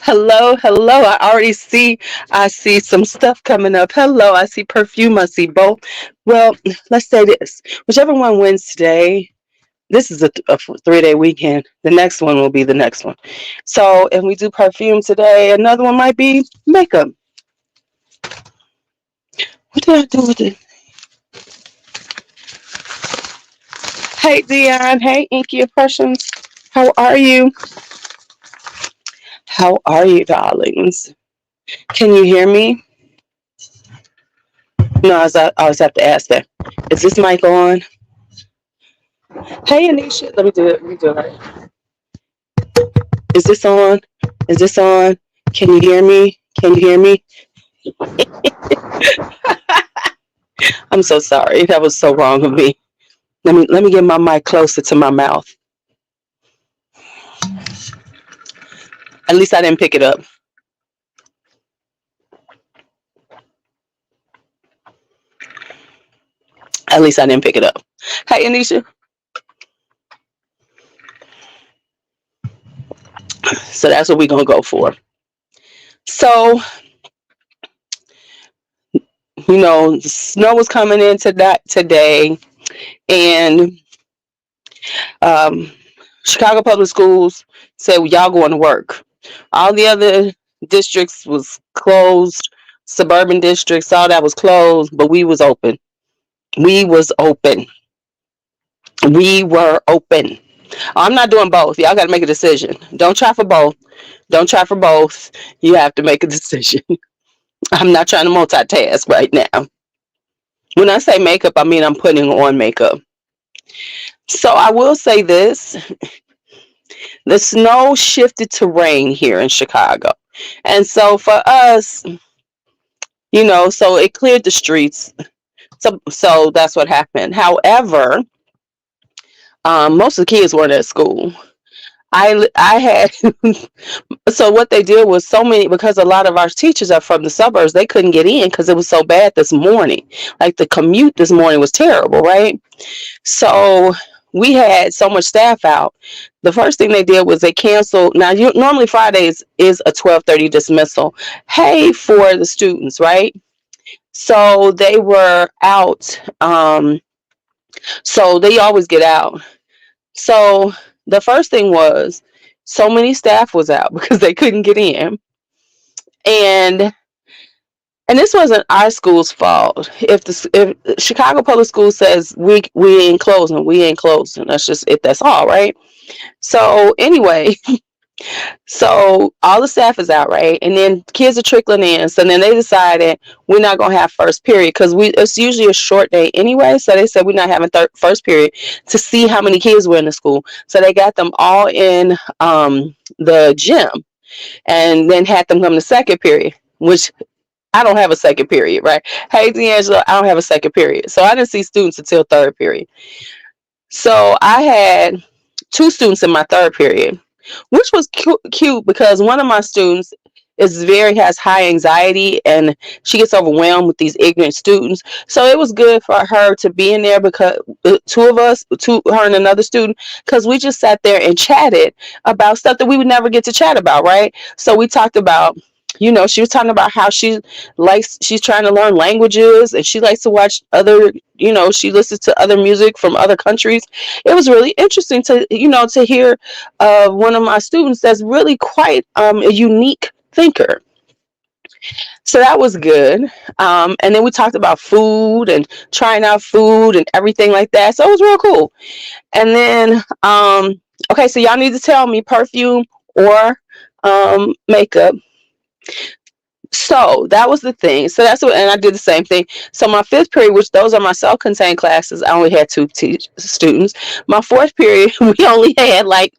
Hello, hello. I see some stuff coming up. Hello, I see perfume. I see both. Well, let's say this. Whichever one wins today, this is a 3-day weekend. The next one will be the next one. So if we do perfume today, another one might be makeup. What did I do with it? Hey, Dion. Hey, Inky Impressions. How are you? How are you, darlings? Can you hear me? No, I always have to ask that. Is this mic on? Hey, Anisha. Let me do it. Let me do it right. Is this on? Is this on? Can you hear me? Can you hear me? I'm so sorry. That was so wrong of me. Let me get my mic closer to my mouth. At least I didn't pick it up. At least I didn't pick it up. Hey, Anisha. So that's what we're gonna go for. So the snow was coming in today, and um, Chicago Public Schools said, well, y'all going to work. All the other districts was closed, suburban districts, all that was closed, but we was open. We was open. We were open. I'm not doing both. Y'all got to make a decision. Don't try for both. Don't try for both. You have to make a decision. I'm not trying to multitask right now. When I say makeup, I mean I'm putting on makeup. So I will say this. The snow shifted to rain here in Chicago. And so for us, so it cleared the streets. So that's what happened. However, most of the kids weren't at school. I had so what they did was so many, because a lot of our teachers are from the suburbs, they couldn't get in because it was so bad this morning. Like the commute this morning was terrible, right? So we had so much staff out. The first thing they did was they canceled. Now, normally Fridays is a 12:30 dismissal. Hey, for the students, right? So they were out. So they always get out. So the first thing was so many staff was out because they couldn't get in, and this wasn't our school's fault. If Chicago Public Schools says we ain't closing, we ain't closing. That's just it. That's all, right? So anyway, so all the staff is out, right? And then kids are trickling in. So then they decided we're not gonna have first period because it's usually a short day anyway. So they said we're not having first period to see how many kids were in the school. So they got them all in the gym, and then had them come to second period, which I don't have a second period, right? Hey, D'Angelo, I don't have a second period. So I didn't see students until third period. So I had two students in my third period, which was cute because one of my students has high anxiety, and she gets overwhelmed with these ignorant students. So it was good for her to be in there because her and another student, because we just sat there and chatted about stuff that we would never get to chat about, right? So we talked about, she was talking about how she's trying to learn languages, and she likes to watch other, she listens to other music from other countries. It was really interesting to hear one of my students that's really quite a unique thinker. So that was good. And then we talked about food and trying out food and everything like that. So it was real cool. And then, okay, so y'all need to tell me perfume or makeup. So that was the thing. So that's what, and I did the same thing. So my fifth period, which those are my self-contained classes, I only had two students. My fourth period, we only had like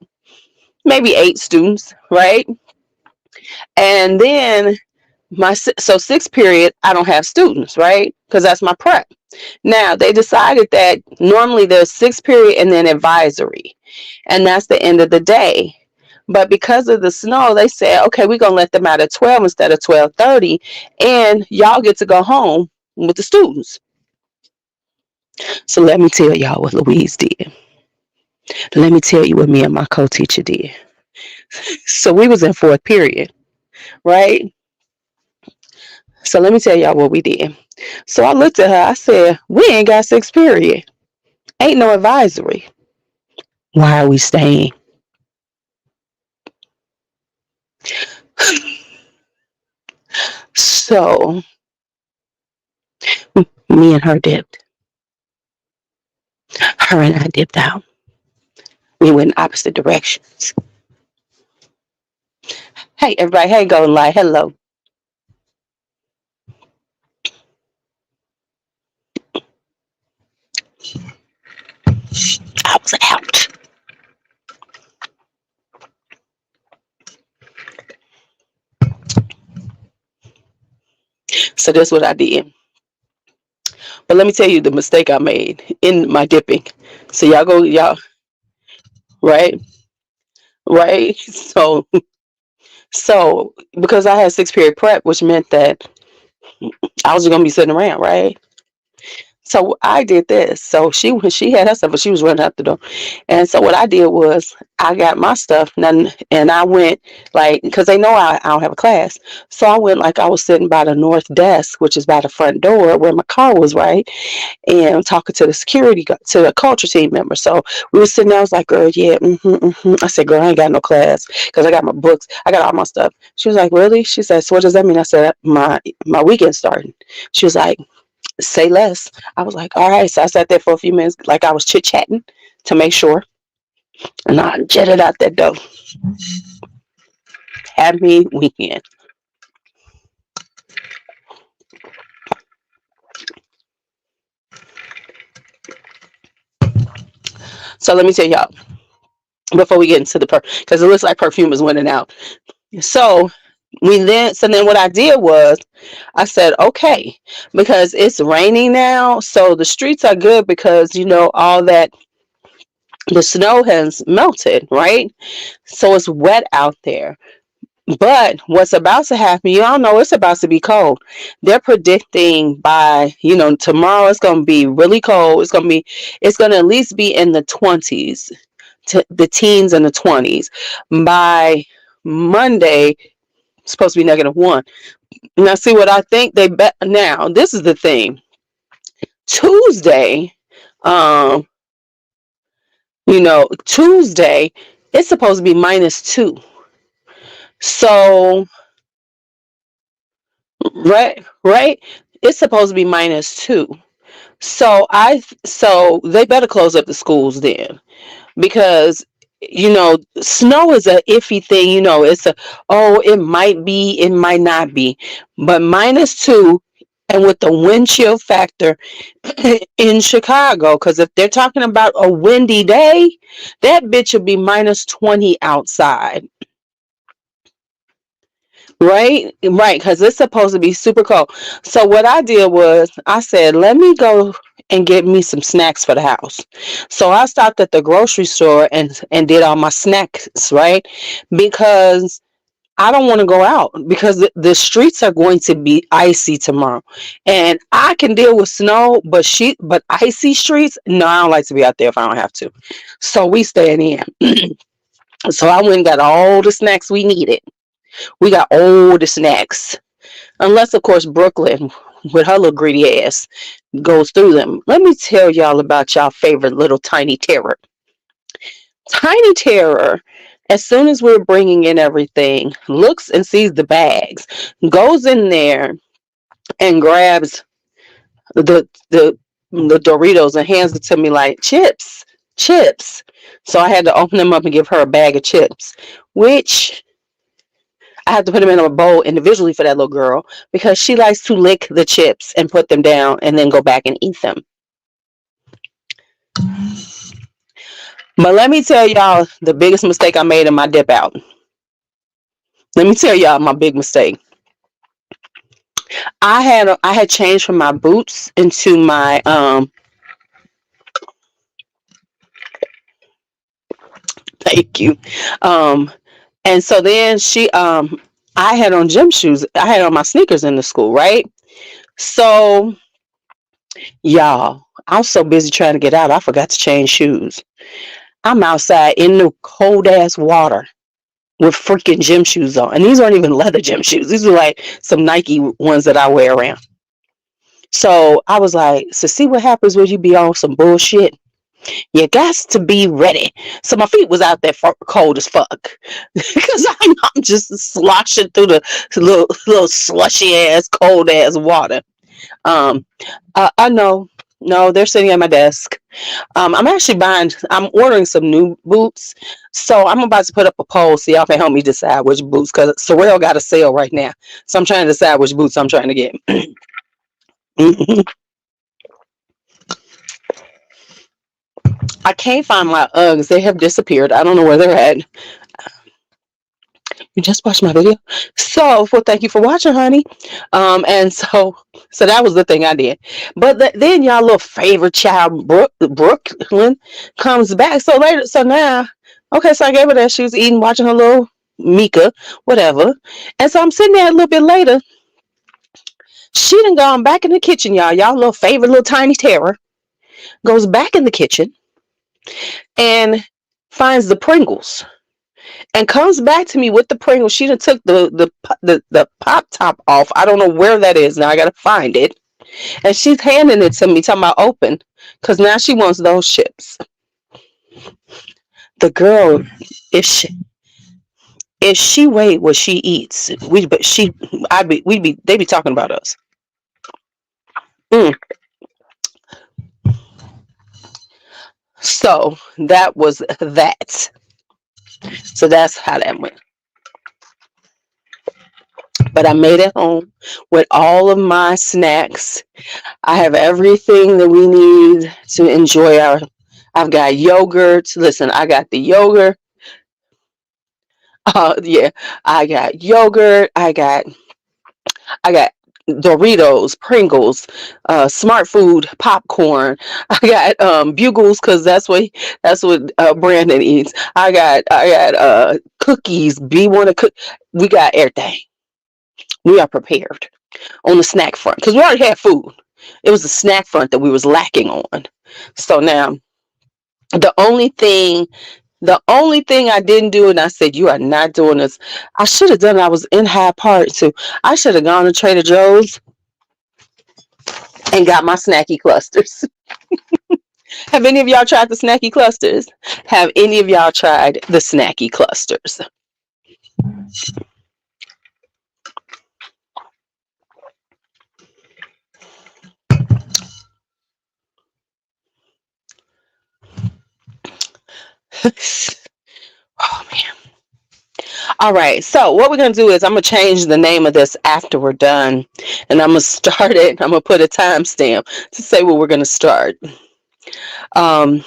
maybe 8 students, right? And then sixth period, I don't have students, right? Because that's my prep. Now they decided that normally there's sixth period and then advisory, and that's the end of the day. But because of the snow, they said, okay, we're going to let them out at 12 instead of 12:30, and y'all get to go home with the students. So let me tell y'all what Louise did. Let me tell you what me and my co-teacher did. So we was in fourth period. right? So let me tell y'all what we did. So I looked at her. I said, "We ain't got sixth period. Ain't no advisory. Why are we staying?" So me and her dipped. Her and I dipped out. We went in opposite directions. Hey, everybody. Hey, Golden Light. Hello. I was out. So that's what I did. But let me tell you the mistake I made in my dipping. So y'all go, y'all, right? Right? So because I had sixth period prep, which meant that I was just gonna be sitting around, right? So I did this. So she had her stuff, but she was running out the door. And so what I did was I got my stuff and I went like because they know I don't have a class. So I went like I was sitting by the north desk, which is by the front door where my car was, right? And talking to the to the culture team member. So we were sitting there. I was like, "Girl, yeah." I said, "Girl, I ain't got no class because I got my books. I got all my stuff." She was like, "Really?" She said, "So what does that mean?" I said, My weekend starting." She was like, "Say less." I was like, "All right." So I sat there for a few minutes, like I was chit chatting to make sure, and I jetted out that door. Had me weekend. So let me tell y'all before we get into the because it looks like Perfume is winning out. So so then what I did was I said, okay, because it's raining now, so the streets are good because all that the snow has melted, right? So it's wet out there. But what's about to happen, y'all know it's about to be cold. They're predicting by, tomorrow it's going to be really cold. It's going to at least be in the 20s, to the teens and the 20s. By Monday, it's supposed to be -1. Now, see what I think they bet. Now, this is the thing. Tuesday, um, Tuesday, it's supposed to be -2. So, right, it's supposed to be -2. So they better close up the schools then because snow is a iffy thing. It might be, it might not be, but -2, and with the wind chill factor in Chicago, because if they're talking about a windy day, that bitch will be -20 outside. Right, because it's supposed to be super cold. So what I did was I said, let me go and get me some snacks for the house. So I stopped at the grocery store and did all my snacks, right? Because I don't want to go out because the streets are going to be icy tomorrow. And I can deal with snow, but icy streets, no, I don't like to be out there if I don't have to. So we staying in. So I went and got all the snacks we needed. We got all the snacks. Unless, of course, Brooklyn, with her little greedy ass, goes through them. Let me tell y'all about y'all favorite little Tiny Terror. Tiny Terror, as soon as we're bringing in everything, looks and sees the bags, goes in there and grabs the Doritos and hands it to me like chips, chips. So I had to open them up and give her a bag of chips, which I have to put them in a bowl individually for that little girl because she likes to lick the chips and put them down and then go back and eat them. But let me tell y'all the biggest mistake I made in my dip out. Let me tell y'all my big mistake. I had changed from my boots into my thank you. Um and so then I had on gym shoes. I had on my sneakers in the school, right? So y'all, I was so busy trying to get out, I forgot to change shoes. I'm outside in the cold ass water. with freaking gym shoes on. And these aren't even leather gym shoes. These are like some Nike ones that I wear around. So I was like, so see what happens when you be on some bullshit? You got to be ready. So my feet was out there cold as fuck because I'm just sloshing through the little slushy ass, cold ass water. Um, I know. No, they're sitting at my desk. I'm ordering some new boots. So I'm about to put up a poll so y'all can help me decide which boots because Sorrel got a sale right now. So I'm trying to decide which boots I'm trying to get. I can't find my Uggs. They have disappeared. I don't know where they're at. You just watched my video. So, well, thank you for watching, honey. And so that was the thing I did. But then y'all little favorite child, Brooklyn, comes back. So later, so now, okay, so I gave her that. She was eating, watching her little Mika, whatever. And so I'm sitting there a little bit later. She done gone back in the kitchen, y'all. Y'all little favorite little tiny terror goes back in the kitchen and finds the Pringles and comes back to me with the Pringles. She done took the pop top off. I don't know where that is now. I gotta find it. And she's handing it to me, talking about open, because now she wants those chips. The girl, if she weighed what she eats, they be talking about us. Mm. So that was that. So that's how that went. But I made it home with all of my snacks. I have everything that we need to enjoy our. I've got yogurt. Listen, I got the yogurt. Yeah, I got yogurt. I got Doritos, Pringles, Smart Food, popcorn. I got Bugles because that's what Brandon eats. I got cookies. B want to cook. We got everything. We are prepared on the snack front because we already had food. It was the snack front that we was lacking on. So now the only thing the only thing I didn't do, and I said, you are not doing this. I should have done it. I was in High Park too. I should have gone to Trader Joe's and got my snacky clusters. Have any of y'all tried the snacky clusters? Have any of y'all tried the snacky clusters? Oh man. All right. So what we're gonna do is I'm gonna change the name of this after we're done. And I'm gonna start it. I'm gonna put a timestamp to say what we're gonna start. Um,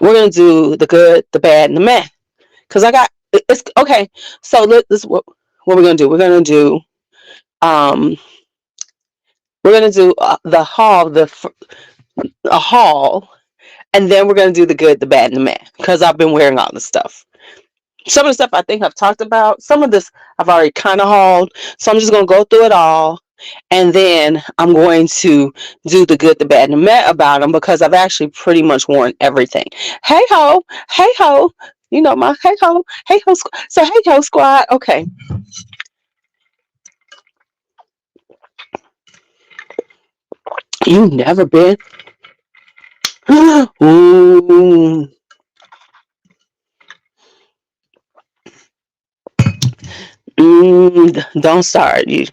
we're gonna do the good, the bad, and the meh. Because I got it's okay. So this what we're gonna do. Um we're gonna do the haul, a haul, and then we're gonna do the good, the bad, and the meh. Because I've been wearing all the stuff. Some of the stuff I think I've talked about. Some of this I've already kind of hauled. So I'm just gonna go through it all, and then I'm going to do the good, the bad, and the meh about them because I've actually pretty much worn everything. Hey ho, hey ho. You know my hey ho. So hey ho squad. Okay, you never been. Ooh. Don't start. You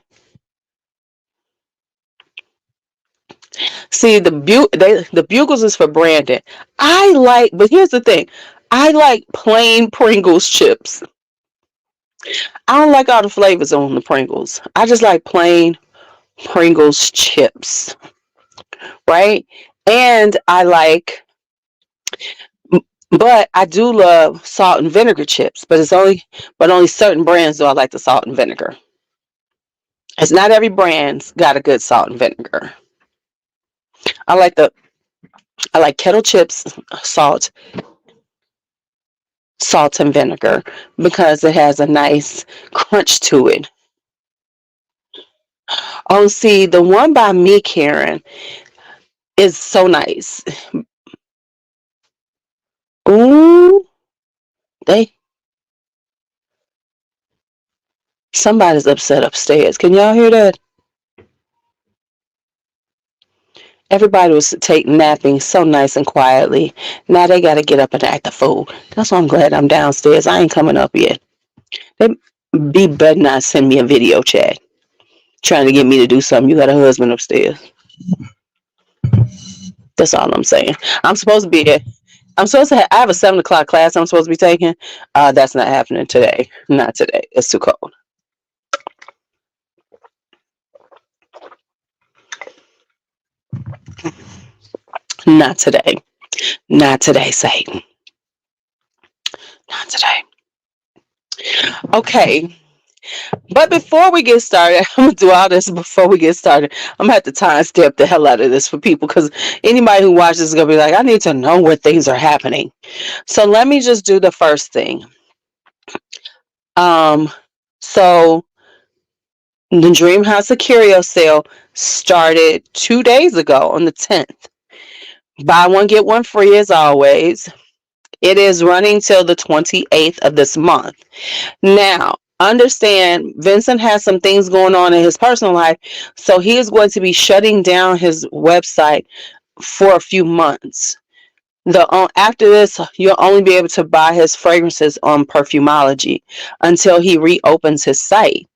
see the bugles is for Brandon. But here's the thing. I like plain Pringles chips. I don't like all the flavors on the Pringles. I just like plain Pringles chips, right? And but I do love salt and vinegar chips. But only certain brands do I like the salt and vinegar. It's not every brand's got a good salt and vinegar. I like the I like kettle chips, salt, salt and vinegar because it has a nice crunch to it. Oh, see, the one by me, Karen, is so nice. Ooh, they Somebody's upset upstairs. Can y'all hear that? Everybody was napping so nice and quietly. Now they got to get up and act a fool. That's why I'm glad I'm downstairs. I ain't coming up yet. They better not send me a video chat trying to get me to do something. You got a husband upstairs. That's all I'm saying. I'm supposed to be at. I'm supposed to. I have a 7 o'clock class. I'm supposed to be taking. That's not happening today. Not today. It's too cold. Not today. Not today, Satan. Not today. Okay. But before we get started, I'm gonna do all this before we get started. I'm gonna have to time step the hell out of this for people because anybody who watches is gonna be like, I need to know where things are happening. So let me just do the first thing. So the Dreamhouse-Ikiryo sale started 2 days ago on the 10th. Buy one, get one free as always. It is running till the 28th of this month. Now, understand Vincent has some things going on in his personal life, so he is going to be shutting down his website for a few months. After this, you'll only be able to buy his fragrances on Perfumology until he reopens his site.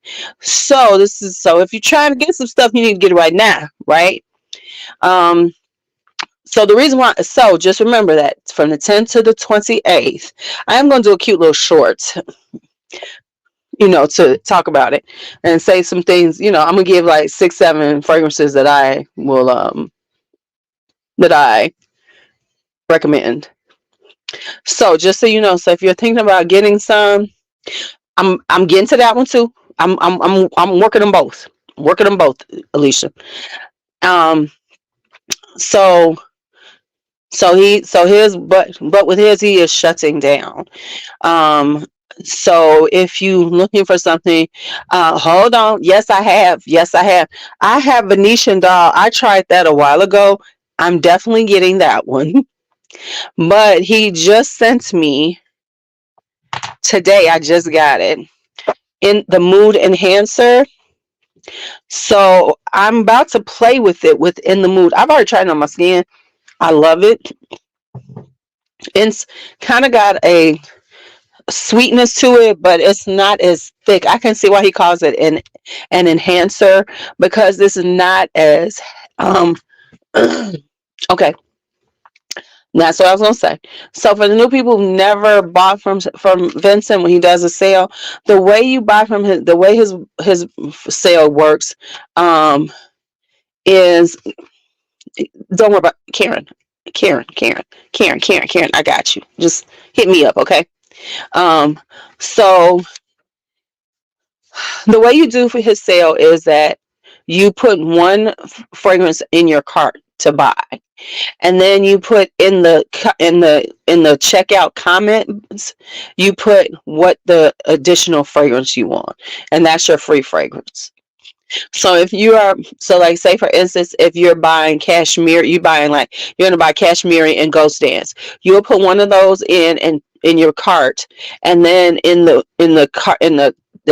So if you're trying to get some stuff, you need to get it right now, right? So the reason why, so just remember that from the 10th to the 28th, I am going to do a cute little short, to talk about it and say some things. I'm gonna give like 6, 7 fragrances that I will that I recommend. So just so you know, so if you're thinking about getting some, I'm getting to that one too. I'm working them both. Working them both, Alicia. Um so his but with his he is shutting down. So if you looking for something, hold on. Yes, I have. I have Venetian Doll. I tried that a while ago. I'm definitely getting that one. But he just sent me today. I just got it in the mood enhancer. So I'm about to play with it within the mood. I've already tried it on my skin. I love it. It's kind of got a sweetness to it, but it's not as thick. I can see why he calls it an enhancer because this is not as okay. That's what I was gonna say. So for the new people who never bought from Vincent when he does a sale, the way you buy from the way his sale works, is don't worry about Karen. I got you. Just hit me up, okay? So the way you do for his sale is that you put one fragrance in your cart to buy, and then you put in the checkout comments, you put what the additional fragrance you want, and that's your free fragrance. So if you are, so like say for instance, if you're buying cashmere, you're gonna buy cashmere and ghost dance. You'll put one of those in your cart, and then in the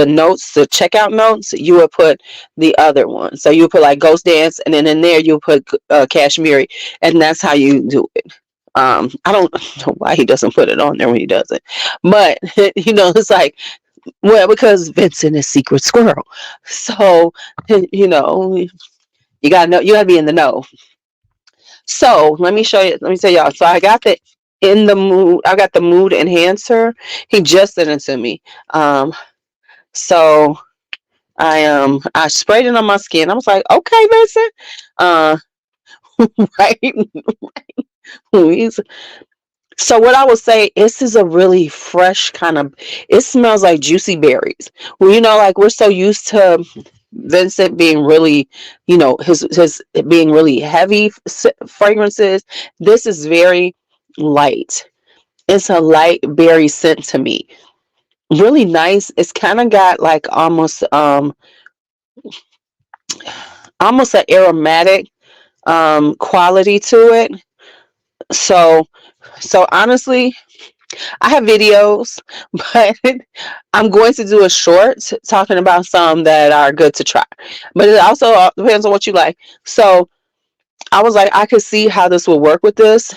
notes, the checkout notes, you will put the other one. So you put like ghost dance, and then in there you'll put cashmere, and that's how you do it. I don't know why he doesn't put it on there when he does it, but it's like, well, because Vincent is secret squirrel. So, you gotta know, you gotta be in the know. So let me show you, let me tell y'all. So I got the mood enhancer. He just sent it to me. So I sprayed it on my skin. I was like, okay, Vincent. Uh right. So what I would say, this is a really fresh kind of, it smells like juicy berries. Well, like we're so used to Vincent being really, his being really heavy fragrances. This is very light. It's a light berry scent to me. Really nice. It's kind of got like almost an aromatic quality to it. So honestly, I have videos, but I'm going to do a short talking about some that are good to try. But it also depends on what you like. So I was like, I could see how this will work with this.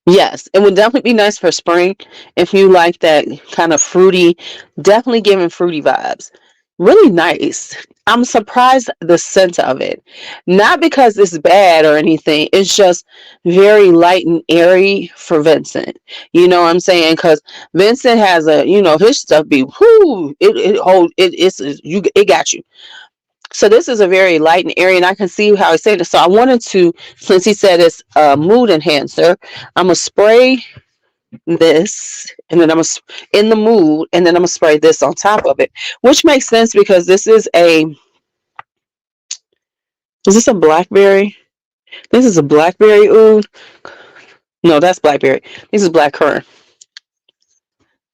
Yes, it would definitely be nice for spring if you like that kind of fruity, definitely giving fruity vibes. Really nice. I'm surprised the scent of it. Not because it's bad or anything. It's just very light and airy for Vincent. You know what I'm saying? Because Vincent has his stuff be whoo, it got you. So this is a very light and airy, and I can see how he's saying it. So I wanted to, since he said it's a mood enhancer, I'm gonna spray this, and then in the mood, and then I'm gonna spray this on top of it, which makes sense because this is this a blackberry? This is a blackberry oud. No, that's blackberry. This is black currant.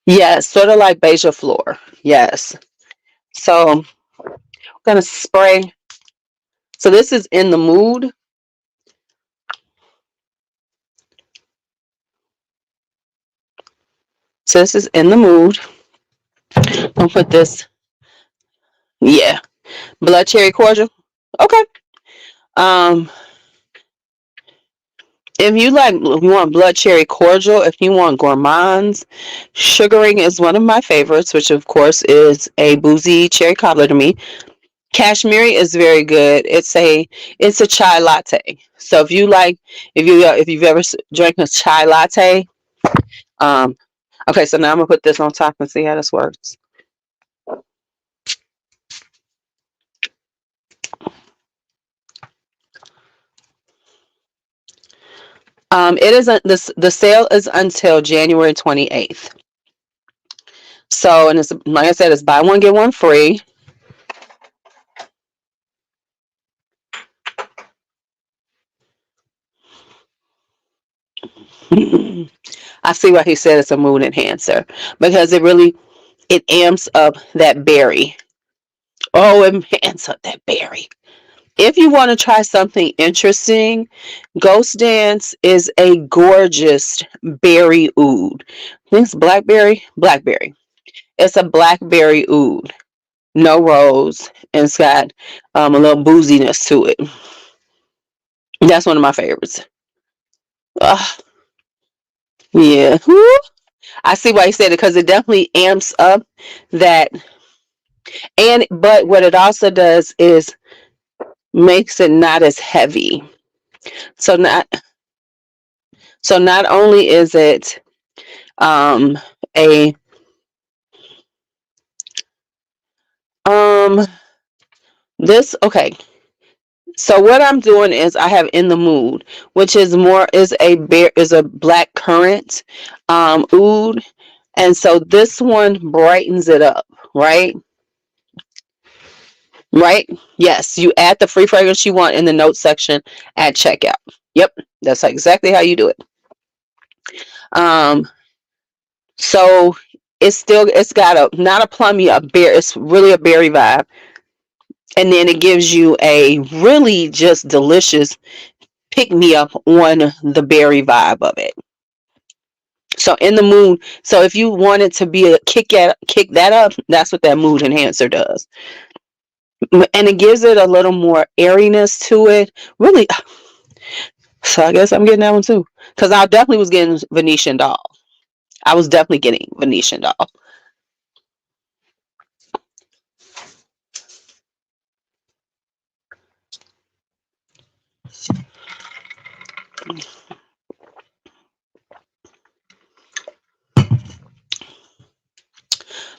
Yes, sort of like beija floor. Yes. So I'm gonna spray. So this is in the mood. So this is in the mood. I'll put this. Yeah, blood cherry cordial. Okay. Um, if you want blood cherry cordial, if you want gourmands, sugaring is one of my favorites, which of course is a boozy cherry cobbler to me. Kashmiri is very good. It's a chai latte. So if you've ever drank a chai latte, um, okay. So now I'm gonna put this on top and see how this works. It isn't this. The sale is until January 28th. So, and it's like I said, it's buy one get one free. I see why he said it's a mood enhancer because it amps up that berry. Oh, it amps up that berry. If you want to try something interesting, Ghost Dance is a gorgeous berry oud. I think it's blackberry. It's a blackberry oud, no rose, and it's got a little booziness to it. That's one of my favorites. Ugh, yeah. Woo. I see why you said it because it definitely amps up that. But what it also does is makes it not as heavy. So not only is it um a um this okay. So what I'm doing is I have in the mood, which is a black currant oud, and so this one brightens it up, right? Right? Yes, you add the free fragrance you want in the notes section at checkout. Yep, that's exactly how you do it. Um, so it's got a not a plummy, a bear. It's really a berry vibe, and then it gives you a really just delicious pick me up on the berry vibe of it. So in the mood, so if you want it to be a kick that up, that's what that mood enhancer does, and it gives it a little more airiness to it. Really, so I guess I'm getting that one too, because I definitely was getting Venetian Doll. I was definitely getting Venetian Doll.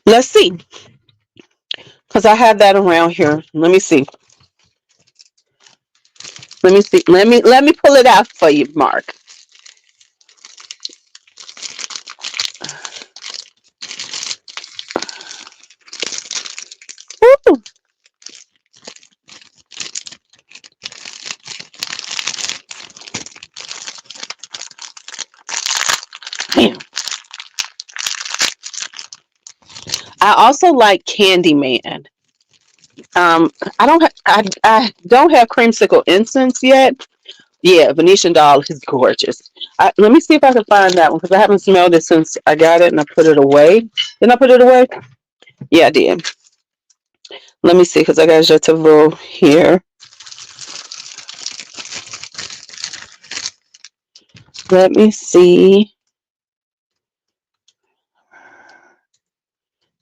Let's see, because I have that around here. Let me see. Let me see. Let me pull it out for you, Mark. Woo! Damn. I also like Candyman. I don't have creamsicle incense yet, Yeah, Venetian Doll is gorgeous. Let me see if I can find that one because I haven't smelled it since I got it and I put it away. Didn't I put it away? Yeah, I did. Let me see because I got Je te veux here. Let me see.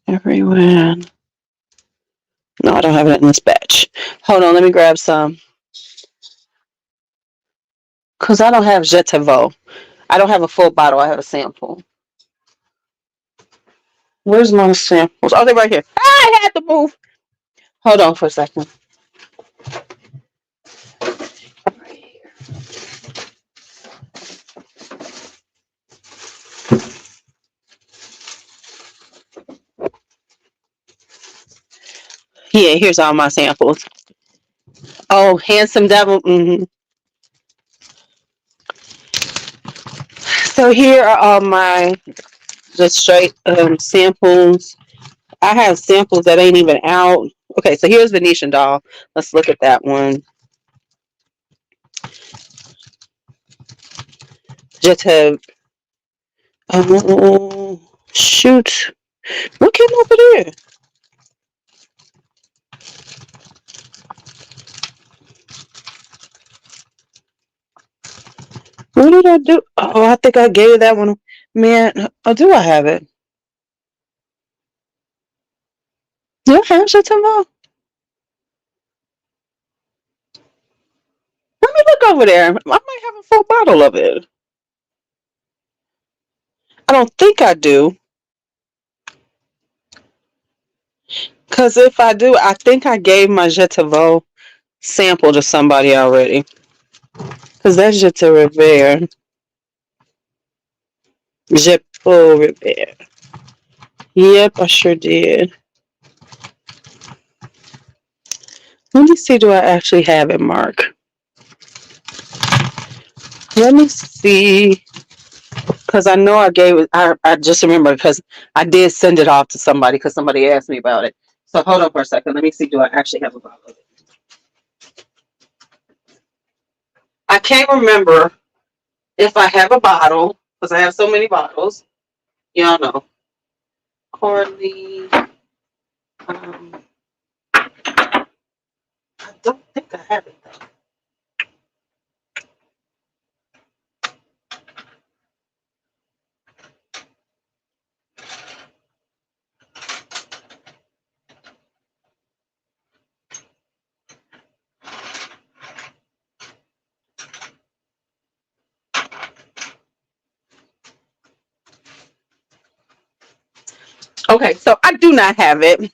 Everywhere. No, I don't have it in this batch. Hold on, let me grab some. Because I don't have Je te veux. I don't have a full bottle. I have a sample. Where's my samples? Oh, they're right here. I had to move. Hold on for a second. Yeah, here's all my samples. Oh, Handsome Devil. So here are all my just straight samples. I have samples that ain't even out. Okay, so here's Venetian Doll. Let's look at that one. Just have oh shoot. What came over there? What did I do? Oh, I think I gave that one. Man, oh, do I have it? Do I have Chateau? Let me look over there. I might have a full bottle of it. I don't think I do. Because if I do, I think I gave my Je te veux sample to somebody already. Because that's Je te revere. Je peux revere. Yep, I sure did. Let me see, do I actually have it, Mark? Let me see. Because I know I gave it, I just remember because I did send it off to somebody because somebody asked me about it. So hold on for a second. Let me see, do I actually have a bottle of it? I can't remember if I have a bottle because I have so many bottles. Y'all know. Corley. I don't think I have it though. Okay, so I do not have it.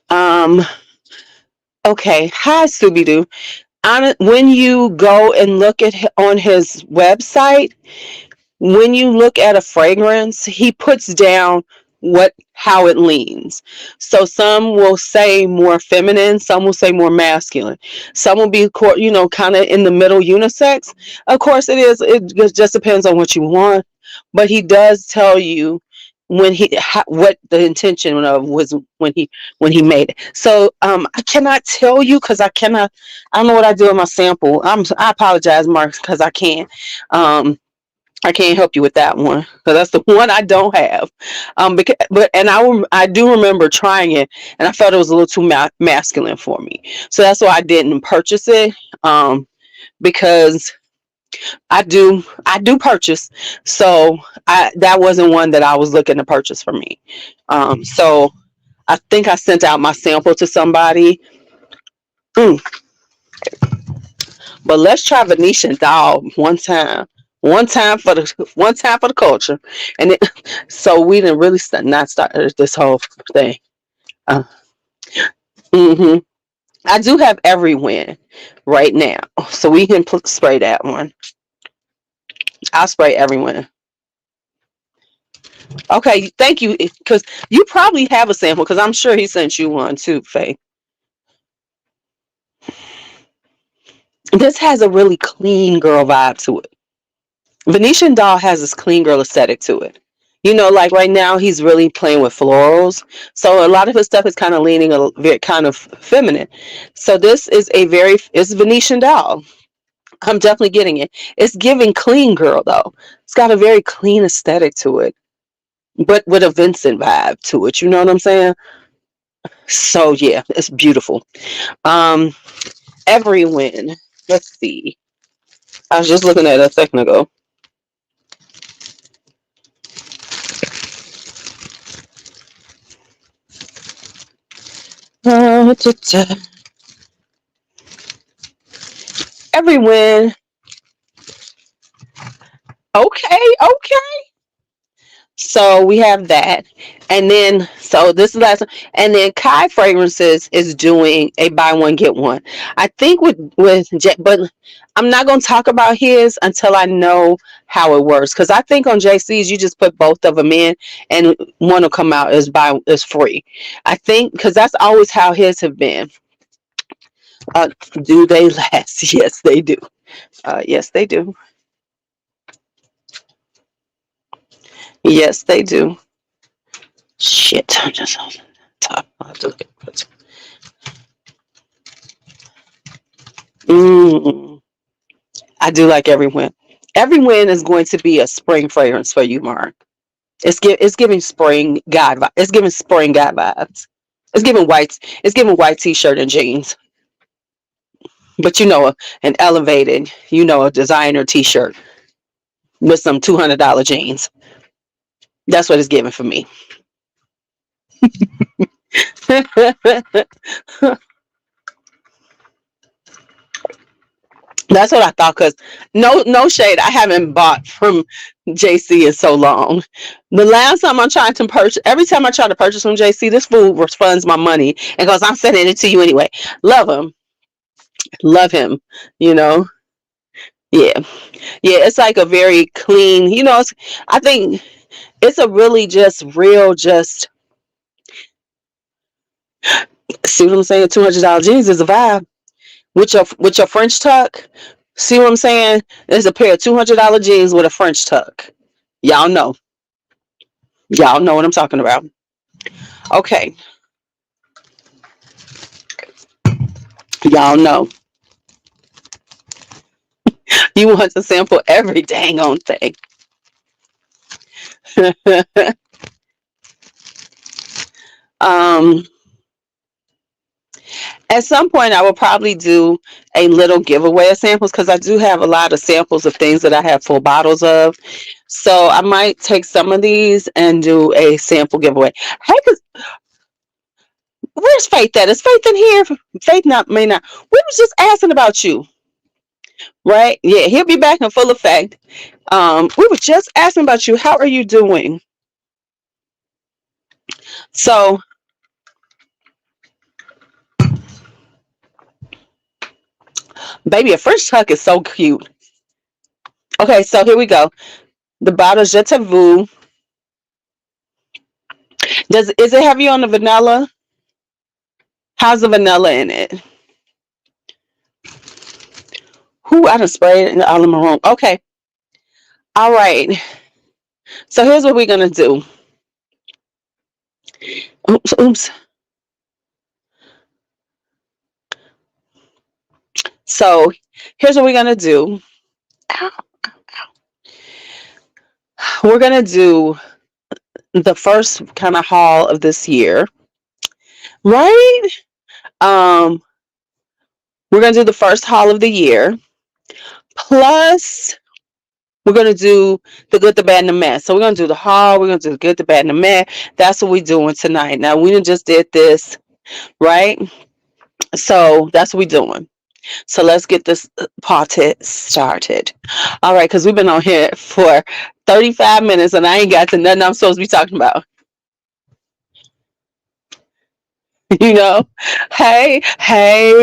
Um. Okay. Hi, Scooby Doo. When you go and look at on his website, when you look at a fragrance, he puts down how it leans. So some will say more feminine, some will say more masculine. Some will be kind of in the middle unisex. Of course it just depends on what you want, but he does tell you what the intention of was when he made it. So I cannot tell you because I don't know what I do with my sample. I apologize, Mark, because I can't help you with that one because that's the one I don't have. I do remember trying it and I felt it was a little too masculine for me, so that's why I didn't purchase it. Because I do purchase, so that wasn't one that I was looking to purchase for me. So I think I sent out my sample to somebody. Mm, but let's try Venetian Doll one time. One time for the culture, and so we didn't really not start this whole thing. Uh, hmm I do have every win right now, so we can spray that one. I'll spray everyone. Okay, thank you, because you probably have a sample, because I'm sure he sent you one too, Faye. This has a really clean girl vibe to it. Venetian Doll has this clean girl aesthetic to it. Like right now he's really playing with florals. So a lot of his stuff is kind of leaning a very kind of feminine. So this is it's Venetian Doll. I'm definitely getting it. It's giving clean girl though. It's got a very clean aesthetic to it, but with a Vincent vibe to it. You know what I'm saying? So yeah, it's beautiful. Um, every win. Let's see. I was just looking at it a second ago. Every win. Okay, okay. So we have that, and then so this is the last one, and then Kai Fragrances is doing a buy one get one. I think but I'm not going to talk about his until I know how it works because I think on JC's you just put both of them in, and one will come out as free. I think because that's always how his have been. Uh, do they last? Yes, they do. Yes, they do. Yes, they do. Shit, I'm just on top. I have to look at. Mm, I do like every win. Every win is going to be a spring fragrance for you, Mark. It's giving spring It's giving spring guy vibes. It's giving white. It's giving white t-shirt and jeans. But an elevated, a designer t-shirt with some $200 jeans. That's what it's giving for me. That's what I thought. Cause no shade. I haven't bought from JC in so long. The last time I'm trying to purchase, every time I try to purchase from JC, this fool refunds my money and goes, "I'm sending it to you anyway." Love him, love him. You know, yeah, yeah. It's like a very clean. I think it's a really just real, just see what I'm saying. $200 jeans is a vibe with your French tuck. See what I'm saying? There's a pair of $200 jeans with a French tuck. Y'all know. Y'all know what I'm talking about. Okay. Y'all know. You want to sample every dang on thing. um, at some point, I will probably do a little giveaway of samples because I do have a lot of samples of things that I have full bottles of. So I might take some of these and do a sample giveaway. Hey, where's Faith at? Is Faith in here? Faith not may not. We was just asking about you, right? Yeah, he'll be back in full effect. We were just asking about you. How are you doing? So, baby, a French tuck is so cute. Okay, so here we go. The bottle Je te vu. Is it heavy on the vanilla? How's the vanilla in it? Who I done sprayed it all in my room. Okay. All right. So here's what we're gonna do. Oops, oops. So here's what we're gonna do. Ow. We're gonna do the first kind of haul of this year, right? Um, we're gonna do the first haul of the year. Plus, we're gonna do the good, the bad, and the mess. So we're gonna do the haul. We're gonna do the good, the bad, and the mess. That's what we're doing tonight. Now we just did this, right? So that's what we're doing. So let's get this party started. All right, because we've been on here for 35 minutes and I ain't got to nothing I'm supposed to be talking about. You know, hey,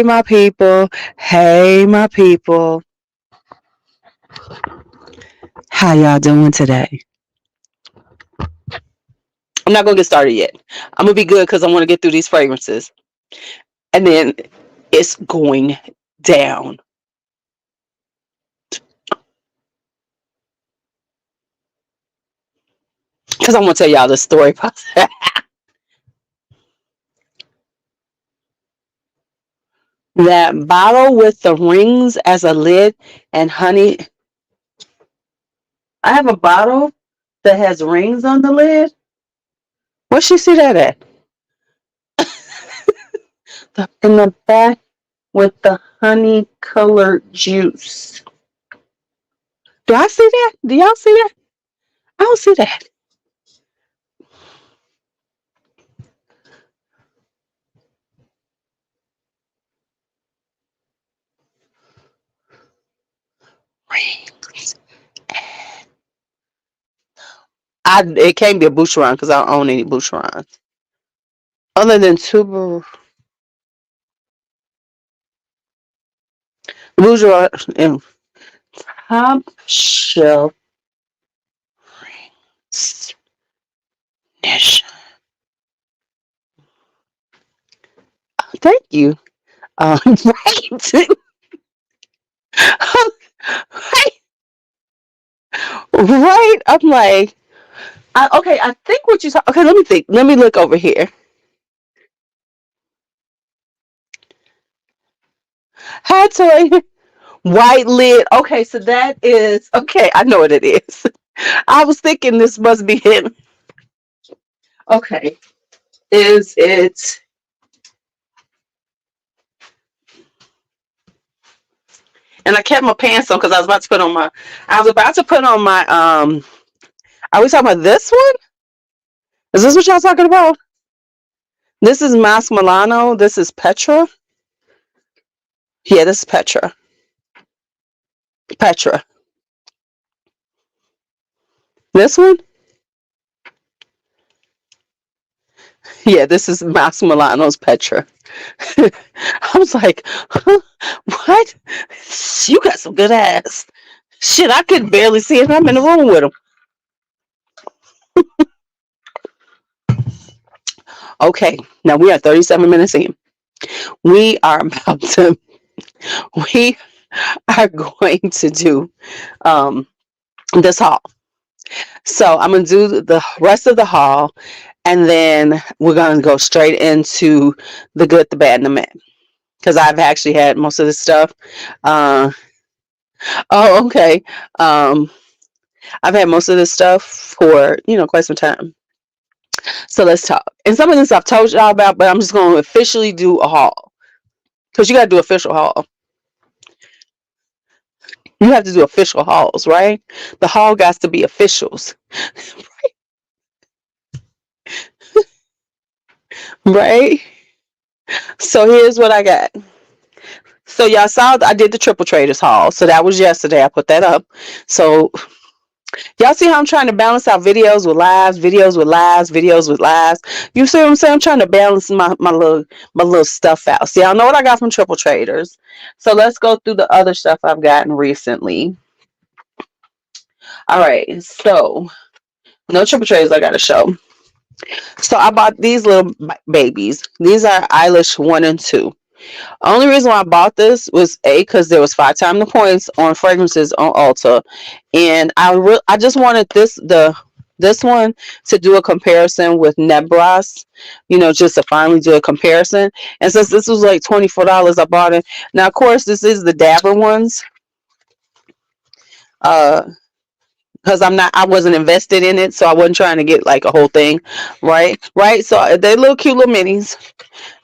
my people. Hey, my people. How y'all doing today? I'm not going to get started yet. I'm going to be good because I want to get through these fragrances. And then it's going down. Because I want to tell y'all the story. That bottle with the rings as a lid and honey. I have a bottle that has rings on the lid. Where she see that at? In the back with the honey colored juice. Do I see that? Do y'all see that? I don't see that. Rings. It can't be a Boucheron because I don't own any Boucherons. Other than tuber Boucheron and top shelf rings. Thank you. Right. Right. Right. I'm like, okay, I think what you saw. Okay, let me think. Let me look over here. Hat toy, white lid. Okay, so that is okay. I know what it is. I was thinking this must be him. Okay, is it? And I kept my pants on because I was about to put on my. I was about to put on my. Are we talking about this one? Is this what y'all talking about? This is Mas Milano. This is Petra. Yeah, this is Petra. Petra. This one? Yeah, this is Mas Milano's Petra. I was like, huh, what? You got some good ass. Shit, I could barely see it. I'm in the room with him. Okay, now we are 37 minutes in. We are about to. We are going to do um this haul. So I'm gonna do the rest of the haul, and then we're gonna go straight into the good, the bad, and the mad. Because I've actually had most of this stuff. Uh, oh, okay. Um, I've had most of this stuff for quite some time. So let's talk. And some of this I've told y'all about, but I'm just going to officially do a haul because you got to do official haul. You have to do official hauls, right? The haul got to be officials, right? So here's what I got. So y'all saw I did the Triple Traders haul. So that was yesterday. I put that up. So y'all see how I'm trying to balance out videos with lives, videos with lives, videos with lives. You see what I'm saying? I'm trying to balance my little stuff out. See, y'all know what I got from Triple Traders. So let's go through the other stuff I've gotten recently. All right. So no Triple Traders I got to show. So I bought these little babies. These are Eilish 1 and 2. Only reason why I bought this was because there was 5 times the points on fragrances on Ulta, and I just wanted this one to do a comparison with Nebras, just to finally do a comparison. And since this was like $24, I bought it. Now, of course, this is the Dabber ones, because I wasn't invested in it, so I wasn't trying to get like a whole thing, right? Right. So they're little cute little minis.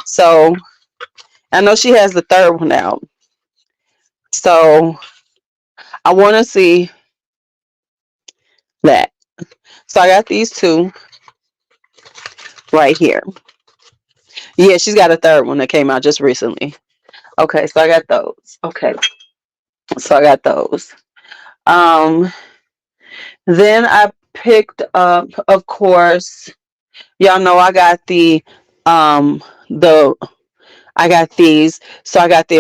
So I know she has the third one out. So I want to see that. So I got these two right here. Yeah, she's got a third one that came out just recently. Okay, so I got those. Okay, so I got those. Um, then I picked up, of course, y'all know I got the I got these. So I got the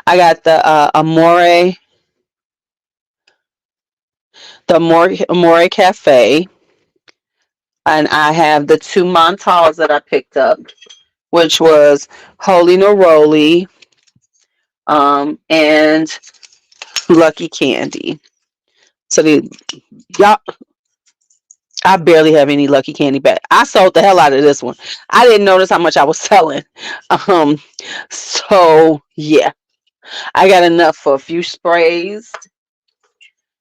I got the Amore Cafe, and I have the two Montals that I picked up, which was Holy Neroli, and Lucky Candy. So y'all, I barely have any Lucky Candy back. I sold the hell out of this one. I didn't notice how much I was selling. Um, so yeah, I got enough for a few sprays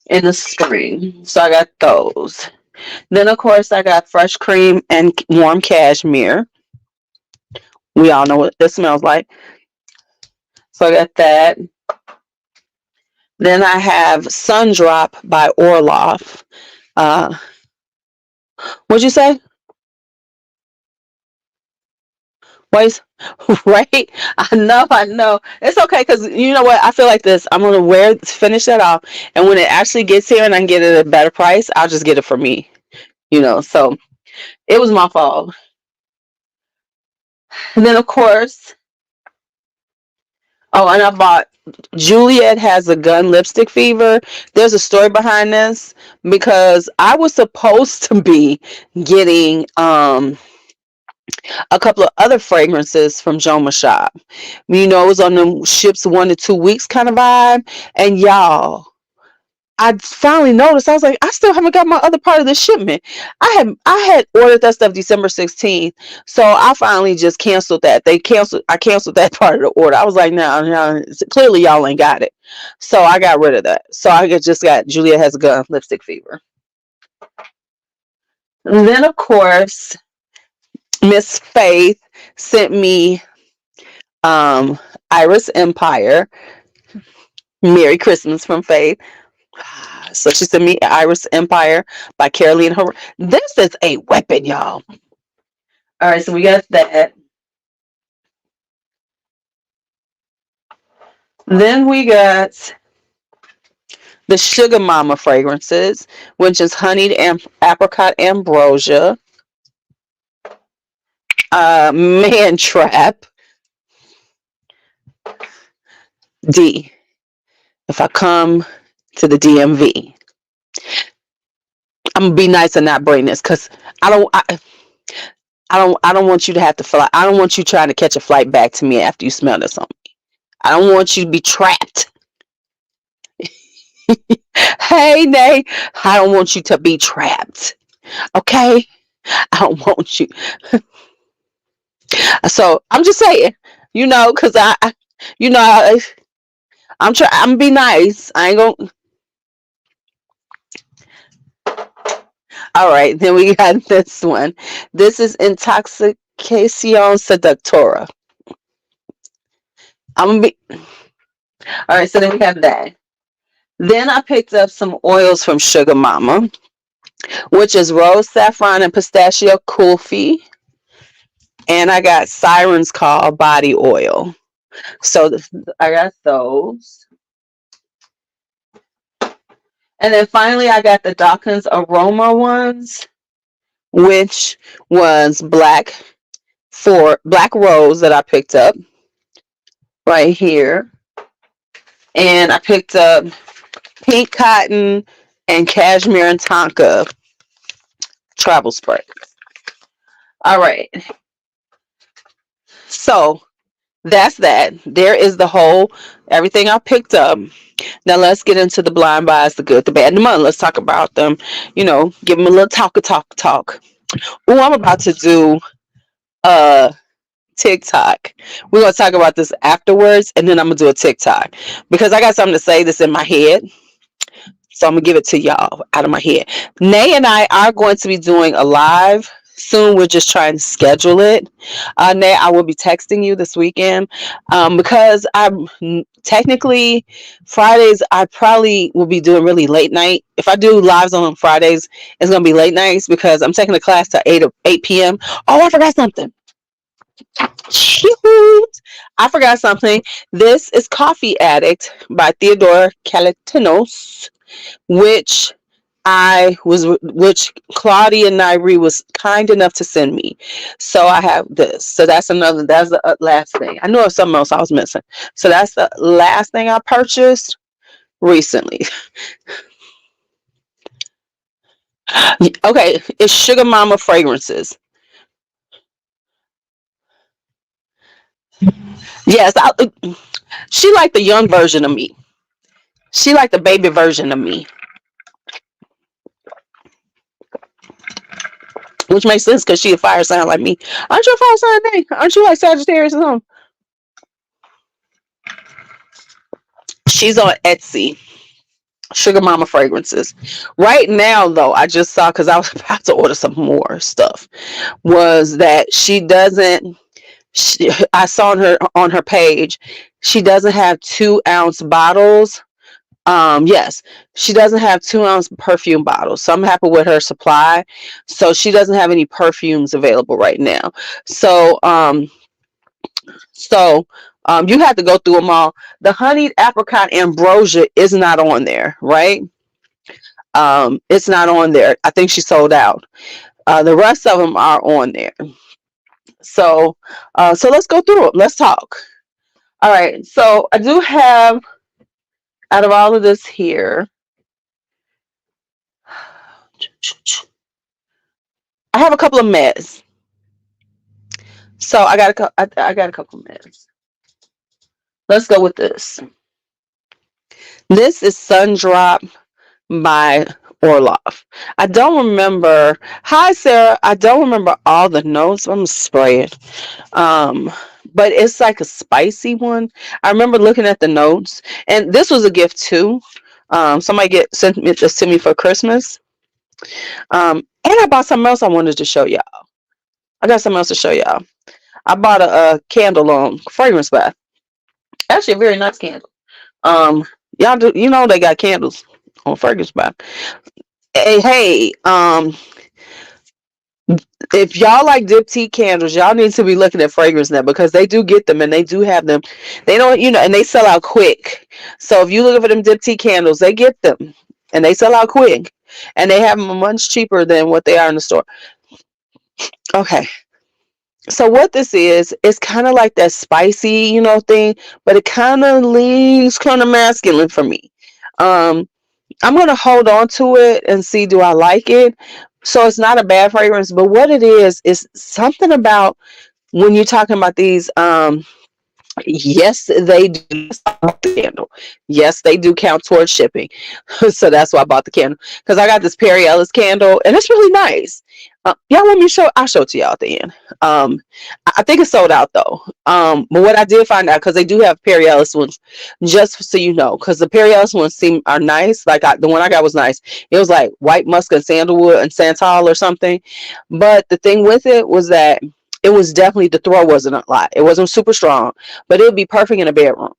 in the spring. So I got those. Then of course I got fresh cream and warm cashmere. We all know what this smells like. So I got that. Then I have Sun Drop by Orloff. Uh, what'd you say? Wait, right? I know. It's okay because you know what? I feel like this. I'm gonna finish that off, and when it actually gets here and I can get it at a better price, I'll just get it for me. So it was my fault. And then of course, oh, and I bought Juliet Has a Gun Lipstick Fever. There's a story behind this because I was supposed to be getting a couple of other fragrances from Joma Shop. It was on them ships 1 to 2 weeks kind of vibe. And y'all, I finally noticed. I was like, I still haven't got my other part of the shipment. I had ordered that stuff December 16th, so I finally just canceled that. I canceled that part of the order. I was like, no, clearly y'all ain't got it, so I got rid of that. So I just got Julia Has a Gun Lipstick Fever. And then of course, Miss Faith sent me Iris Empire. Merry Christmas from Faith. So she sent me Iris Empire by Caroline Herrera. This is a weapon, y'all. All right, so we got that. Then we got the Sugar Mama fragrances, which is honeyed apricot ambrosia, man trap, D. If I come to the DMV, I'm gonna be nice and not bring this because I don't. I don't want you to have to fly. I don't want you trying to catch a flight back to me after you smell this on me. I don't want you to be trapped. Hey, Nay, I don't want you to be trapped. Okay? I don't want you. So I'm just saying, because you know, I, I'm trying. I'm gonna be nice. I ain't gonna. All right, then we got this one. This is Intoxicación Seductora. I'm gonna be. All right, so then we have that. Then I picked up some oils from Sugar Mama, which is rose, saffron, and pistachio kulfi. And I got Siren's Call body oil. So I got those. And then finally I got the Dawkins Aroma ones, which was black rose that I picked up right here. And I picked up pink cotton and cashmere and tonka travel spray. All right. So that's that. There is the whole everything I picked up. Now let's get into the blind buys, the good, the bad, and the money. Let's talk about them. Give them a little talk. Oh, I'm about to do TikTok. We're gonna talk about this afterwards, and then I'm gonna do a TikTok because I got something to say that's in my head. So I'm gonna give it to y'all out of my head. Nay and I are going to be doing a live soon. We're just trying to schedule it. Nay, I will be texting you this weekend because I'm technically Fridays. I probably will be doing really late night. If I do lives on Fridays, it's gonna be late nights because I'm taking a class to 8 p.m. Oh, I forgot something. Shoot. I forgot something. This is Coffee Addict by Theodore Kalatinos, which which Claudia Nairi was kind enough to send me. So I have this. So that's the last thing. I know of something else I was missing. So that's the last thing I purchased recently. Okay, it's Sugar Mama fragrances. Yes, she like the young version of me. She like the baby version of me. which makes sense because she a fire sign like me. Aren't you a fire sign, Day? Aren't you like Sagittarius or something? She's on Etsy. Sugar Mama fragrances. Right now, though, I just saw because I was about to order some more stuff. Was that she doesn't? I saw on her page, she doesn't have 2 ounce bottles. Yes, she doesn't have 2 ounce perfume bottles. So I'm happy with her supply. So she doesn't have any perfumes available right now. So so you have to go through them all. The honeyed apricot ambrosia is not on there, right? It's not on there. I think she sold out. The rest of them are on there. So so let's go through it. Let's talk. All right. So I do have, out of all of this here, I have a couple of meds. So I got a couple of meds. Let's go with this. This is Sun Drop by Orloff. I don't remember. Hi, Sarah. I don't remember all the notes. I'm gonna spray it. Um, but it's like a spicy one. I remember looking at the notes, and this was a gift too. Somebody sent me this to me for Christmas. And I bought something else I wanted to show y'all. I got something else to show y'all. I bought a candle on Fragrance Bath. Actually, a very nice candle. Um, y'all do, you know, they got candles on Fragrance Bath. Hey, if y'all like diptyque candles, y'all need to be looking at Fragrance now because they do get them and they do have them. They don't, and they sell out quick. So if you looking for them diptyque candles, they get them and they sell out quick, and they have them much cheaper than what they are in the store. Okay. So what this is, it's kind of like that spicy, thing, but it kind of leans kind of masculine for me. Um, I'm gonna hold on to it and see, do I like it? So it's not a bad fragrance, but what it is something about when you're talking about these. Yes, they do. The candle. Yes, they do count towards shipping. So that's why I bought the candle, because I got this Perry Ellis candle and it's really nice. Y'all want me to show? I'll show it to y'all at the end. I think it's sold out though. But what I did find out, because they do have Perry Ellis ones, just so you know, because the Perry Ellis ones are nice. Like the one I got was nice. It was like white musk and sandalwood and santal or something. But the thing with it was that it was definitely, the throw wasn't a lot. It wasn't super strong, but it would be perfect in a bedroom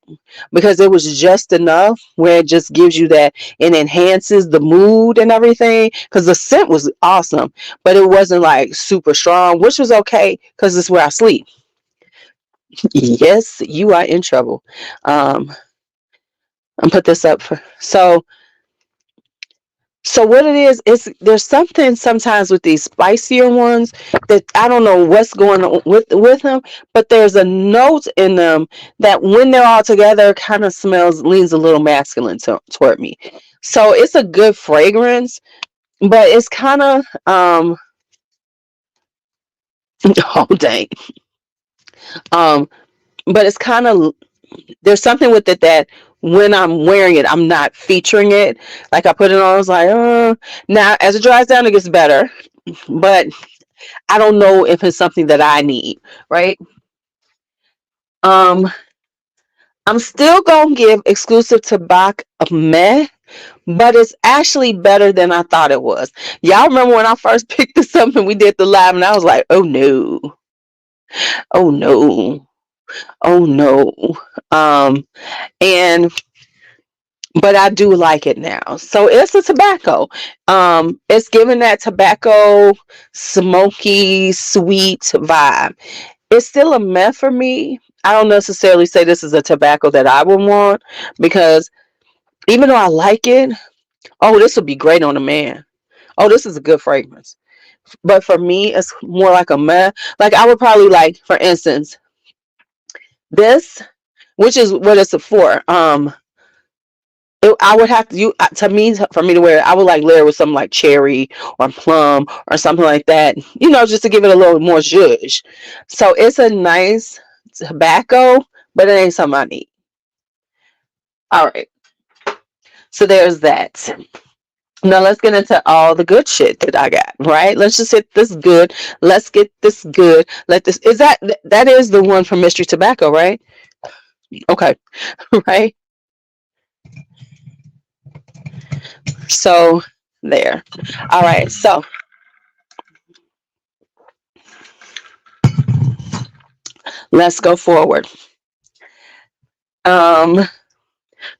because it was just enough where it just gives you that and enhances the mood and everything. Because the scent was awesome, but it wasn't like super strong, which was okay because it's where I sleep. Yes, you are in trouble. I'm put this up for so what it is there's something sometimes with these spicier ones that I don't know what's going on with them, but there's a note in them that when they're all together kind of leans a little masculine toward me. So it's a good fragrance, but it's kind of oh dang. Um but it's kind of, there's something with it that when I'm wearing it, I'm not featuring it. Like I put it on, I was like, now as it dries down, it gets better. But I don't know if it's something that I need, right? Um, I'm still gonna give exclusive to Bach a meh, but it's actually better than I thought it was. Y'all remember when I first picked this up and we did the live, and I was like, oh no, oh no, oh no. Um, and but I do like it now. So it's a tobacco. It's giving that tobacco, smoky, sweet vibe. It's still a meth for me. I don't necessarily say this is a tobacco that I would want, because even though I like it, oh, this would be great on a man. Oh, this is a good fragrance. But for me, it's more like a meth. Like I would probably like, for instance, this, which is what it's for. I would have to, to me, for me to wear it, I would like layer with something like cherry or plum or something like that, just to give it a little more zhuzh. So it's a nice tobacco, but it ain't something I need. All right. So there's that. Now let's get into all the good shit that I got, right? Let's just hit this good. Let's get this good. Let this is that is the one from Mystery Tobacco, right? Okay, right. So there. All right. So let's go forward. I'm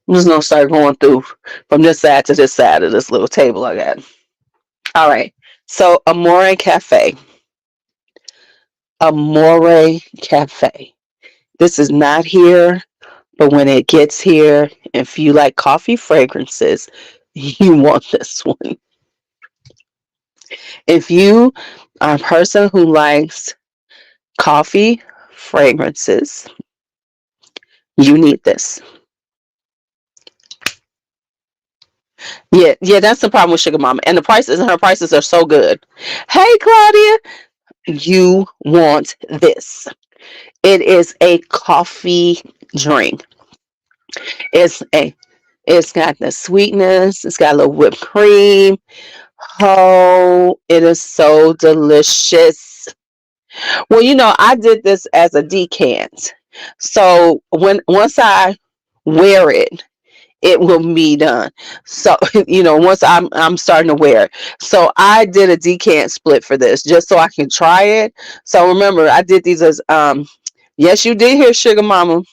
just gonna start going through from this side to this side of this little table I got. All right. So Amore Cafe. Amore Cafe. This is not here, but when it gets here, if you like coffee fragrances, you want this one. If you are a person who likes coffee fragrances, you need this. Yeah, yeah, that's the problem with Sugar Mama. And the prices, and her prices are so good. Hey, Claudia, you want this. It is a coffee drink. It's a it's got the sweetness, it's got a little whipped cream. Oh, it is so delicious. Well, I did this as a decant. So once I wear it, it will be done. So, once I'm starting to wear it. So I did a decant split for this just so I can try it. So remember, I did these as yes, you did hear Sugar Mama.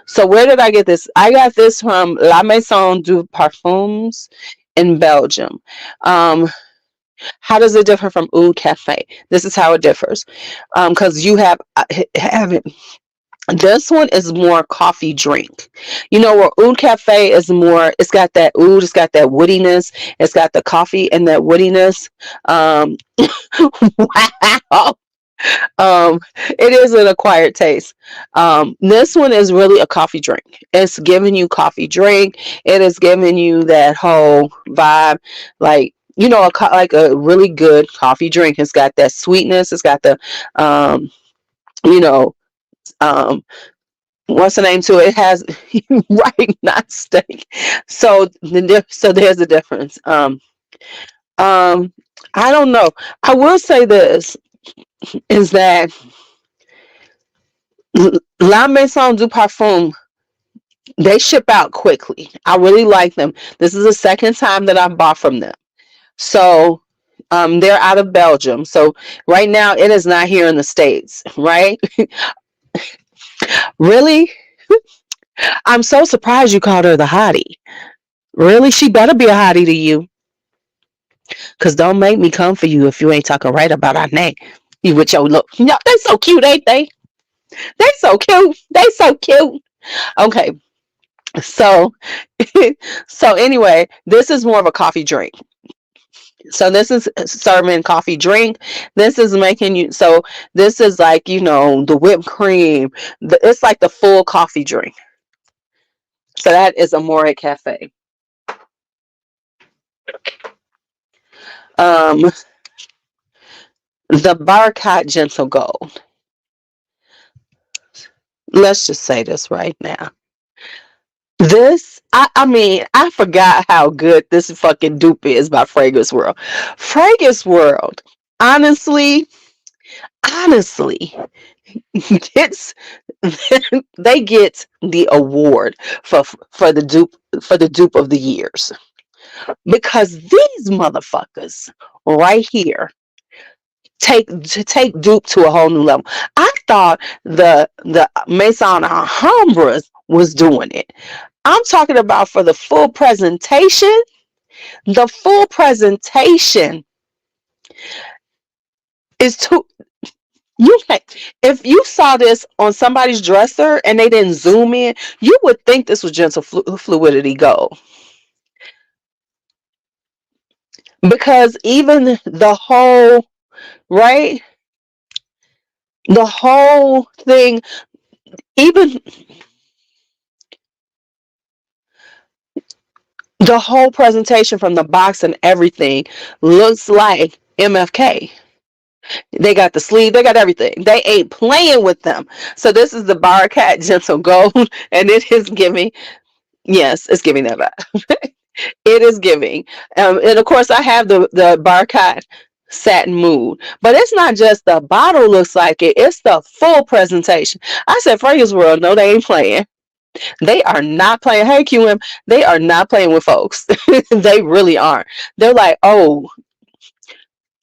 So where did I get this? I got this from La Maison du Parfums in Belgium. Um, how does it differ from Oud Cafe? This is how it differs. Because you have it. This one is more coffee drink. Where Oud Cafe is more, it's got that oud, it's got that woodiness, it's got the coffee and that woodiness. Um, wow. Um, it is an acquired taste. This one is really a coffee drink. It's giving you coffee drink. It is giving you that whole vibe, like like a really good coffee drink. It's got that sweetness. It's got the, you know, um, what's the name to it? It has right, not steak. So so there's a difference. Um, I don't know. I will say this is that La Maison du Parfum, they ship out quickly. I really like them. This is the second time that I've bought from them. So they're out of Belgium. So right now it is not here in the States, right? Really? I'm so surprised you called her the hottie. Really? She better be a hottie to you. Cause don't make me come for you if you ain't talking right about our name. You with your look. No, they so cute, ain't they? They so cute. They so cute. Okay. So so anyway, this is more of a coffee drink. So this is serving coffee drink. This is making you, so this is like, the whipped cream. It's like the full coffee drink. So that is Amore Cafe. Um, the Barakat Gentle Gold. Let's just say this right now. I mean, I forgot how good this fucking dupe is by Fragrance World. Fragrance World, honestly, honestly, gets they get the award for the dupe of the years, because these motherfuckers right here take dupe to a whole new level. I thought the Maison Alhambras was doing it. I'm talking about for the full presentation. The full presentation is too. You if you saw this on somebody's dresser and they didn't zoom in, you would think this was gentle fluidity gold, because even the whole, right, the whole thing, even the whole presentation from the box and everything looks like MFK. They got the sleeve, they got everything. They ain't playing with them. So this is the Barakat Gentle Gold, and it is giving, yes, it's giving that vibe. It is giving. And of course, I have the Barcott satin mood, but it's not just the bottle looks like it, it's the full presentation. I said, Fragrance World, no, they ain't playing. They are not playing. Hey, QM, they are not playing with folks. They really aren't. They're like, oh,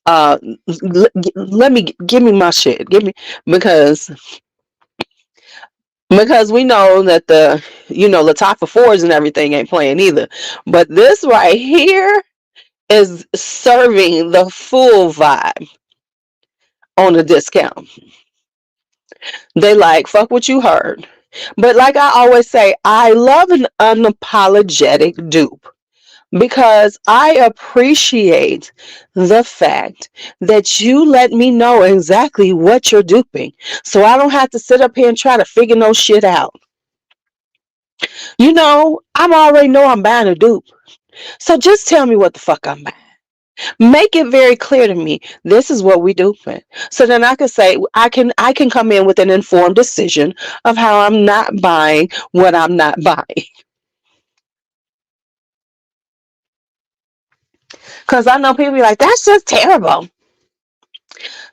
uh, let me give me my shit. Give me because we know that the Latifah Fords and everything ain't playing either. But this right here is serving the full vibe on a discount. They like fuck what you heard. But like I always say, I love an unapologetic dupe because I appreciate the fact that you let me know exactly what you're duping. So I don't have to sit up here and try to figure no shit out. I'm already know I'm buying a dupe. So just tell me what the fuck I'm buying. Make it very clear to me. This is what we duping. So then I can say I can come in with an informed decision of how I'm not buying what I'm not buying. Because I know people be like, that's just terrible.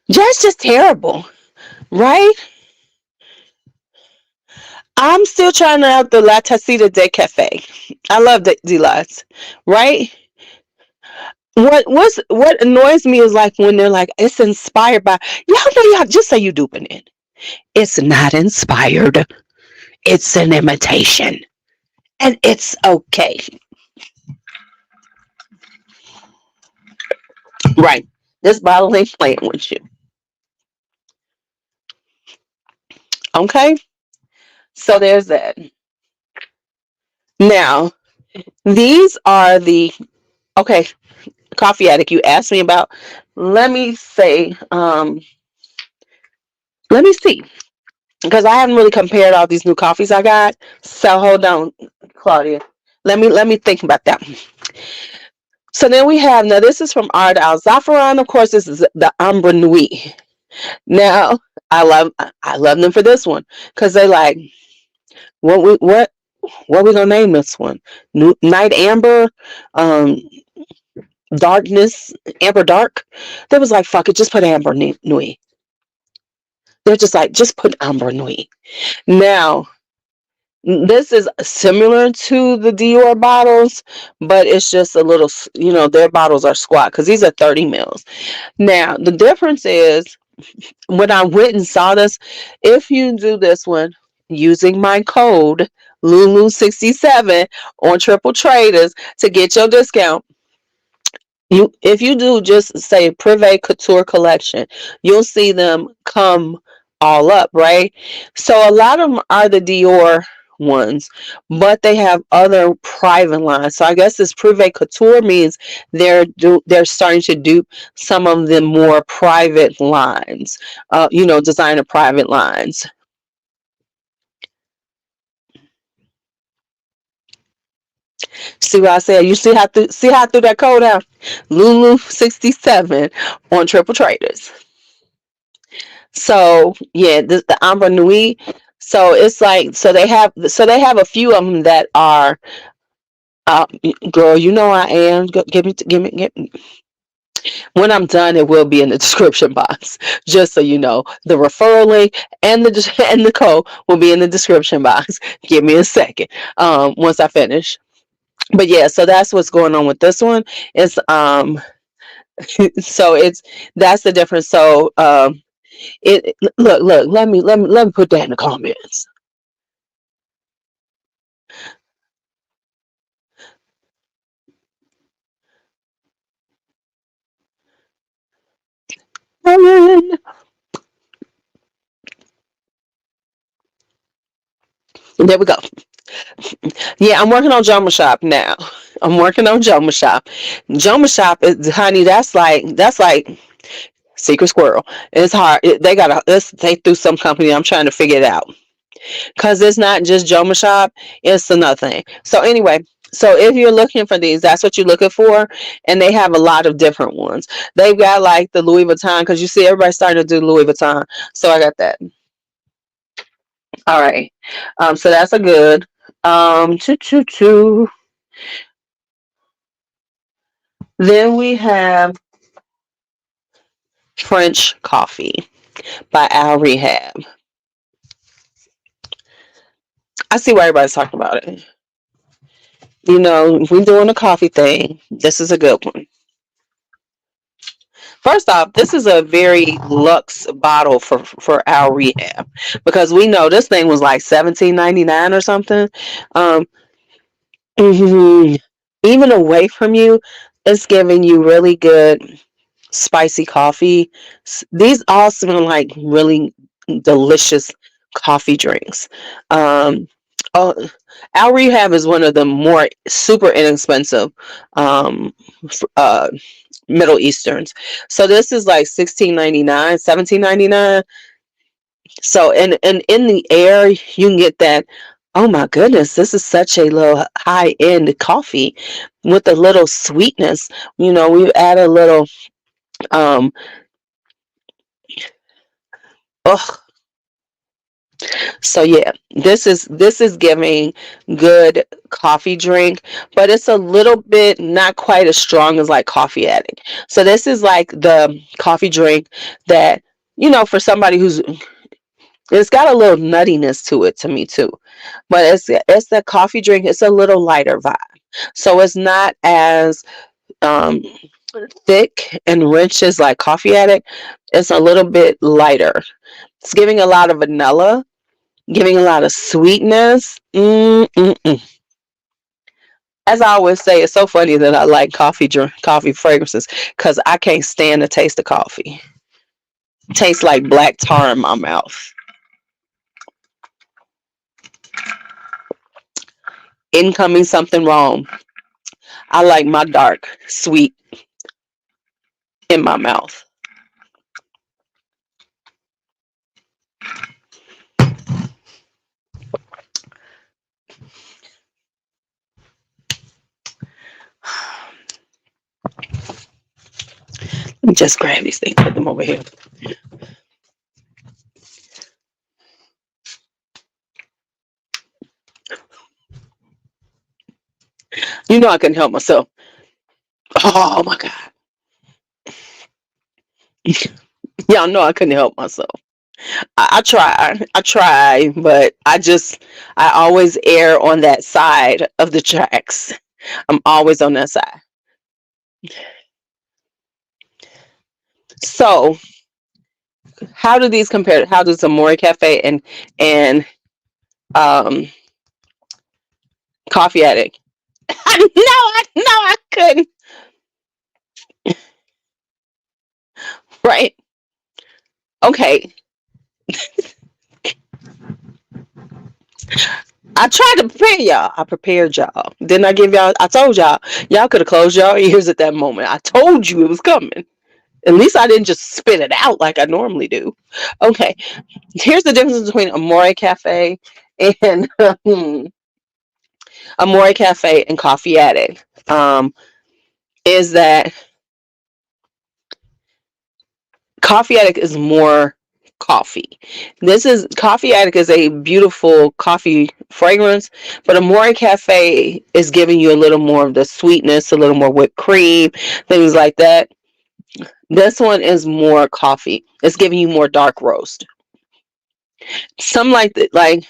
That's just terrible. Right? I'm still trying out the La Tacita de Cafe. I love the delights. Right? What annoys me is like when they're like, it's inspired by y'all just say you duping it. It's not inspired. It's an imitation. And it's okay. Right. This bottle ain't playing with you. Okay? So there's that. Now, these are the okay, coffee addict you asked me about. Let me say, let me see. Because I haven't really compared all these new coffees I got. So hold on, Claudia. Let me think about that. So then we have now this is from Ard Al Zaffaran. Of course, this is the Ambre Nuit. Now I love them for this one because they like what we gonna name this one? Night Amber, um, Darkness, Amber Dark. They was like fuck it, just put Amber Nuit. They're just like just put Amber Nuit. Now this is similar to the Dior bottles, but it's just a little, their bottles are squat because these are 30 mils. Now, the difference is when I went and saw this, if you do this one using my code Lulu67 on Triple Traders to get your discount, if you do just say Privé Couture collection, you'll see them come all up, right? So a lot of them are the Dior ones, but they have other private lines. So I guess this Privé Couture means they're starting to dupe some of the more private lines, designer private lines. See what I said? You see how I threw that code out? Lulu67 on Triple Traders. So yeah, the Amber Nuit. So it's like so they have a few of them that are uh, girl, I am. Give me. When I'm done, it will be in the description box. Just so you know, the referral link and the and the code will be in the description box. Give me a second. Once I finish. But yeah, so that's what's going on with this one. It's so it's that's the difference. So look, let me put that in the comments. There we go. Yeah, I'm working on Joma Shop now. I'm working on Joma Shop. Joma Shop is honey. That's like Secret Squirrel. It's hard. They through some company. I'm trying to figure it out because it's not just Joma Shop. It's another thing. So anyway. So if you're looking for these, that's what you're looking for, and they have a lot of different ones. They've got like the Louis Vuitton because you see everybody starting to do Louis Vuitton. So I got that. All right. So that's a good. Choo choo choo. Then we have French Coffee by Al Rehab. I see why everybody's talking about it. You know, if we're doing a coffee thing, this is a good one. First off, this is a very luxe bottle for Al Rehab because we know this thing was like 17.99 or something. Um, mhm. Even away from you, it's giving you really good spicy coffee. These all smell like really delicious coffee drinks. Um, oh, Al Rehab is one of the more super inexpensive um, uh, Middle Easterns. So this is like 16.99, 17.99. So and in the air you can get that. Oh my goodness, this is such a little high end coffee with a little sweetness. You know, we add a little um oh so yeah, this is giving good coffee drink, but it's a little bit not quite as strong as like Coffee Addict. So this is like the coffee drink that, you know, for somebody who's, it's got a little nuttiness to it to me too. But it's the coffee drink, it's a little lighter vibe. So it's not as um thick and rich as like Coffee Addict. It's a little bit lighter. It's giving a lot of vanilla, giving a lot of sweetness. As I always say, it's so funny that I like coffee fragrances because I can't stand the taste of coffee. It tastes like black tar in my mouth. Incoming something wrong. I like my dark, sweet in my mouth. Let me just grab these things, put them over here. You know I couldn't help myself. Oh my god. Y'all know I couldn't help myself. I try, but I always err on that side of the tracks. I'm always on that side. So, how do these compare? How does Amore Cafe and um, Coffee Addict? I couldn't. Right? Okay. I tried to prepare y'all. I prepared y'all. Didn't I give y'all? I told y'all. Y'all could have closed y'all ears at that moment. I told you it was coming. At least I didn't just spit it out like I normally do. Okay. Here's the difference between Amore Cafe and Amore Cafe and Coffee Addict. Is that Coffee Addict is more coffee. This is Coffee Addict is a beautiful coffee fragrance, but Amore Cafe is giving you a little more of the sweetness, a little more whipped cream, things like that. This one is more coffee. It's giving you more dark roast. Some like that. Like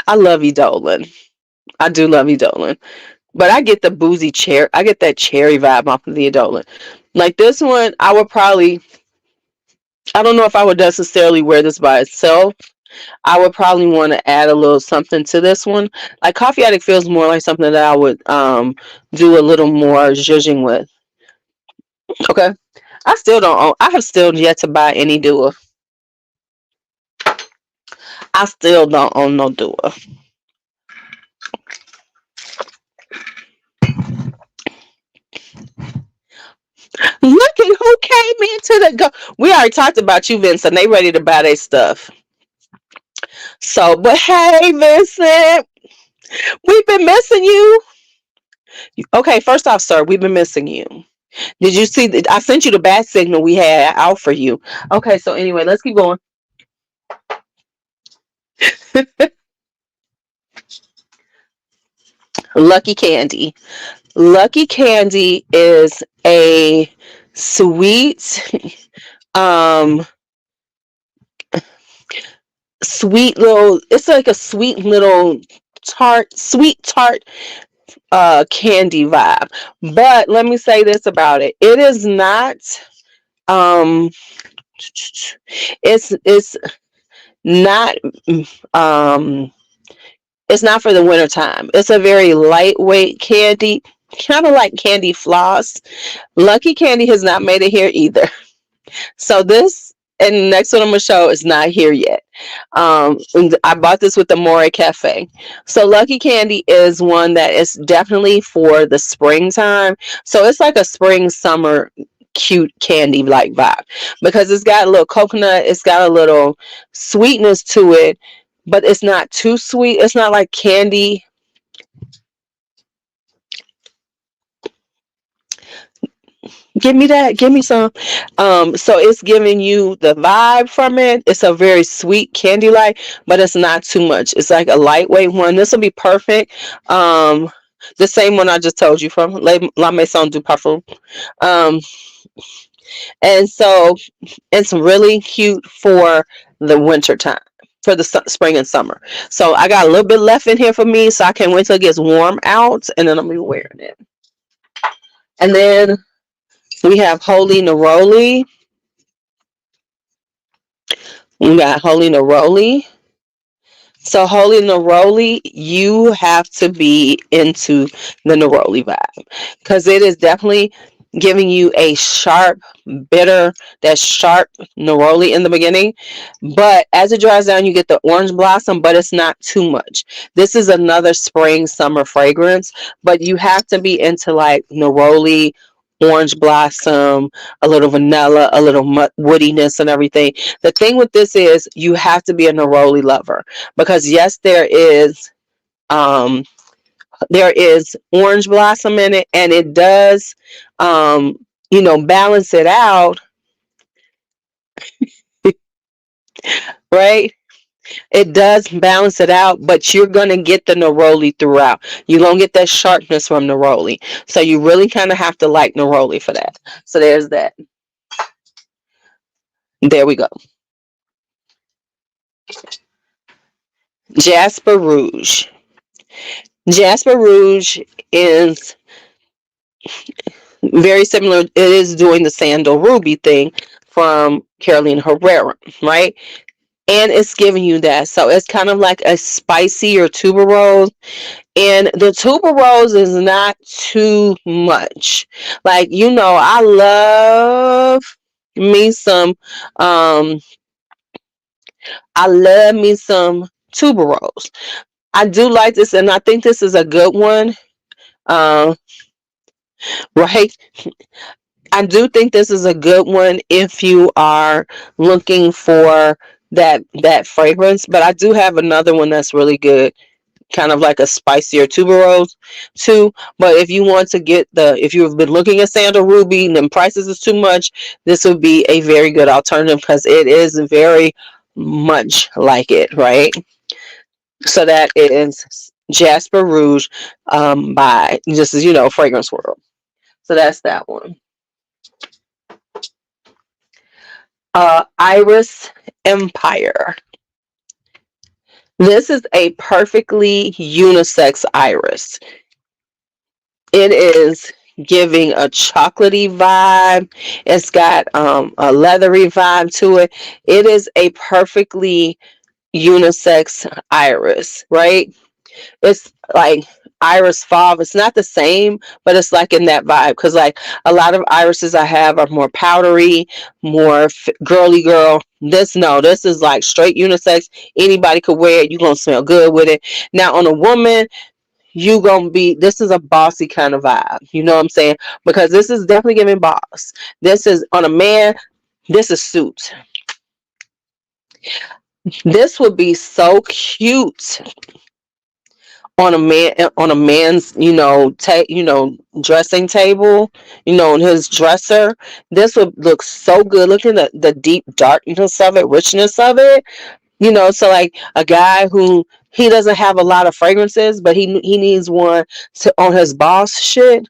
I love you, Dolan. I do love you, Dolan. But I get the boozy cherry. I get that cherry vibe off of the Dolan. Like this one, I would probably. I don't know if I would necessarily wear this by itself. I would probably want to add a little something to this one. Like Coffee Addict feels more like something that I would do a little more zhuzhing with. Okay. I still don't own, I have still yet to buy any Dua. I still don't own no Dua. Look at who came into the go. We already talked about you, Vincent. They ready to buy their stuff. So, but hey, Vincent, we've been missing you. Okay, first off, sir, we've been missing you. Did you see? I sent you the bat signal we had out for you. Okay, so anyway, let's keep going. Lucky Candy. Lucky Candy is a sweet, um, sweet little. It's like a sweet little sweet tart, candy vibe. But let me say this about it: it is not. Um, it's not. Um, it's not for the winter time. It's a very lightweight candy, kind of like candy floss. Lucky Candy has not made it here either. So this and the next one I'm gonna show is not here yet. And I bought this with the More Cafe. So Lucky Candy is one that is definitely for the springtime. So it's like a spring summer cute candy like vibe because it's got a little coconut, it's got a little sweetness to it, but it's not too sweet. It's not like candy. Give me that. Give me some. So it's giving you the vibe from it. It's a very sweet candy like, but it's not too much. It's like a lightweight one. This will be perfect. The same one I just told you from La Maison du Parfum. Um, and so it's really cute for the winter time. For the spring and summer. So I got a little bit left in here for me, so I can't wait till it gets warm out, and then I'll be wearing it. And then we have Holy Neroli. We got Holy Neroli. So Holy Neroli, you have to be into the Neroli vibe because it is definitely giving you a sharp, bitter, that sharp Neroli in the beginning. But as it dries down, you get the orange blossom, but it's not too much. This is another spring, summer fragrance, but you have to be into like Neroli, orange blossom, a little vanilla, a little woodiness and everything. The thing with this is you have to be a neroli lover because yes, um there is orange blossom in it, and it does um balance it out, right? It does balance it out, but you're gonna get the neroli throughout. You're gonna get that sharpness from neroli, so you really kind of have to like neroli for that. So there's that. There we go. Jasper Rouge. Jasper Rouge is very similar. It is doing the Sandal Ruby thing from Carolina Herrera, right? And it's giving you that. So it's kind of like a spicier tuberose. And the tuberose is not too much. Like, I love me some, I love me some tuberose. I do like this, and I think this is a good one. Um, right? I do think this is a good one if you are looking for that fragrance. But I do have another one that's really good, kind of like a spicier tuberose too. But if you want to get if you've been looking at Sandal Ruby and then prices is too much, this would be a very good alternative because it is very much like it, right? So that is Jasper Rouge, by just as Fragrance World. So that's that one. Iris Empire. This is a perfectly unisex iris. It is giving a chocolatey vibe. It's got a leathery vibe to it. It is a perfectly unisex iris, right? It's like iris fauve. It's not the same, but it's like in that vibe because like a lot of irises I have are more powdery, more girly girl. This is like straight unisex. Anybody could wear it. You're gonna smell good with it. Now on a woman, this is a bossy kind of vibe. You know what I'm saying? Because this is definitely giving boss. This is on a man. This is suit. This would be so cute on a man's dressing table, on his dresser. This would look so good. Look at the deep darkness of it, richness of it. So like a guy who he doesn't have a lot of fragrances, but he needs one to on his boss shit.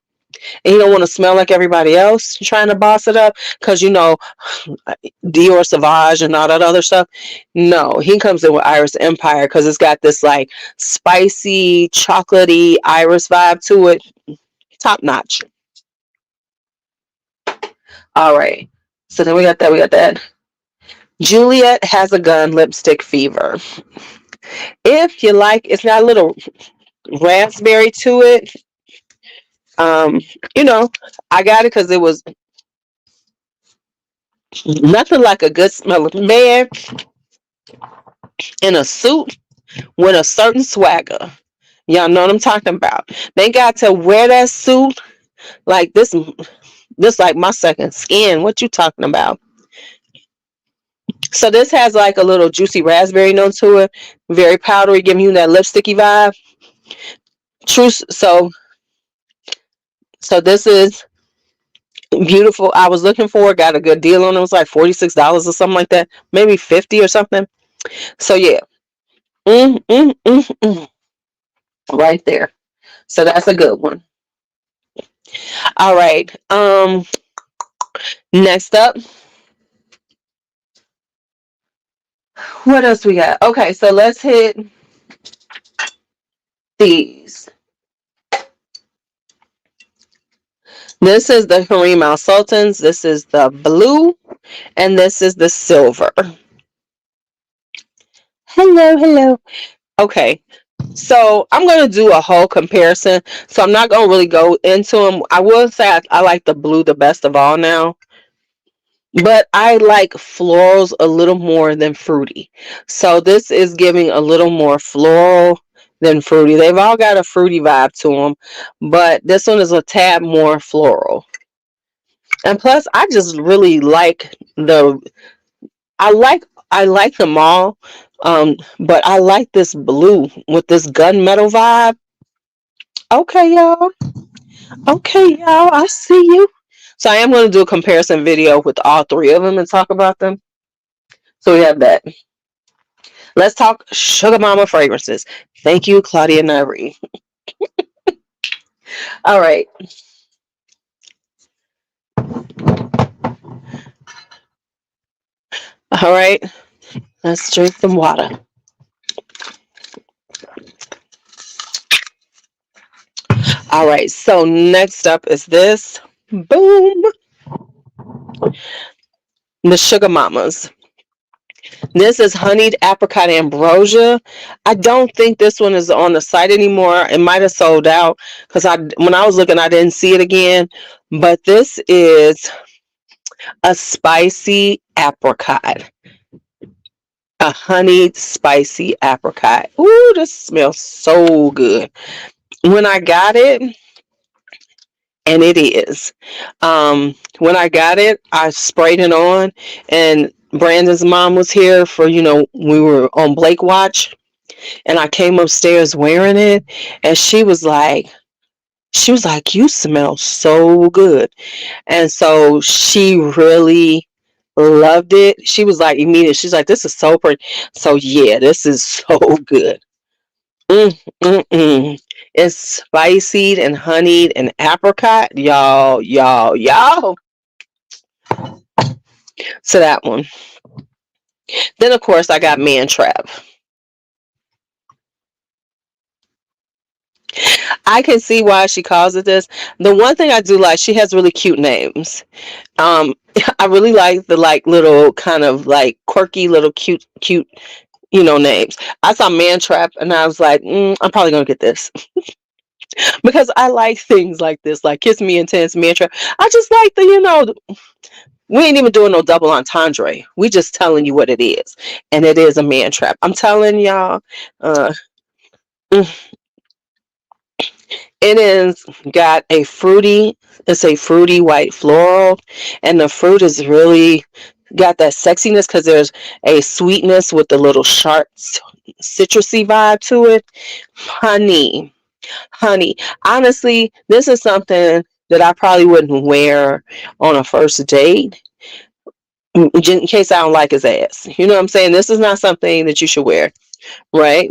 And he don't want to smell like everybody else trying to boss it up because Dior Sauvage and all that other stuff. No, he comes in with Iris Empire because it's got this like spicy, chocolatey Iris vibe to it. Top notch. All right. So then we got that. We got that. Juliet Has a Gun Lipstick Fever. If you like, it's got a little raspberry to it. Um, you know, I got it because it was nothing like a good smelling man in a suit with a certain swagger. Y'all know what I'm talking about. They got to wear that suit like this like my second skin. What you talking about? So this has like a little juicy raspberry note to it, very powdery, giving you that lipsticky vibe. True. So this is beautiful. I was looking for it, got a good deal on it. It was like $46 or something like that, maybe 50 or something. So yeah, mm, mm, mm, mm. Right there. So that's a good one. All right. Next up, what else we got? Okay, so let's hit these. This is the Harim Al Sultans. This is the blue, and this is the silver. Hello, hello. Okay, so I'm going to do a whole comparison. So I'm not going to really go into them. I will say I like the blue the best of all now. But I like florals a little more than fruity. So this is giving a little more floral than fruity. They've all got a fruity vibe to them, but this one is a tad more floral. And plus, I just really like I like them all. But I like this blue with this gunmetal vibe. Okay, y'all. Okay, y'all. I see you. So I am going to do a comparison video with all three of them and talk about them. So we have that. Let's talk Sugar Mama fragrances. Thank you, Claudia Nari. All right. All right. Let's drink some water. All right. So next up is this. Boom. The Sugar Mamas. This is honeyed apricot ambrosia. I don't think this one is on the site anymore. It might have sold out because when I was looking, I didn't see it again. But this is a spicy apricot. A honeyed spicy apricot. Ooh, this smells so good. When I got it, and it is. When I got it, I sprayed it on, and Brandon's mom was here for, we were on Blake Watch, and I came upstairs wearing it, and she was like, you smell so good. And so she really loved it. She was like, immediately, she's like, this is so pretty. So yeah, this is so good. Mm, mm, mm. It's spiced and honeyed and apricot. Y'all. So that one. Then, of course, I got Man Trap. I can see why she calls it this. The one thing I do like, she has really cute names. Um, I really like the little kind of quirky little cute names. I saw Man Trap and I was like, I'm probably gonna get this because I like things like this, like Kiss Me Intense, Man Trap. I just like we ain't even doing no double entendre. We just telling you what it is, and it is a man trap. I'm telling y'all, uh, it is got a fruity. It's a fruity white floral, and the fruit is really got that sexiness because there's a sweetness with the little sharp citrusy vibe to it. Honey. Honestly, this is something that I probably wouldn't wear on a first date in case I don't like his ass. You know what I'm saying? This is not something that you should wear, right?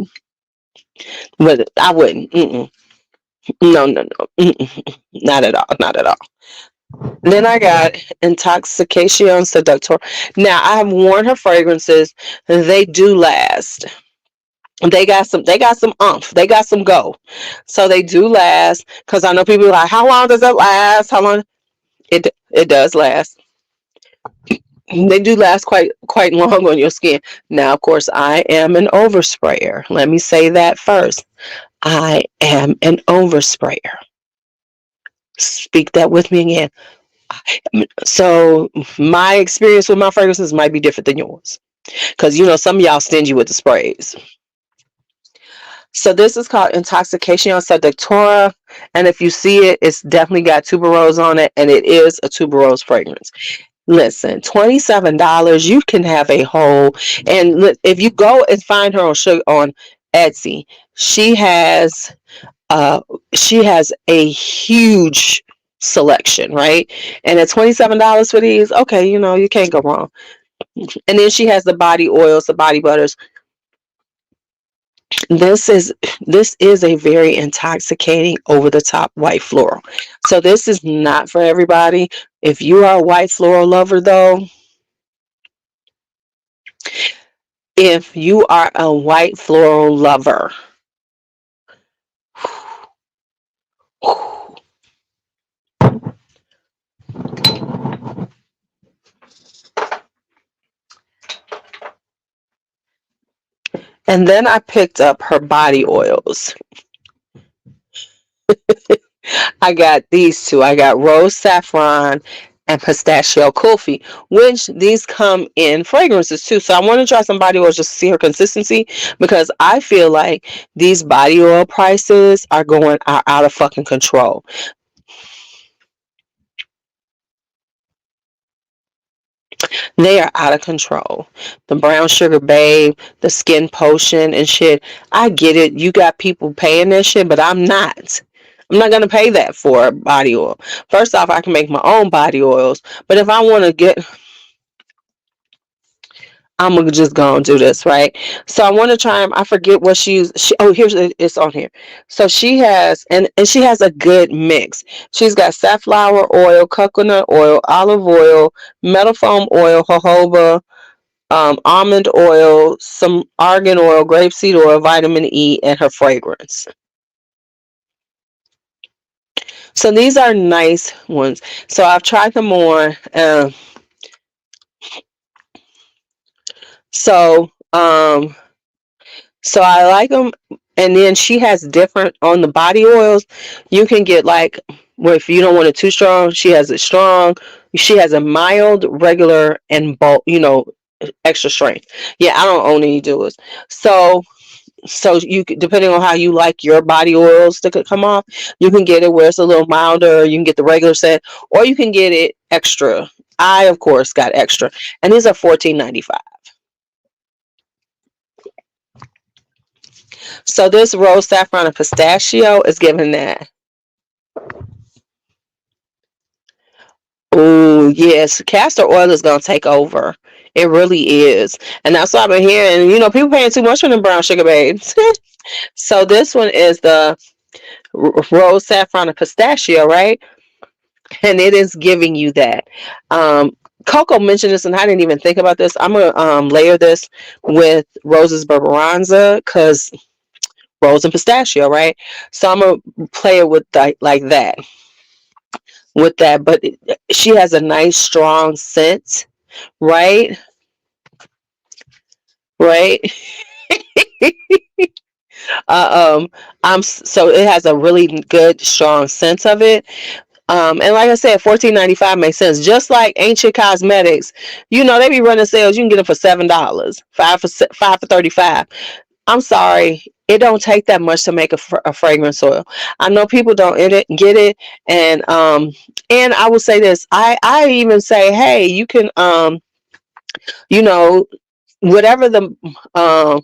But I wouldn't. Mm-mm. No, no, no. Mm-mm. Not at all. Not at all. Then I got Intoxication Seductor. Now I have worn her fragrances. They do last. They got some umph. They got some go. So they do last. Because I know people are like, how long does it last? How long? It does last. They do last quite long on your skin. Now, of course, I am an oversprayer. Let me say that first. I am an oversprayer. Speak that with me again. So my experience with my fragrances might be different than yours. Because you know some of y'all stingy with the sprays. So this is called Intoxication Seductora. And if you see it, it's definitely got tuberose on it. And it is a tuberose fragrance. Listen, $27, you can have a whole. And if you go and find her on Etsy, she has uh she has a huge selection, right? And at $27 for these, okay, you know, you can't go wrong. And then she has the body oils, the body butters. This is a very intoxicating over the top white floral. So this is not for everybody. If you are a white floral lover though, if you are a white floral lover, and then I picked up her body oils. I got these two. I got rose saffron and pistachio kulfi, which these come in fragrances too. So I want to try some body oils just to see her consistency because I feel like these body oil prices are out of fucking control. They are out of control. The brown sugar babe, the skin potion and shit. I get it. You got people paying that shit, but I'm not. I'm not gonna pay that for body oil. First off, I can make my own body oils, but if I want to get, I'm gonna just go and do this, right? So I want to try them. I forget what oh, here's it's on here. So she has, and she has a good mix. She's got safflower oil, coconut oil, olive oil, metal foam oil, jojoba, almond oil, some argan oil, grapeseed oil, vitamin E, and her fragrance. So these are nice ones. So I've tried them more. So um, so I like them. And then she has different on the body oils. You can get like, where if you don't want it too strong, she has it strong. She has a mild, regular, and bulk. Extra strength. Yeah, I don't own any doers. So you depending on how you like your body oils to come off, you can get it where it's a little milder. You can get the regular set, or you can get it extra. I of course got extra, and these are $14.95. So this rose saffron and pistachio is giving that. Oh yes, castor oil is gonna take over. It really is, and that's what I've been hearing. People paying too much for them brown sugar babes. So this one is the rose saffron and pistachio, right? And it is giving you that. Coco mentioned this, and I didn't even think about this. I'm gonna layer this with Rose's Barbaranza because rose and pistachio, right? So I'm gonna play it with like that, with that. But she has a nice strong scent, right? Right. uh, so it has a really good strong sense of it. And like I said, $14.95 makes sense. Just like Ancient Cosmetics, they be running sales. You can get them for $7, five for 35. I'm sorry, it don't take that much to make a fragrance oil. I know people don't get it, and I will say this. I even say, hey, you can you know whatever the um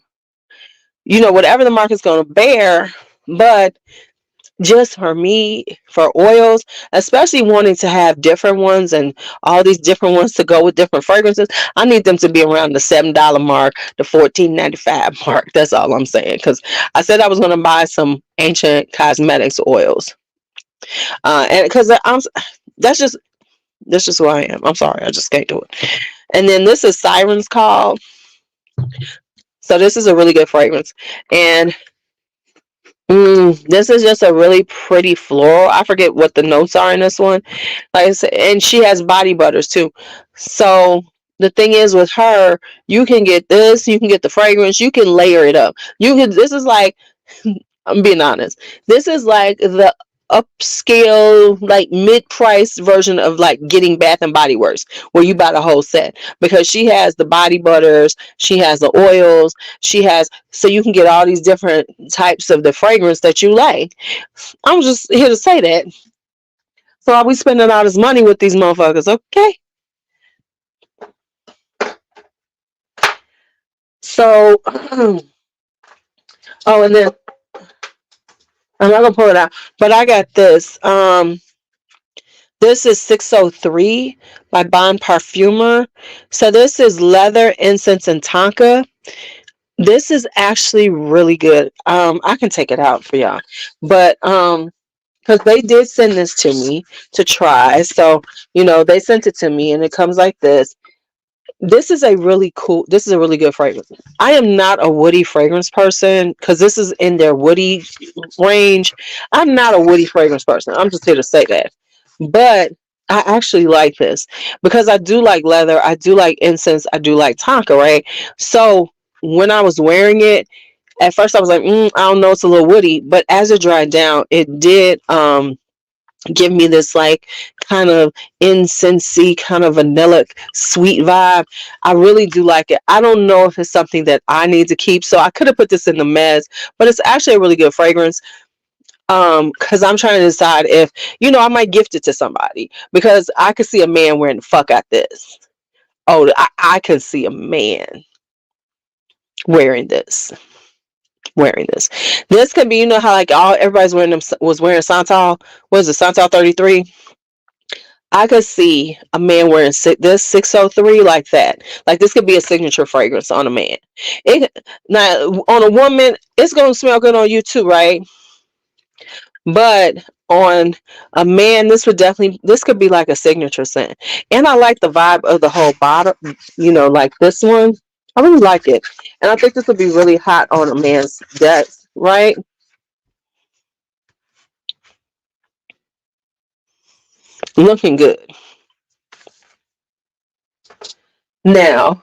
whatever the market's going to bear, but just for me, for oils, especially wanting to have different ones and all these different ones to go with different fragrances, I need them to be around the $7 mark, the 14.95 mark. That's all I'm saying. Because I said I was going to buy some ancient cosmetics oils, and because that's just that's just who I am. I'm sorry, I just can't do it. And then this is Siren's Call. So this is a really good fragrance, and this is just a really pretty floral. I forget what the notes are in this one. Like I said, and she has body butters too. So the thing is with her, you can get this, you can get the fragrance, you can layer it up. You can. This is like, I'm being honest. This is like the upscale, like mid-price version of like getting Bath and Body Works, where you buy the whole set, because she has the body butters, she has the oils, she has, so you can get all these different types of the fragrance that you like. I'm just here to say that. So are we spending all this money with these motherfuckers? Okay. So, oh, and then I'm not gonna pull it out, but I got this. This is 603 by Bon Parfumer. So this is leather, incense, and tonka. This is actually really good. I can take it out for y'all, but because they did send this to me to try. So they sent it to me, and it comes like this. This is a really cool. This is a really good fragrance. I am not a woody fragrance person because this is in their woody range. I'm not a woody fragrance person. I'm just here to say that. But I actually like this because I do like leather. I do like incense. I do like tonka, right? So when I was wearing it, at first I was like, I don't know, it's a little woody. But as it dried down, it did give me this like kind of incensey, kind of vanilla sweet vibe. I really do like it. I don't know if it's something that I need to keep, so I could have put this in the mess, but it's actually a really good fragrance. Because I'm trying to decide if I might gift it to somebody, because I could see a man wearing the fuck out this. Oh, I could see a man wearing this. This could be, how like all everybody's wearing them, was wearing Santal. What is it, Santal 33? I could see a man wearing this 603 like that. Like this could be a signature fragrance on a man. Now on a woman, it's gonna smell good on you too, right? But on a man, this could be like a signature scent. And I like the vibe of the whole bottle, like this one. I really like it. And I think this would be really hot on a man's desk, right? Looking good. Now,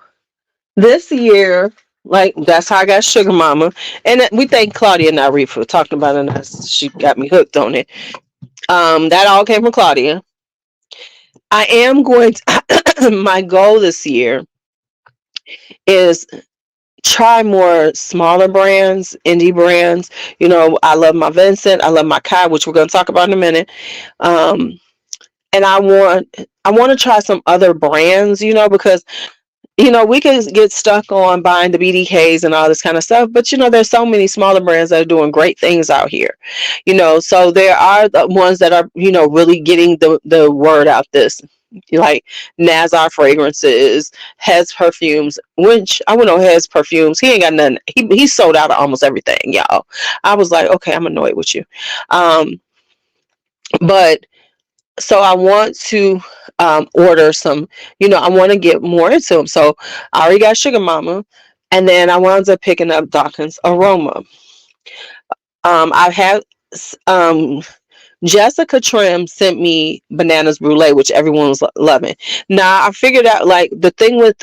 this year, like that's how I got Sugar Mama. And we thank Claudia Nari for talking about it. And she got me hooked on it. That all came from Claudia. I am going to, my goal this year is try more smaller brands, indie brands. I love my Vincent, I love my Kai, which we're going to talk about in a minute. And I want to try some other brands, because we can get stuck on buying the BDKs and all this kind of stuff, but there's so many smaller brands that are doing great things out here. So there are the ones that are really getting the word out. This, like Nazar Fragrances, Hez Perfumes, which I went on Hez Perfumes. He ain't got nothing. He sold out of almost everything, y'all. I was like, okay, I'm annoyed with you. But so I want to order some, I want to get more into them. So I already got Sugar Mama, and then I wound up picking up Dawkins Aroma. I've had um, Jessica Trim sent me Bananas Brulee, which everyone was loving. Now I figured out, like, the thing with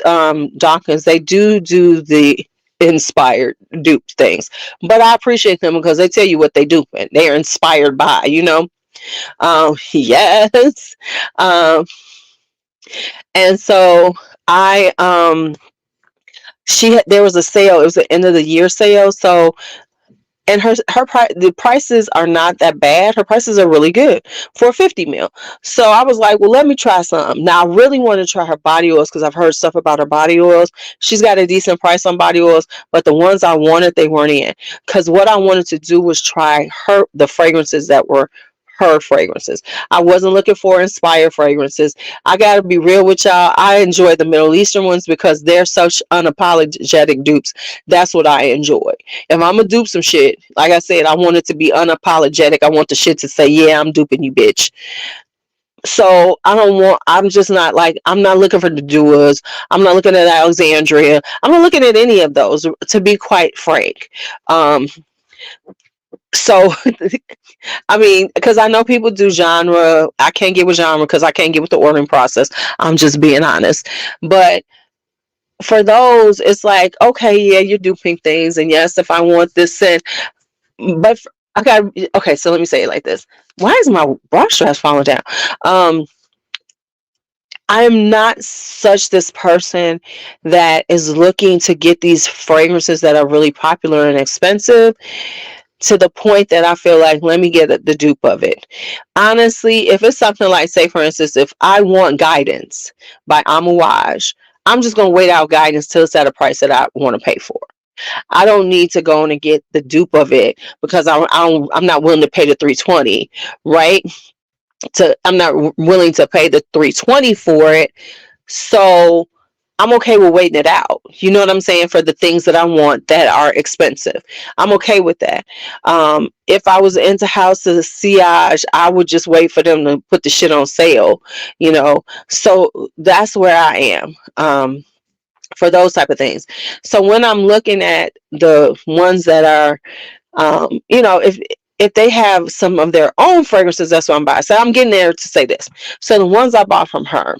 Dawkins, they do the inspired dupe things, but I appreciate them because they tell you what they do and they're inspired by, yes. Um, and so I there was a sale. It was the end of the year sale. So and the prices are not that bad. Her prices are really good for a 50 mil. So I was like, well, let me try some. Now I really want to try her body oils because I've heard stuff about her body oils. She's got a decent price on body oils, but the ones I wanted, they weren't in. Because what I wanted to do was try the fragrances that were her fragrances. I wasn't looking for inspired fragrances. I gotta be real with y'all. I enjoy the Middle Eastern ones because they're such unapologetic dupes. That's what I enjoy. If I'm gonna dupe some shit, like I said, I want it to be unapologetic. I want the shit to say, yeah, I'm duping you, bitch. So I'm just not like, I'm not looking for the Duas. I'm not looking at Alexandria. I'm not looking at any of those, to be quite frank. Um, so I mean, because I know people do genre. I can't get with genre because I can't get with the ordering process. I'm just being honest. But for those, it's like, okay, yeah, you do pink things. And yes, if I want this scent, but I got, okay, so let me say it like this. Why is my bra strap falling down? Um, I am not such this person that is looking to get these fragrances that are really popular and expensive to the point that I feel like, let me get the dupe of it. Honestly, if it's something like, say, for instance, if I want Guidance by Amouage, I'm just going to wait out Guidance till it's at a price that I want to pay for. I don't need to go in and get the dupe of it because I'm not willing to pay the 320, right? I'm not willing to pay the 320 for it. So I'm okay with waiting it out. You know what I'm saying? For the things that I want that are expensive, I'm okay with that. If I was into House of Siage, I would just wait for them to put the shit on sale, you know? So that's where I am. For those type of things. So when I'm looking at the ones that are, if they have some of their own fragrances, that's what I'm buying. So I'm getting there to say this. So the ones I bought from her,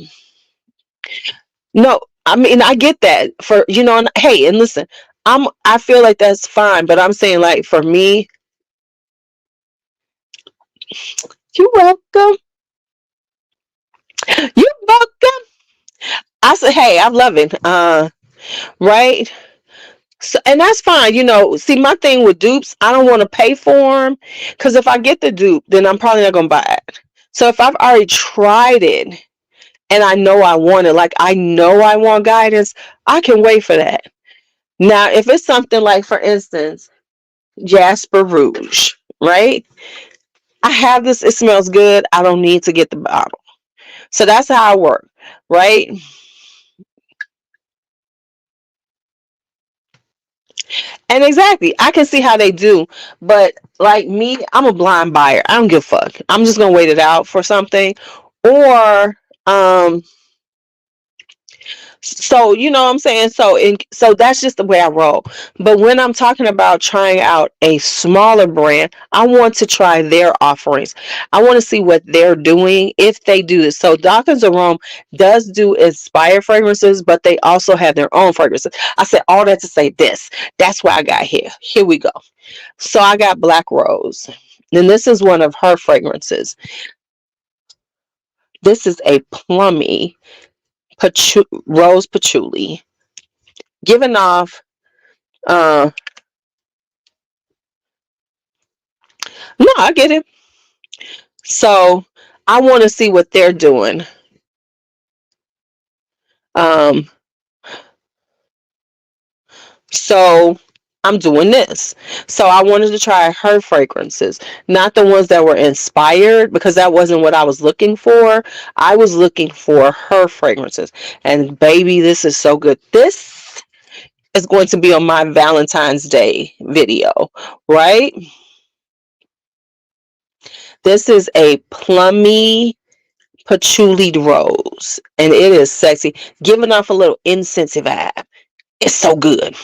no, I mean I get that for and hey, and listen, I feel like that's fine, but I'm saying like for me, you're welcome. You're welcome. I said, hey, I love it. Right. So, and that's fine. See, my thing with dupes, I don't want to pay for them because if I get the dupe, then I'm probably not going to buy it. So if I've already tried it and I know I want it, like I know I want Guidance, I can wait for that. Now, if it's something like, for instance, Jasper Rouge, right? I have this, it smells good. I don't need to get the bottle. So that's how I work, right? And exactly, I can see how they do, but like me, I'm a blind buyer. I don't give a fuck. I'm just gonna wait it out for something, or um, so you know what I'm saying. So that's just the way I roll. But when I'm talking about trying out a smaller brand, I want to try their offerings. I want to see what they're doing if they do this. So Dawkins Arome does do inspired fragrances, but they also have their own fragrances. I said all that to say this. That's why I got here. Here we go. So I got Black Rose. And this is one of her fragrances. This is a plummy rose patchouli. Giving off uh no, I get it. So I want to see what they're doing. Um so I'm doing this. So I wanted to try her fragrances, not the ones that were inspired because that wasn't what I was looking for. I was looking for her fragrances. And baby, this is so good. This is going to be on my Valentine's Day video, right? This is a plummy patchouli rose, and it is sexy, giving off a little incense vibe. It's so good.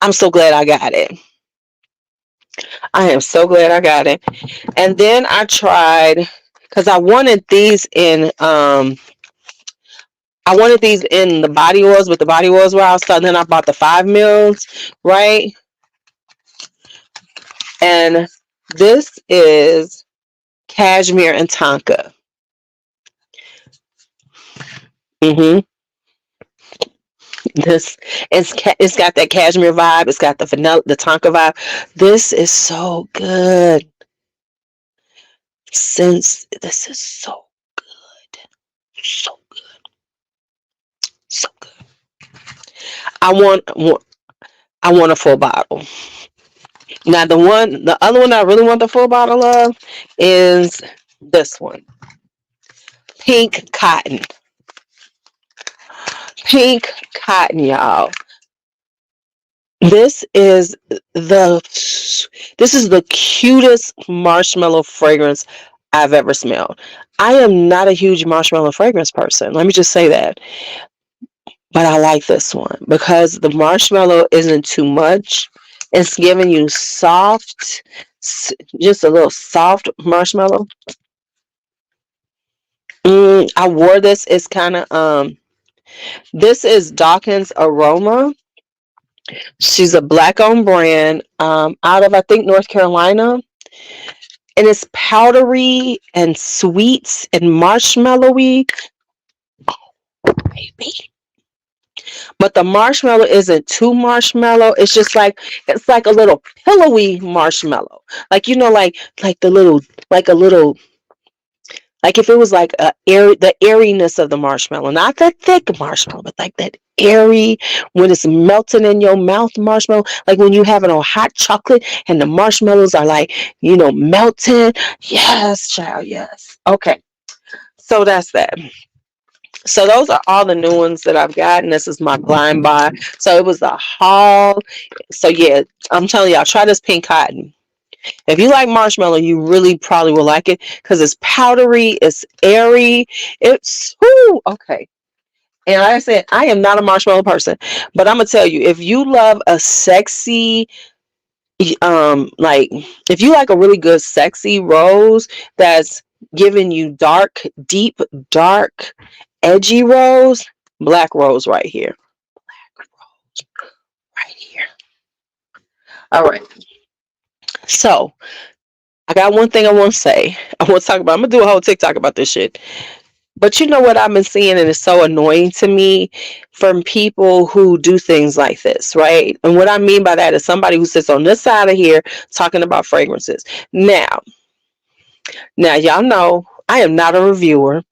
I'm so glad I got it. I am so glad I got it. And then I tried because I wanted these in the body oils, but the body oils were out. So then I bought the 5 mils, right? And this is cashmere and tonka. This it's got that cashmere vibe. It's got the vanilla, the tonka vibe. This is so good. Since this is so good, so so good. I want I want a full bottle. Now the other one I really want the full bottle of is this one, pink cotton. Pink cotton, y'all. This is the this is the cutest marshmallow fragrance I've ever smelled. I am not a huge marshmallow fragrance person. Let me just say that. But I like this one because the marshmallow isn't too much. It's giving you soft, just a little soft marshmallow. I wore this. It's kind of this is Dawkins Aroma. She's a black owned brand out of, I think, North Carolina. And it's powdery and sweets and marshmallowy, baby. But the marshmallow isn't too marshmallow. It's just like it's like a little pillowy marshmallow. Like like the little like a little like if it was like the airiness of the marshmallow, not the thick marshmallow, but like that airy when it's melting in your mouth marshmallow, like when you having a hot chocolate and the marshmallows are like melting. Yes, child. Yes. Okay. So that's that. So those are all the new ones that I've gotten. This is my blind buy. So it was a haul. So yeah, I'm telling y'all, try this pink cotton. If you like marshmallow, you really probably will like it because it's powdery, it's airy, it's okay. And like I said, I am not a marshmallow person, but I'm gonna tell you, if you love a sexy, like if you like a really good sexy rose that's giving you dark, deep, dark, edgy rose, black rose right here, right here. All right. So I got one thing I want to say. I want to talk about. I'm gonna do a whole TikTok about this shit. But you know what I've been seeing, and it's so annoying to me from people who do things like this, right? And what I mean by that is somebody who sits on this side of here talking about fragrances. Now, y'all know I am not a reviewer.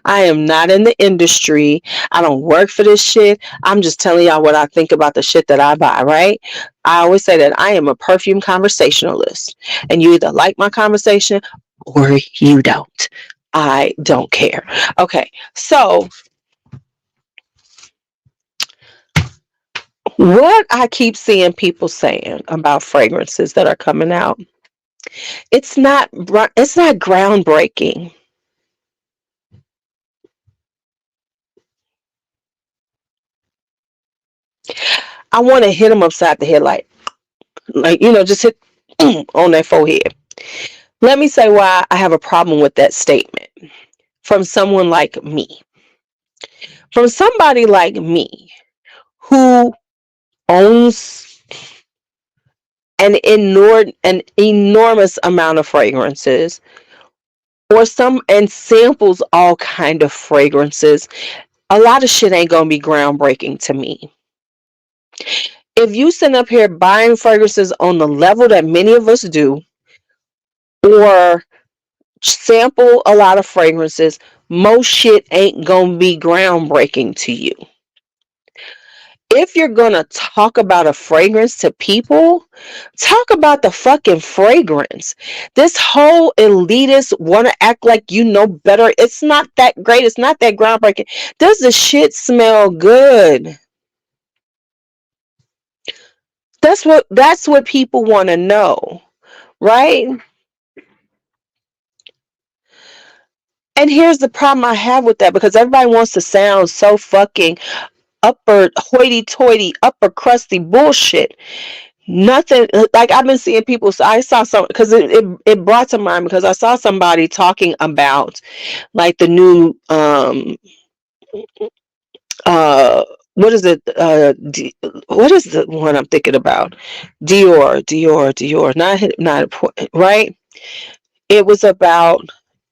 I am not in the industry. I don't work for this shit. I'm just telling y'all what I think about the shit that I buy, right? I always say that I am a perfume conversationalist. And you either like my conversation or you don't. I don't care. Okay, so what I keep seeing people saying about fragrances that are coming out, it's not groundbreaking. I want to hit them upside the head like just hit on their forehead. Let me say why I have a problem with that statement from someone like me. From somebody like me who owns an enormous amount of fragrances or some and samples all kind of fragrances, a lot of shit ain't gonna be groundbreaking to me. If you sit up here buying fragrances on the level that many of us do, or sample a lot of fragrances, most shit ain't gonna be groundbreaking to you. If you're gonna talk about a fragrance to people, talk about the fucking fragrance. This whole elitist wanna act like you know better. It's not that great. It's not that groundbreaking. Does the shit smell good? That's what people want to know, right? And here's the problem I have with that, because everybody wants to sound so fucking upper hoity-toity, upper crusty bullshit. Nothing like I've been seeing people. So I saw some because it brought to mind because I saw somebody talking about like the new uh what is it what is the one I'm thinking about? Dior, not right. It was about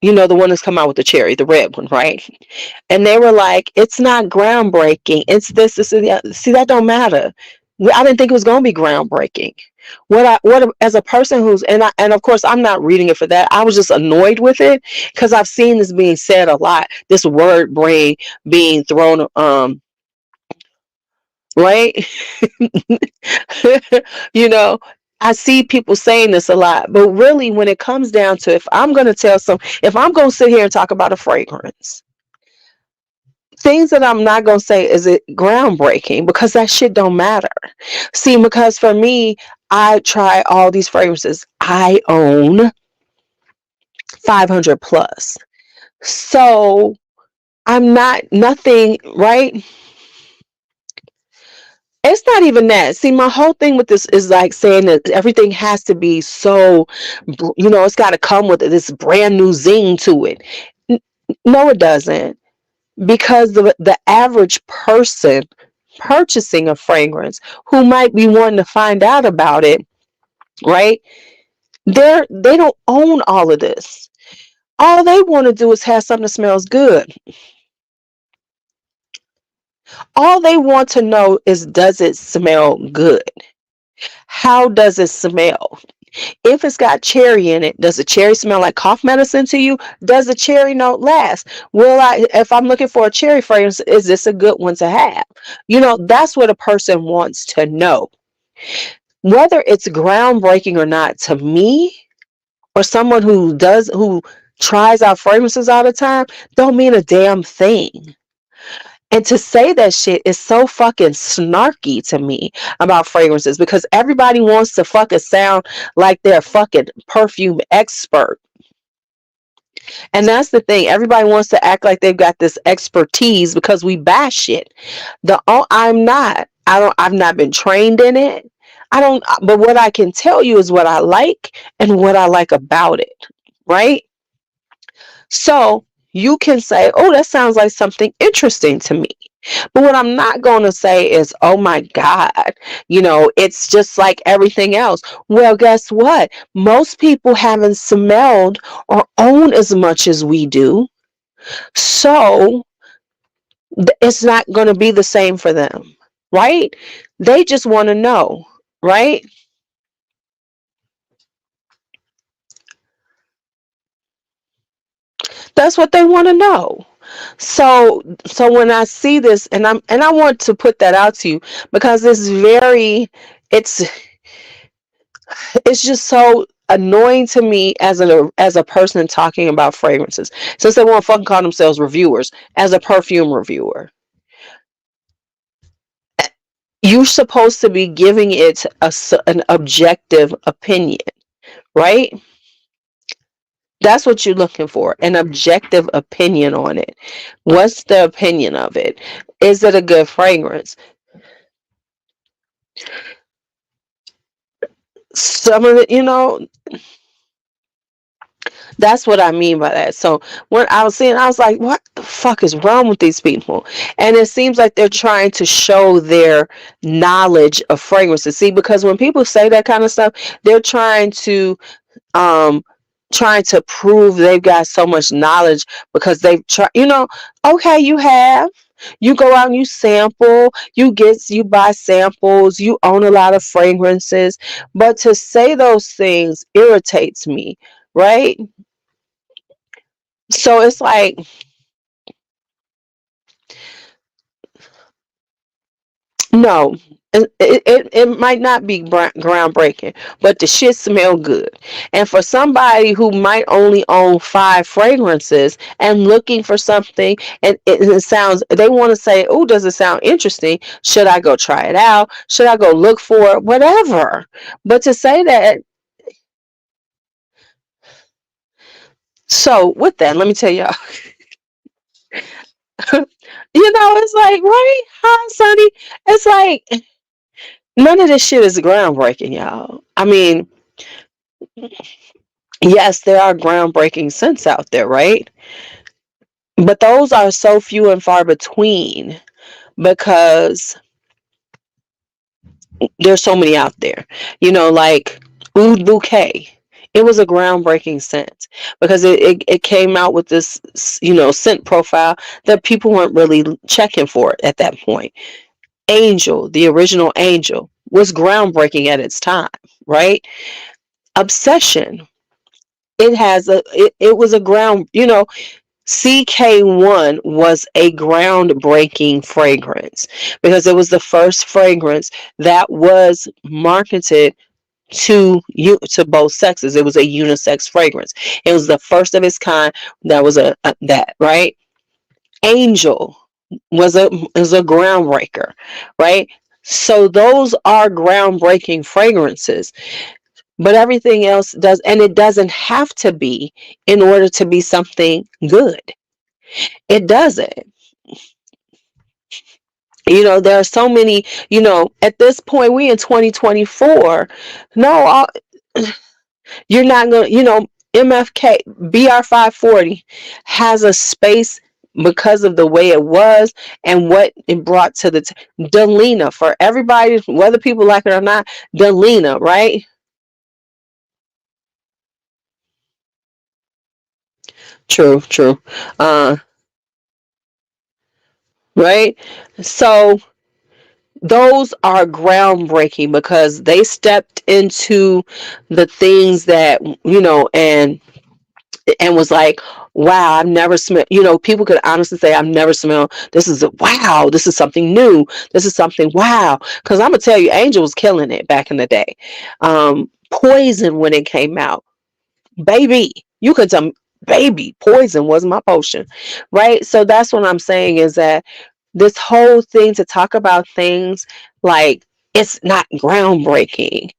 You know, the one that's come out with the cherry, the red one, right? And they were like, it's not groundbreaking. It's this, and the other. See, that don't matter. I didn't think it was going to be groundbreaking. As a person who's, and of course, I'm not reading it for that. I was just annoyed with it because I've seen this being said a lot. This word brain being thrown, right? You know, I see people saying this a lot, but really, when it comes down to, if I'm going to sit here and talk about a fragrance, things that I'm not going to say is it groundbreaking, because that shit don't matter. See, because for me, I try all these fragrances. I own 500 plus. So I'm not nothing, right? It's not even that. See, my whole thing with this is like saying that everything has to be so, it's got to come with this brand new zing to it. No, it doesn't. Because the average person purchasing a fragrance who might be wanting to find out about it, right? They don't own all of this. All they want to do is have something that smells good. All they want to know is, does it smell good? How does it smell? If it's got cherry in it, does the cherry smell like cough medicine to you? Does the cherry note last? If I'm looking for a cherry fragrance, is this a good one to have? That's what a person wants to know. Whether it's groundbreaking or not, to me, or someone who tries out fragrances all the time, don't mean a damn thing. And to say that shit is so fucking snarky to me about fragrances, because everybody wants to fucking sound like they're a fucking perfume expert. And that's the thing. Everybody wants to act like they've got this expertise because we bash it. I'm not. I've not been trained in it. I don't, but what I can tell you is what I like and what I like about it. Right? So you can say, oh, that sounds like something interesting to me. But what I'm not going to say is, oh my God, it's just like everything else. Well, guess what? Most people haven't smelled or own as much as we do. So it's not going to be the same for them, right? They just want to know, right? That's what they want to know. So when I see this, and I want to put that out to you, because it's it's just so annoying to me as a person talking about fragrances, since they want to fucking call themselves reviewers. As a perfume reviewer, you're supposed to be giving it an objective opinion, right? That's what you're looking for, an objective opinion on it. What's the opinion of it? Is it a good fragrance? Some of it, that's what I mean by that. So when I was seeing, I was like, what the fuck is wrong with these people? And it seems like they're trying to show their knowledge of fragrances. See, because when people say that kind of stuff, they're um trying to prove they've got so much knowledge, because they've tried, okay, you go out and you sample, you buy samples, you own a lot of fragrances, but to say those things irritates me, right? So it's like, no, it might not be groundbreaking, but the shit smell good. And for somebody who might only own 5 fragrances and looking for something, and they want to say, oh, does it sound interesting? Should I go try it out? Should I go look for it? Whatever. But to say that, so with that, let me tell y'all, it's like, right? Hi, Sonny. It's like, none of this shit is groundbreaking, y'all. I mean, yes, there are groundbreaking scents out there, right? But those are so few and far between, because there's so many out there. Like Oud Bouquet It was a groundbreaking scent because it came out with this, scent profile that people weren't really checking for it at that point. Angel, the original Angel, was groundbreaking at its time, right? Obsession, it was a ground, CK1 was a groundbreaking fragrance because it was the first fragrance that was marketed to both sexes. It was a unisex fragrance. It was the first of its kind that was that, right? Angel was a groundbreaker, right? So those are groundbreaking fragrances. But everything else does, and it doesn't have to be in order to be something good. It doesn't. There are so many, at this point, we in 2024. No, you're not going to, MFK, BR540 has a space because of the way it was and what it brought to Delina, for everybody, whether people like it or not, Delina, right? True, true. Uh, right? So those are groundbreaking because they stepped into the things that, and was like, wow, I've never smelled, people could honestly say, I've never smelled, wow, this is something new. This is something, wow. Because I'm going to tell you, Angel was killing it back in the day. Poison, when it came out, baby, you could tell me, baby, Poison was my potion, right? So that's what I'm saying is that this whole thing to talk about things like it's not groundbreaking.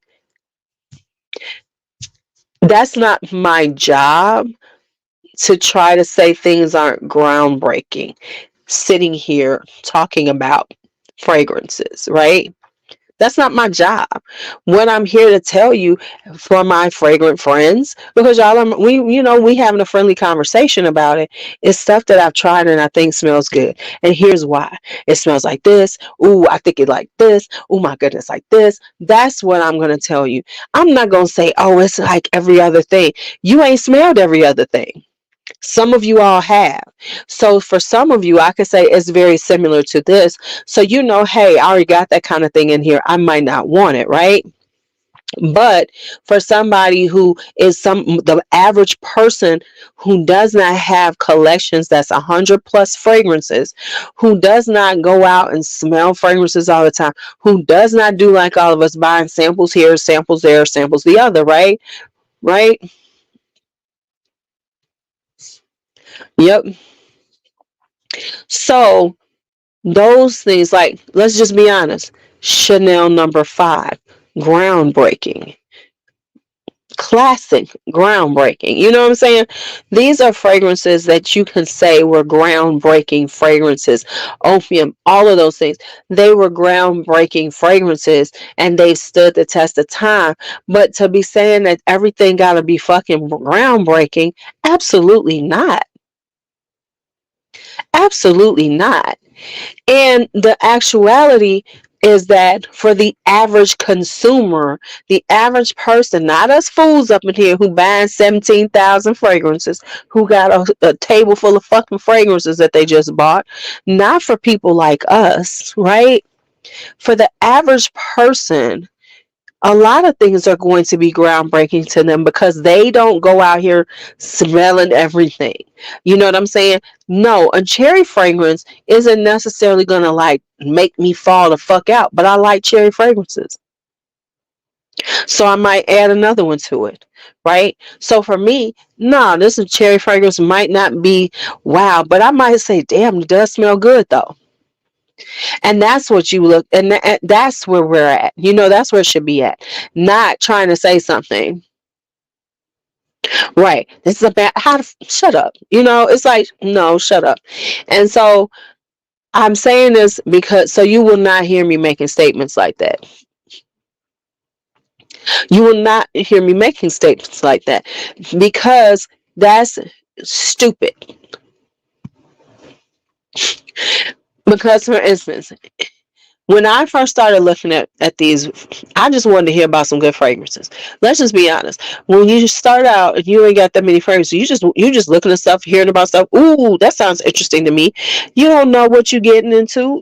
That's not my job to try to say things aren't groundbreaking. Sitting here talking about fragrances, right? That's not my job. What I'm here to tell you for my fragrant friends, because y'all are, we having a friendly conversation about it, is stuff that I've tried and I think smells good. And here's why. It smells like this. Ooh, I think it like this. Oh my goodness, like this. That's what I'm going to tell you. I'm not going to say, oh, it's like every other thing. You ain't smelled every other thing. Some of you all have. So for some of you, I could say it's very similar to this. So hey, I already got that kind of thing in here. I might not want it, right? But for somebody who is the average person who does not have collections that's 100+ fragrances, who does not go out and smell fragrances all the time, who does not do like all of us, buying samples here, samples there, samples the other, right? Right? Yep. So those things, like, let's just be honest. Chanel number 5, groundbreaking. Classic, groundbreaking. You know what I'm saying? These are fragrances that you can say were groundbreaking fragrances. Opium, all of those things. They were groundbreaking fragrances and they've stood the test of time. But to be saying that everything got to be fucking groundbreaking, absolutely not. Absolutely not. And the actuality is that for the average consumer, the average person, not us fools up in here who buying 17,000 fragrances, who got a table full of fucking fragrances that they just bought, not for people like us, right? For the average person, a lot of things are going to be groundbreaking to them because they don't go out here smelling everything. You know what I'm saying? No, a cherry fragrance isn't necessarily going to like make me fall the fuck out, but I like cherry fragrances. So I might add another one to it, right? So for me, no, this cherry fragrance might not be wow, but I might say, damn, it does smell good though. And that's what you look, and that's where we're at. That's where it should be at. Not trying to say something. Right. This is a bad, shut up. It's like, no, shut up. And so I'm saying this because, so you will not hear me making statements like that. You will not hear me making statements like that because that's stupid. Because, for instance, When I first started looking at these, I just wanted to hear about some good fragrances. Let's just be honest. When you start out and you ain't got that many fragrances, you just looking at stuff, hearing about stuff. Ooh, that sounds interesting to me. You don't know what you're getting into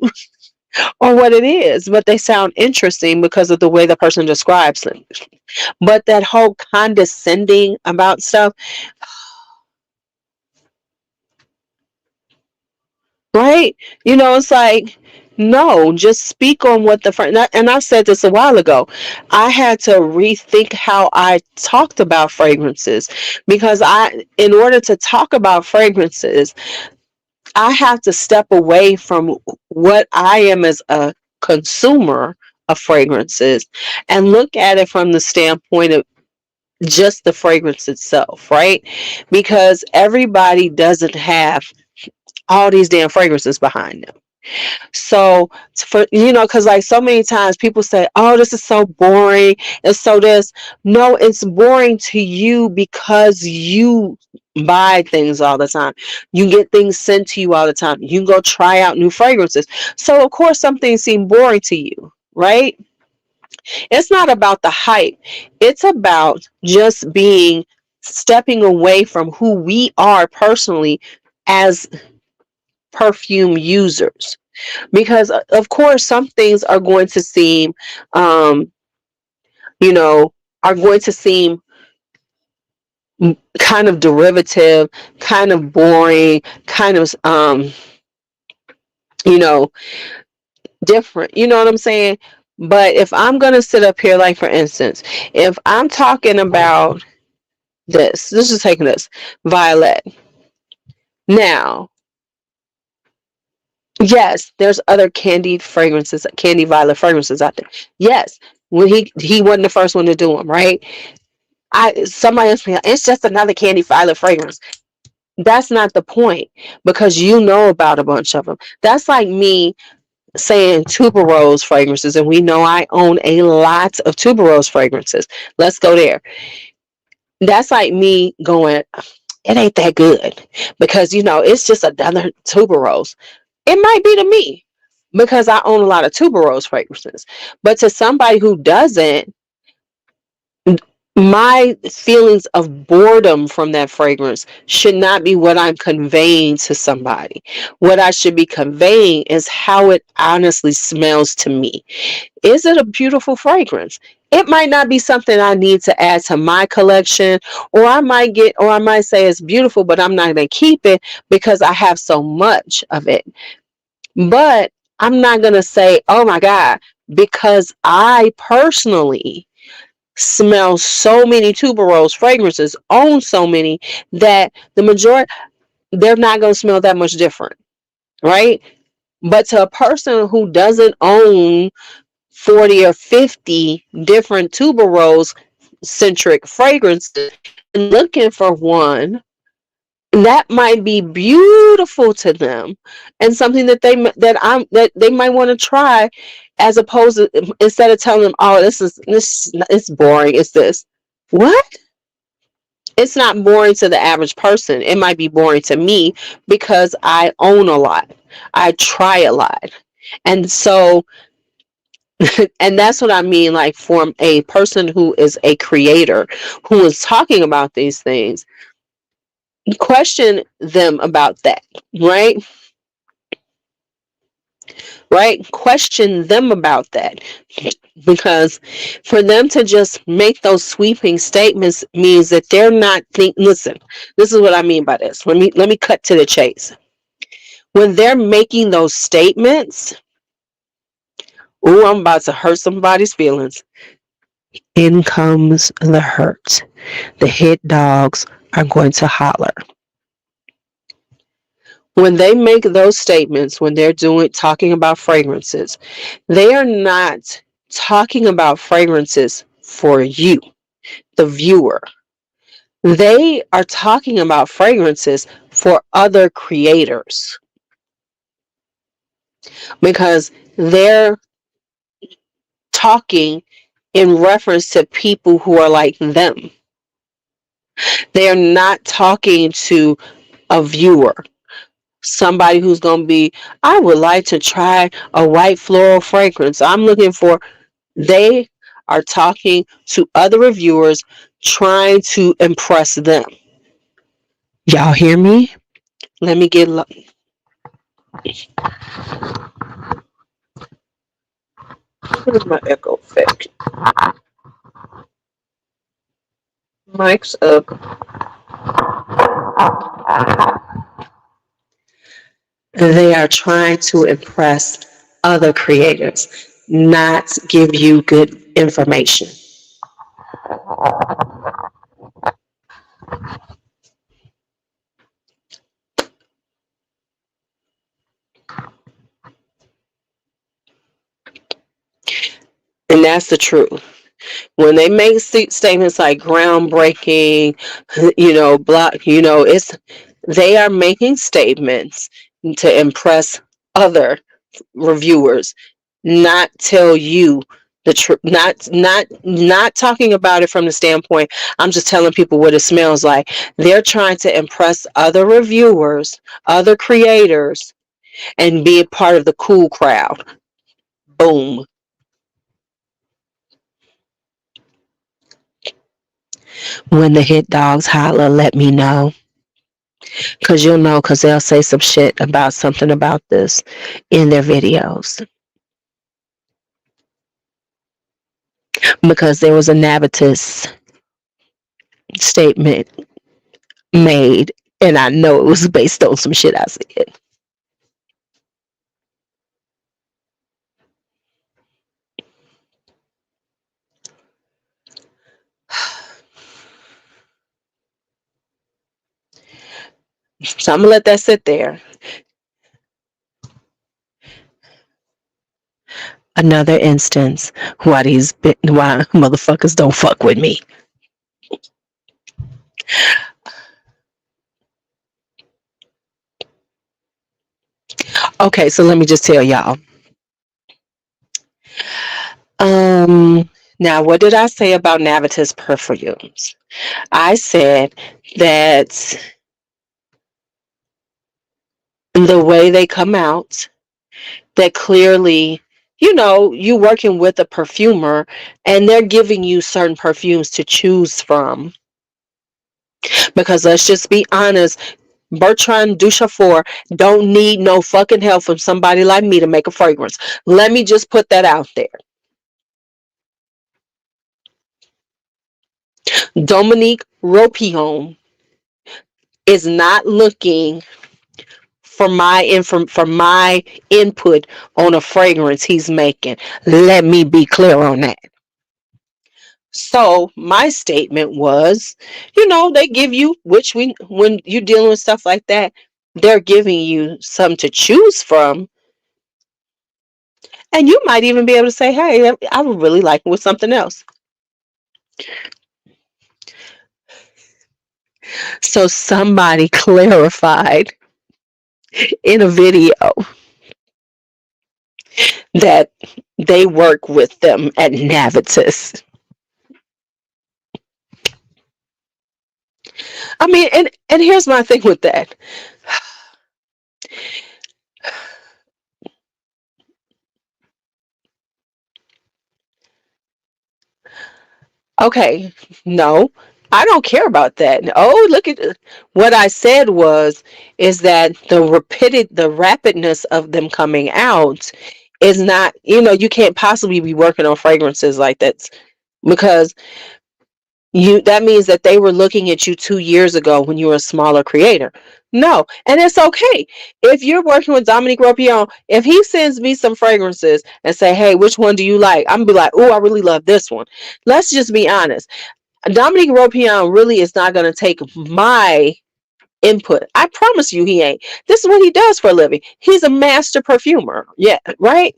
or what it is, but they sound interesting because of the way the person describes them. But that whole condescending about stuff, right? It's like, no, just speak on what the friend. And I said this a while ago. I had to rethink how I talked about fragrances because in order to talk about fragrances, I have to step away from what I am as a consumer of fragrances and look at it from the standpoint of just the fragrance itself, right? Because everybody doesn't have all these damn fragrances behind them. So for because like so many times people say, "Oh, this is so boring," and so this. No, it's boring to you because you buy things all the time. You get things sent to you all the time. You can go try out new fragrances. So of course, some things seem boring to you, right? It's not about the hype. It's about just stepping away from who we are personally as perfume users, because of course some things are going to seem um you know are going to seem kind of derivative, kind of boring, kind of you know different, you know what I'm saying? But if I'm going to sit up here, like for instance, if I'm talking about this is taking this violet. Now, yes, there's other candy violet fragrances out there. Yes, when he wasn't the first one to do them, right? Somebody else be like, it's just another candy violet fragrance. That's not the point, because you know about a bunch of them. That's like me saying tuberose fragrances, and we know I own a lot of tuberose fragrances. Let's go there. That's like me going, it ain't that good because it's just another tuberose. It might be to me because I own a lot of tuberose fragrances, but to somebody who doesn't, my feelings of boredom from that fragrance should not be what I'm conveying to somebody. What I should be conveying is how it honestly smells to me. Is it a beautiful fragrance? It might not be something I need to add to my collection, or I might say it's beautiful, but I'm not going to keep it because I have so much of it. But I'm not going to say, oh my God, because I personally smell so many tuberose fragrances, own so many, that the majority, they're not going to smell that much different, right? But to a person who doesn't own 40 or 50 different tuberose centric fragrances and looking for one that might be beautiful to them, and something that they might want to try, as opposed to, instead of telling them, oh, this it's boring, it's this. What? It's not boring to the average person. It might be boring to me because I own a lot, I try a lot, and so and that's what I mean, like, for a person who is a creator, who is talking about these things, question them about that, right? Right? Question them about that. Because for them to just make those sweeping statements means that they're not listen, this is what I mean by this. Let me cut to the chase. When they're making those statements, oh, I'm about to hurt somebody's feelings. In comes the hurt. The hit dogs are going to holler. When they make those statements, when they're talking about fragrances, they are not talking about fragrances for you, the viewer. They are talking about fragrances for other creators, because they're talking in reference to people who are like them. They are not talking to a viewer. somebody who's going to be, I would like to try a white floral fragrance. I'm looking for, they are talking to other reviewers trying to impress them. Y'all hear me? Let me get what is my echo effect? Mike's up. They are trying to impress other creators, not give you good information. And that's the truth. When they make statements like groundbreaking, block, it's, they are making statements to impress other reviewers, not tell you the truth, not talking about it from the standpoint, I'm just telling people what it smells like. They're trying to impress other reviewers, other creators, and be a part of the cool crowd. Boom. When the hit dogs holler, let me know. Because you'll know, because they'll say some shit about something about this in their videos. Because there was a Navitus statement made, and I know it was based on some shit I said. So I'm gonna let that sit there. Another instance why why motherfuckers don't fuck with me. Okay, so let me just tell y'all. Now what did I say about Navitus perfumes? I said that the way they come out, that clearly, you working with a perfumer and they're giving you certain perfumes to choose from. Because let's just be honest, Bertrand Duchaufour don't need no fucking help from somebody like me to make a fragrance. Let me just put that out there. Dominique Ropillon is not looking for my input on a fragrance he's making. Let me be clear on that. So my statement was, they give you, when you're dealing with stuff like that, they're giving you some to choose from. And you might even be able to say, hey, I would really like it with something else. So somebody clarified in a video that they work with them at Navitus. I mean, and here's my thing with that. Okay, no, I don't care about that. Oh, look at what I said is that the rapidness of them coming out is not, you can't possibly be working on fragrances like that, because that means that they were looking at you 2 years ago when you were a smaller creator. No, and it's okay. If you're working with Dominique Ropillon, if he sends me some fragrances and say, hey, which one do you like? I'm gonna be like, oh, I really love this one. Let's just be honest. Dominique Ropillon really is not gonna take my input. I promise you he ain't. This is what he does for a living. He's a master perfumer. Yeah, right?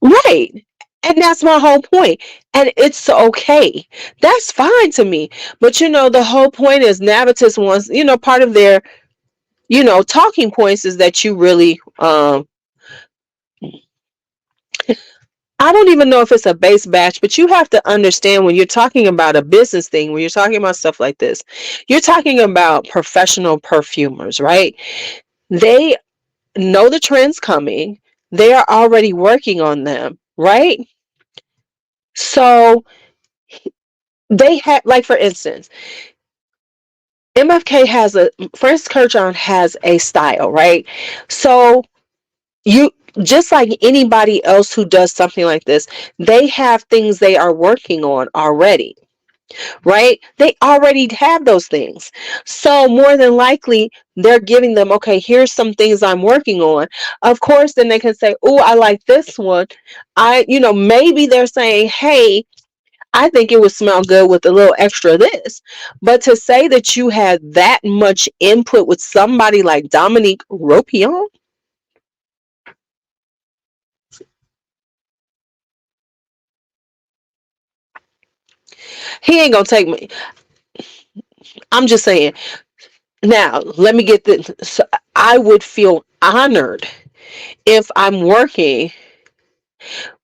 Right. And that's my whole point. And it's okay. That's fine to me. But the whole point is Navitus wants, part of their, talking points is that you really, I I don't even know if it's a base batch, but you have to understand when you're talking about a business thing, when you're talking about stuff like this, you're talking about professional perfumers, right? They know the trends coming. They are already working on them, right? So they have, like, for instance, MFK has a, Francis Kurkdjian has a style, right? So you, just like anybody else who does something like this, they have things they are working on already, right? They already have those things. So more than likely, they're giving them, okay, here's some things I'm working on. Of course, then they can say, oh, I like this one. Maybe they're saying, hey, I think it would smell good with a little extra of this. But to say that you had that much input with somebody like Dominique Ropion, he ain't gonna take me. I'm just saying. Now, let me get this. So I would feel honored if I'm working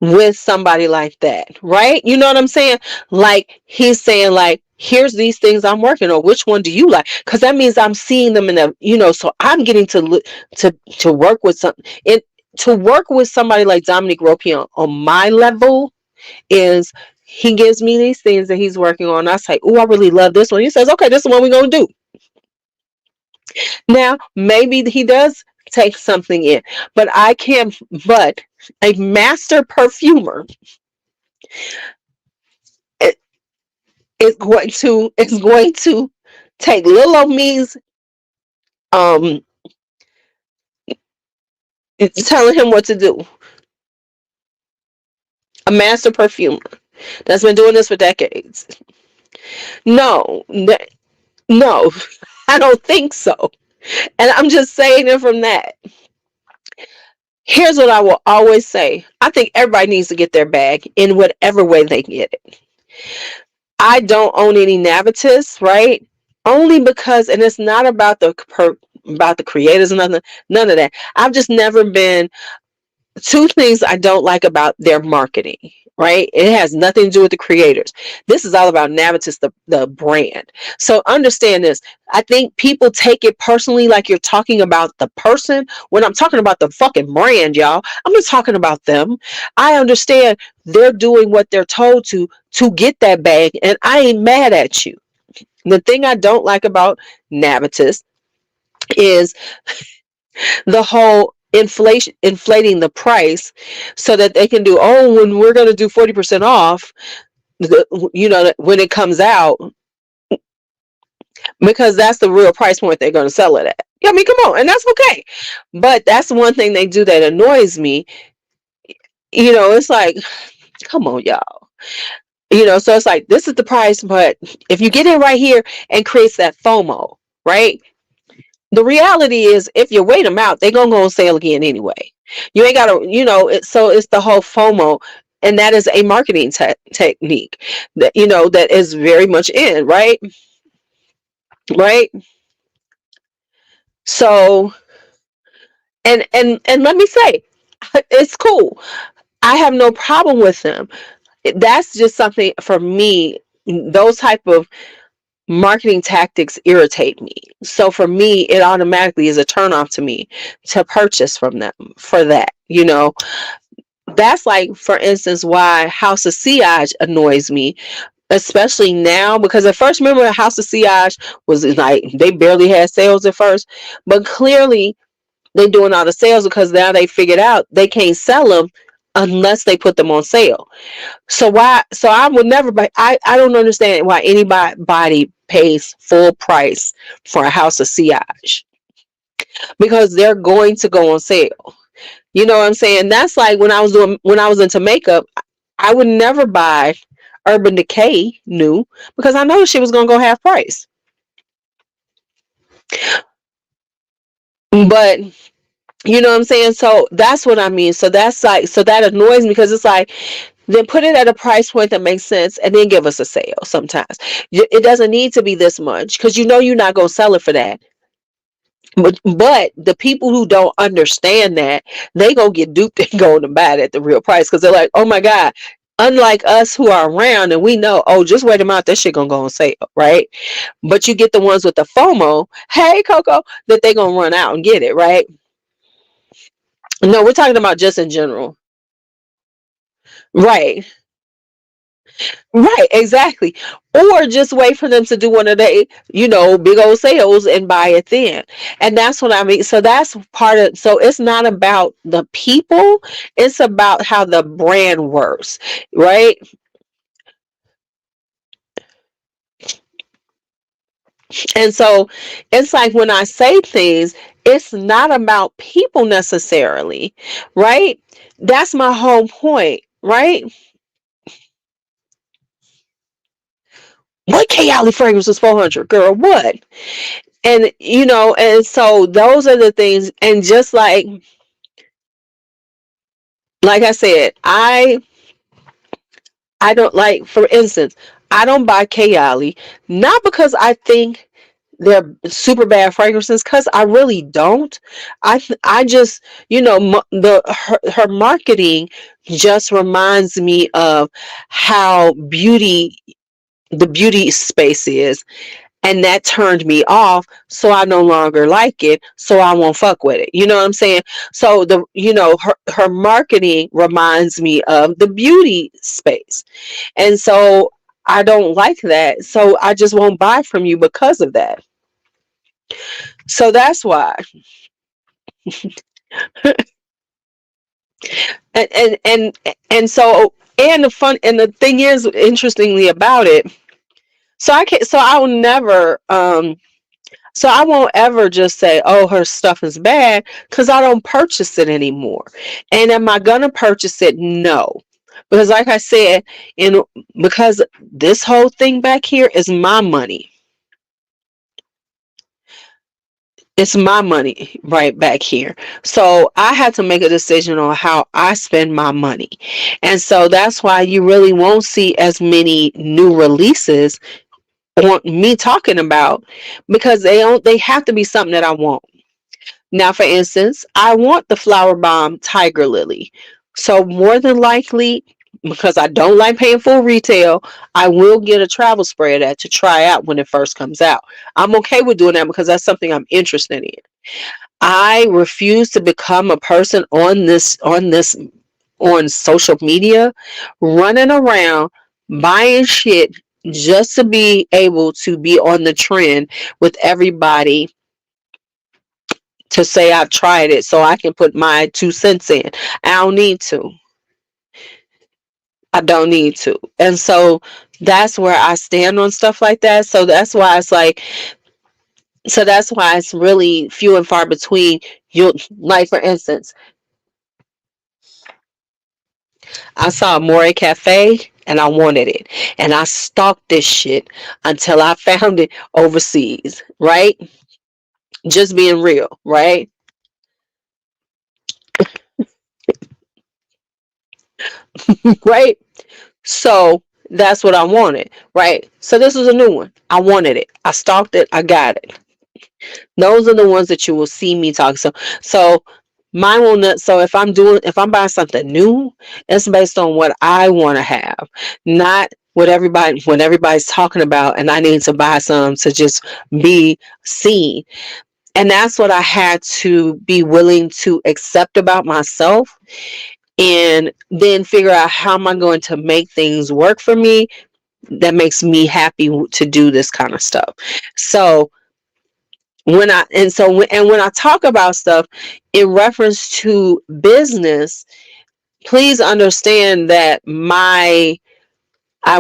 with somebody like that, right? You know what I'm saying? Like, he's saying, like, here's these things I'm working on. Which one do you like? Because that means I'm seeing them in a, so I'm getting to look to work with to work with somebody like Dominique Ropion on my level is, he gives me these things that he's working on. I say, oh, I really love this one. He says, okay, this is what we're gonna do. Now, maybe he does take something in, but I can't. But a master perfumer is going to take little old me's, um telling him what to do. A master perfumer that's been doing this for decades. No, no, I don't think so. And I'm just saying it from that. Here's what I will always say. I think everybody needs to get their bag in whatever way they get it. I don't own any Navitus, right? Only because, and it's not about the creators and nothing, none of that. I've just never been. Two things I don't like about their marketing, right? It has nothing to do with the creators. This is all about Navitus, the brand. So understand this. I think people take it personally, like you're talking about the person, when I'm talking about the fucking brand, y'all. I'm just talking about them. I understand they're doing what they're told to get that bag, and I ain't mad at you. The thing I don't like about Navitus is the whole inflating the price so that they can do, oh, when we're going to do 40% off, when it comes out, because that's the real price point they're going to sell it at. I mean, come on, and that's okay. But that's one thing they do that annoys me. It's like, come on, y'all. So it's like, this is the price, but if you get in right here, and creates that FOMO, right? The reality is, if you wait them out, they're gonna go on sale again anyway. You ain't gotta, so it's the whole FOMO, and that is a marketing technique that is very much in, right? Right. So, and let me say, it's cool. I have no problem with them. That's just something for me. Those type of marketing tactics irritate me. So for me, it automatically is a turn off to me to purchase from them for that. That's like, for instance, why House of Siage annoys me, especially now, because at first, remember, House of Siage was like, they barely had sales at first, but clearly they're doing all the sales because now they figured out they can't sell them unless they put them on sale. So I would never buy. I don't understand why anybody pays full price for a House of Siage, because they're going to go on sale. You know what I'm saying? That's like when I was into makeup, I would never buy Urban Decay new, because I know she was gonna go half price. But you know what I'm saying? So that's what I mean. So that's like, so that annoys me, because it's like, then put it at a price point that makes sense, and then give us a sale sometimes. It doesn't need to be this much, because you're not going to sell it for that. But the people who don't understand that, they go get duped and go to buy it at the real price because they're like, oh my God. Unlike us who are around and we know, oh, just wait a minute, that shit gonna go on sale, right? But you get the ones with the FOMO, hey Coco, that they gonna run out and get it, right? No, we're talking about just in general. Right. Right, exactly. Or just wait for them to do one of the, big old sales and buy it then. And that's what I mean. So that's part of, so it's not about the people, it's about how the brand works, right? And so it's like when I say things, it's not about people necessarily, right? That's my whole point, right? What Kayali fragrance was 400, girl? What? And and so those are the things. And just like I said, I don't, like, for instance, I don't buy Kayali, not because I think they're super bad fragrances, because I really don't. I just, her marketing just reminds me of how the beauty space is, and that turned me off, so I no longer like it, so I won't fuck with it. You know what I'm saying? So her marketing reminds me of the beauty space, and so I don't like that, so I just won't buy from you because of that. So that's why. And the fun, and the thing is, interestingly about it, so I can so I will never so I won't ever just say, oh, her stuff is bad, because I don't purchase it anymore. And am I gonna purchase it? No. Because like I said, in because this whole thing back here is my money. It's my money right back here. So I had to make a decision on how I spend my money. And so that's why you really won't see as many new releases on me talking about, because they have to be something that I want. Now, for instance, I want the Flower Bomb Tiger Lily. So more than likely, because I don't like paying full retail, I will get a travel spray of that to try out when it first comes out. I'm okay with doing that because that's something I'm interested in. I refuse to become a person on social media running around buying shit just to be able to be on the trend with everybody, to say I've tried it so I can put my 2 cents in. I don't need to. I don't need to. And so that's where I stand on stuff like that. So that's why it's really few and far between. You, like, for instance, I saw a Moray Cafe and I wanted it. And I stalked this shit until I found it overseas, right? Just being real, right? Right? So that's what I wanted, right? So this was a new one. I wanted it. I stalked it. I got it. Those are the ones that you will see me talk. So mine will not. So if I'm buying something new, it's based on what I want to have, not when everybody's talking about, and I need to buy some to just be seen. And that's what I had to be willing to accept about myself, and then figure out how am I going to make things work for me that makes me happy to do this kind of stuff. So when I talk about stuff in reference to business, please understand that I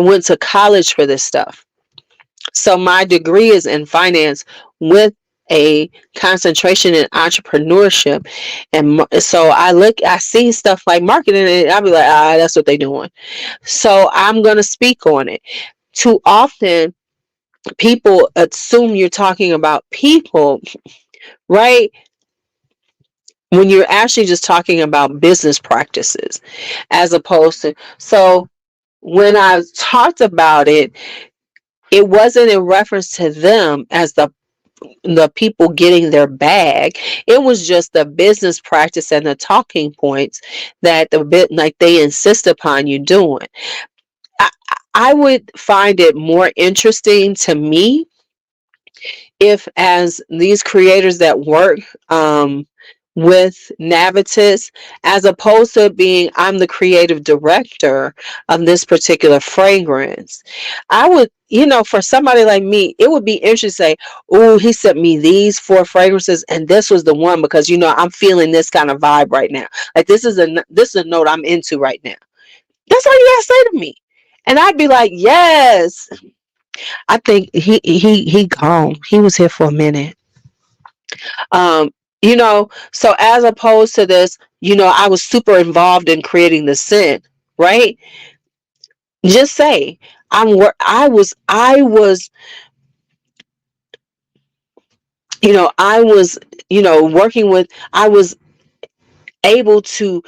went to college for this stuff. So my degree is in finance with a concentration in entrepreneurship. And so I see stuff like marketing, and I'll be like, that's what they're doing. So I'm going to speak on it. Too often, people assume you're talking about people, right? When you're actually just talking about business practices, as opposed to, so when I talked about it, it wasn't in reference to them as the the people getting their bag. It was just the business practice and the talking points that the bit like they insist upon you doing. I, I would find it more interesting to me if, as these creators that work with Navitus, as opposed to being I'm the creative director of this particular fragrance, I would, for somebody like me, it would be interesting to say, oh, he sent me these four fragrances and this was the one because I'm feeling this kind of vibe right now. Like this is a note I'm into right now. That's all you gotta say to me. And I'd be like, yes. I think he gone. He was here for a minute. Um, so as opposed to this, I was super involved in creating the scent, right? Just say I was working with I was able to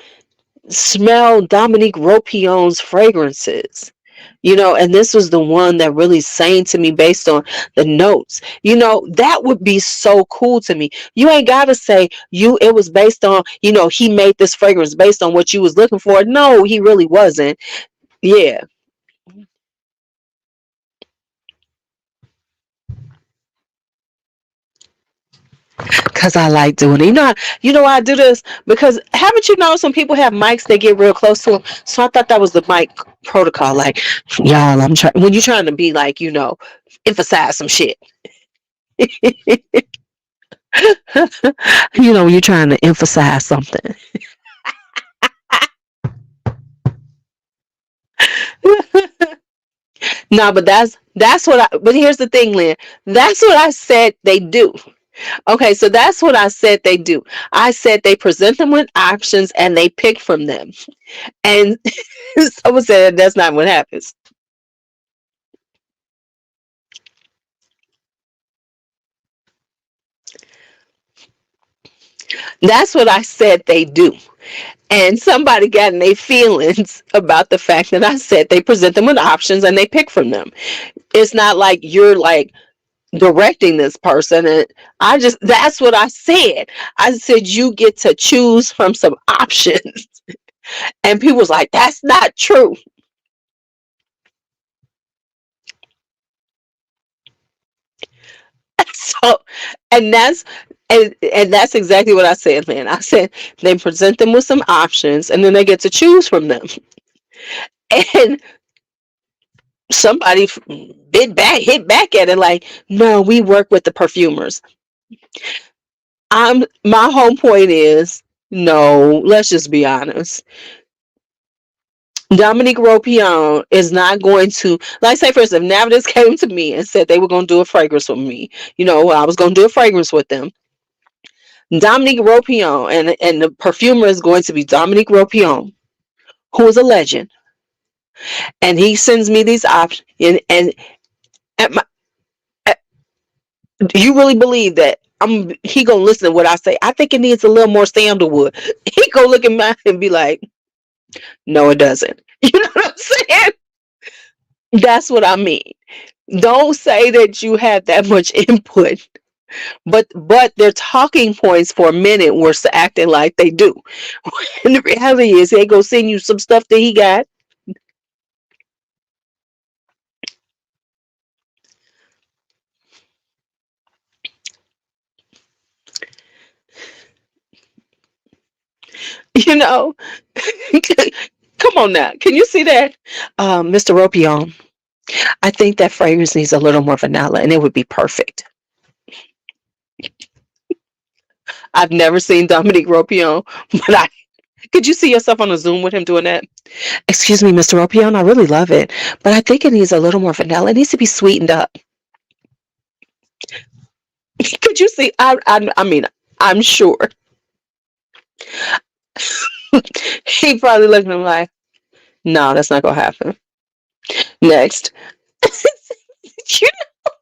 smell Dominique Ropion's fragrances. And this was the one that really sang to me based on the notes. That would be so cool to me. You ain't gotta say it was based on, he made this fragrance based on what you was looking for. No, he really wasn't. Yeah. Cause I like doing it. Why I do this? Because haven't you noticed when people have mics, they get real close to them? So I thought that was the mic protocol. Like, y'all, I'm trying when you're trying to be like, emphasize some shit. When you're trying to emphasize something. No, but that's what I but here's the thing, Lynn. That's what I said they do. Okay, so that's what I said they do. I said they present them with options and they pick from them. And someone said that's not what happens. That's what I said they do. And somebody got in their feelings about the fact that I said they present them with options and they pick from them. It's not like you're like directing this person. And that's what I said. I said you get to choose from some options. And people was like, that's not true. So, and that's exactly what I said, man. I said they present them with some options and then they get to choose from them. And somebody hit back at it like, no, we work with the perfumers. My whole point is, no, let's just be honest. Dominique Ropion is not going to, like, say, for instance, if Navitas came to me and said they were going to do a fragrance with me, I was going to do a fragrance with them. Dominique Ropion and the perfumer is going to be Dominique Ropion, who is a legend, and he sends me these options. And at my, at, do you really believe that he gonna listen to what I say? I think it needs a little more sandalwood. He gonna look at mine and be like, no, it doesn't. You know what I'm saying? That's what I mean. Don't say that you had that much input, but their talking points for a minute were acting like they do. And the reality is, they go send you some stuff that he got. You know, come on now. Can you see that, Mr. Ropion? I think that fragrance needs a little more vanilla, and it would be perfect. I've never seen Dominique Ropion, but I could you see yourself on a Zoom with him doing that? Excuse me, Mr. Ropion, I really love it, but I think it needs a little more vanilla. It needs to be sweetened up. Could you see? I mean, I'm sure he probably looked at him like, "No, that's not gonna happen." Next, you know?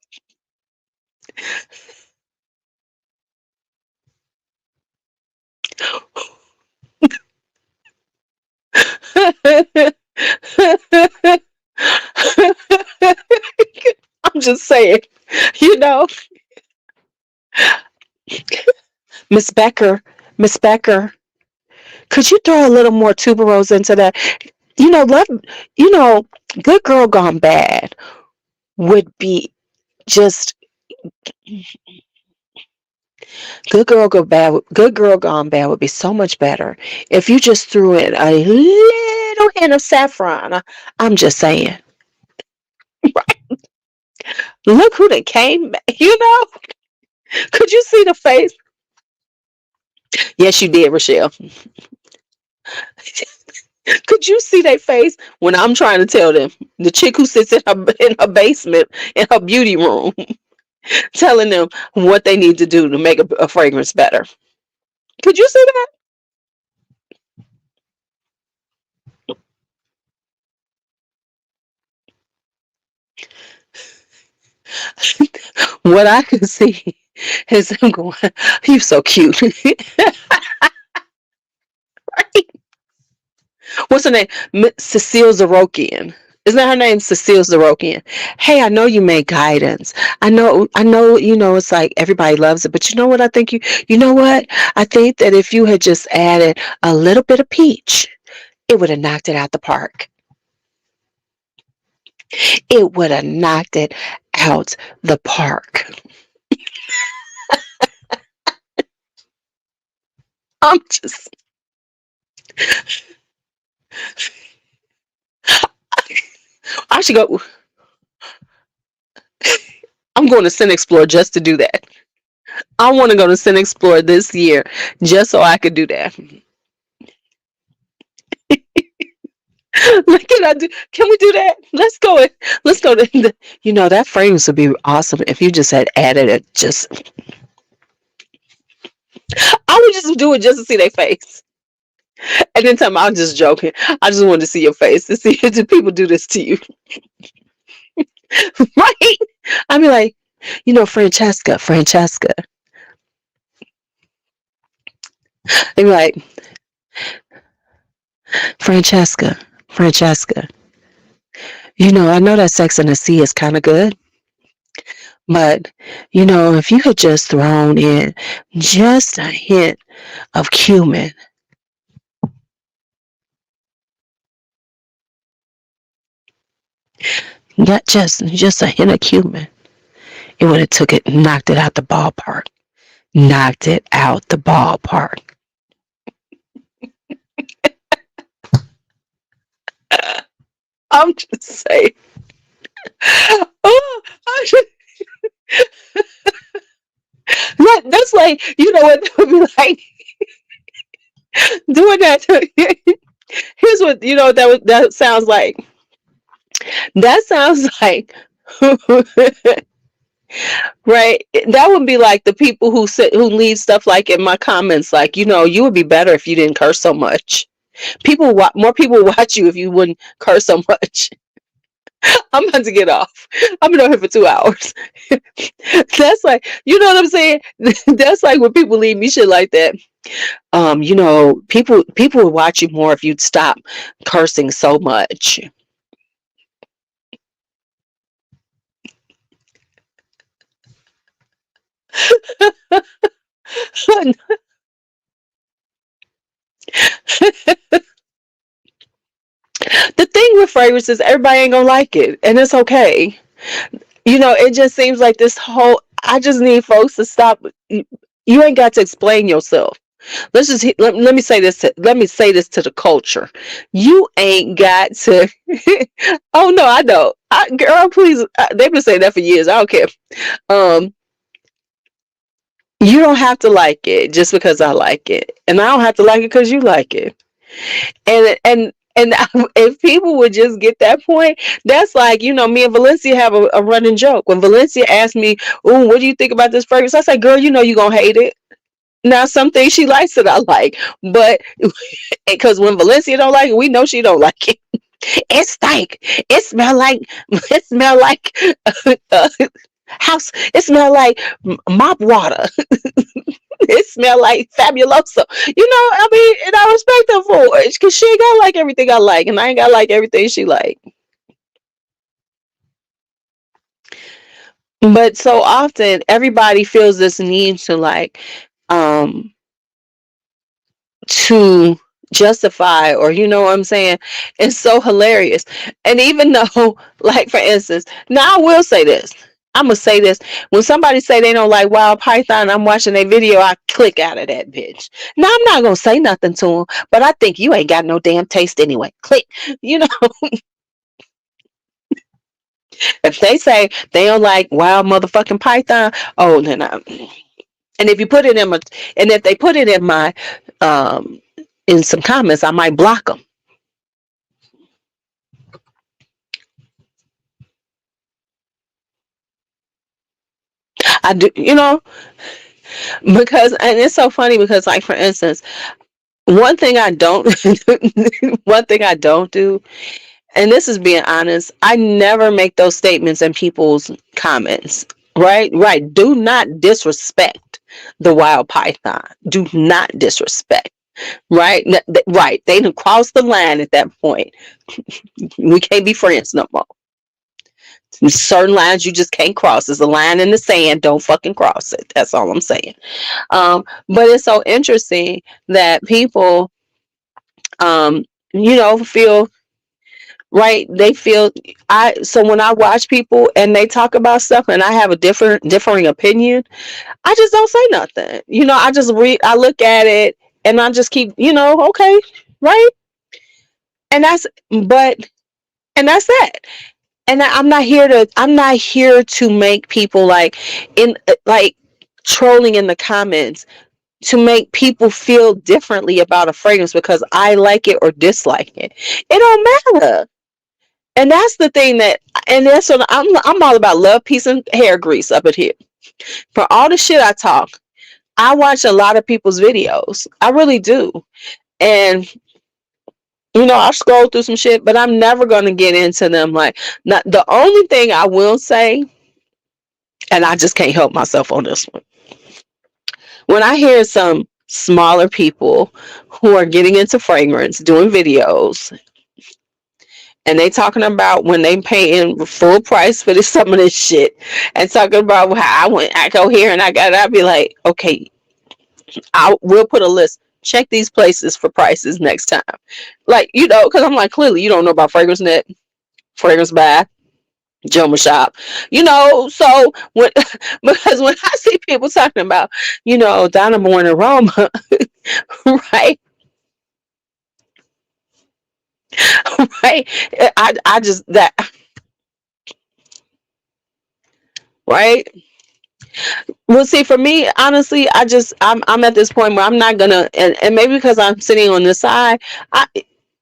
I'm just saying, you know. Miss Becker, Miss Becker, could you throw a little more tuberose into that? You know, love, you know, Good Girl Gone Bad would be just Good Girl Gone Bad would be so much better if you just threw in a little hint of saffron. I'm just saying. Look who they came back. You know, could you see the face? Yes, you did, Rochelle. Could you see their face when I'm trying to tell them the chick who sits in her basement in her beauty room, telling them what they need to do to make a fragrance better? Could you see that? What I could see is them going, "You so cute." What's her name? Cecile Zarokian. Isn't that her name? Cecile Zarokian. Hey, I know you made guidance. I know, it's like everybody loves it, but you know what I think you know what? I think that if you had just added a little bit of peach, it would have knocked it out the park. It would have knocked it out the park. I'm just, I should go, I'm going to Sin Explore just to do that. I want to go to Sin Explore this year just so I could do that. Like, can we do that? Let's go to that fragrance would be awesome if you just had added it. Just I would just do it just to see their face. And then tell me I'm just joking. I just wanted to see your face to see do people do this to you. Right? I'd be like, Francesca. They'd be like, Francesca. I know that Sex and the Sea is kind of good, but if you had just thrown in just a hint of cumin, not just a hint of cumin, it would have knocked it out the ballpark. Knocked it out the ballpark. I'm just saying. Oh, that's like, what they would be like doing that. Here's what that sounds like. That sounds like right. That would be like the people who leave stuff like in my comments, like you would be better if you didn't curse so much. More people watch you if you wouldn't curse so much. I'm about to get off. I've been on here for 2 hours. That's like, you know what I'm saying? That's like when people leave me shit like that. People would watch you more if you'd stop cursing so much. The thing with fragrances, everybody ain't gonna like it, and it's okay. It just seems like this whole. I just need folks to stop. You ain't got to explain yourself. Let me say this. Let me say this to the culture. You ain't got to. Oh no, I don't. Girl, please. They've been saying that for years. I don't care. Um, you don't have to like it just because I like it, and I don't have to like it because you like it. And if people would just get that point, that's like, me and Valencia have a running joke. When Valencia asked me, "Oh, what do you think about this fragrance?" I said, "Girl, you gonna hate it." Now, some things she likes that I like, but because when Valencia don't like it, we know she don't like it. It stank. It smell like uh, house. It smell like mop water. It smell like fabuloso. I mean, and I respect her for it because she ain't gotta like everything I like, and I ain't gotta like everything she like. But so often everybody feels this need to like um to justify, or you know what I'm saying? It's so hilarious. And even though, like for instance, now I will say this. I'm gonna say this. When somebody say they don't like Wild Python, I'm watching a video, I click out of that bitch. Now I'm not gonna say nothing to them, but I think you ain't got no damn taste anyway. Click. You know, if they say they don't like Wild motherfucking Python, oh then I. And if you put it in my, and if they put it um in some comments, I might block them. I do, you know, because, and it's so funny because, like, for instance, one thing I don't, one thing I don't do, and this is being honest, I never make those statements in people's comments. Right, right. Do not disrespect the wild python. Do not disrespect. Right, right. They done crossed the line at that point. We can't be friends no more. Certain lines you just can't cross. There's a line in the sand. Don't fucking cross it. That's all I'm saying. But it's so interesting that people, you know, feel right. They feel so when I watch people and they talk about stuff and I have a differing opinion, I just don't say nothing. You know, I just read, I look at it and I just keep, you know, okay, right. And but, and that's that. And I'm not here to make people like, in like, trolling in the comments to make people feel differently about a fragrance because I like it or dislike it. It don't matter. And that's the thing that, and that's what I'm all about: love, peace, and hair grease up in here. For all the shit I talk, I watch a lot of people's videos. I really do. And you know, I scroll through some shit, but I'm never gonna get into them. Like, not the only thing I will say, and I just can't help myself on this one. When I hear some smaller people who are getting into fragrance doing videos and they talking about when they paying full price for some of this shit and talking about how I go here and I got it, I'd be like, okay, I will put a list. Check these places for prices next time. Like, you know, because I'm like, clearly you don't know about Fragrance Net, Fragrance Bath, Joma Shop, you know. So when, because when I see people talking about, you know, Donna Born aroma, right, right, I just that, right. Well, see, for me, honestly, I'm at this point where I'm not gonna, and maybe because I'm sitting on this side, I,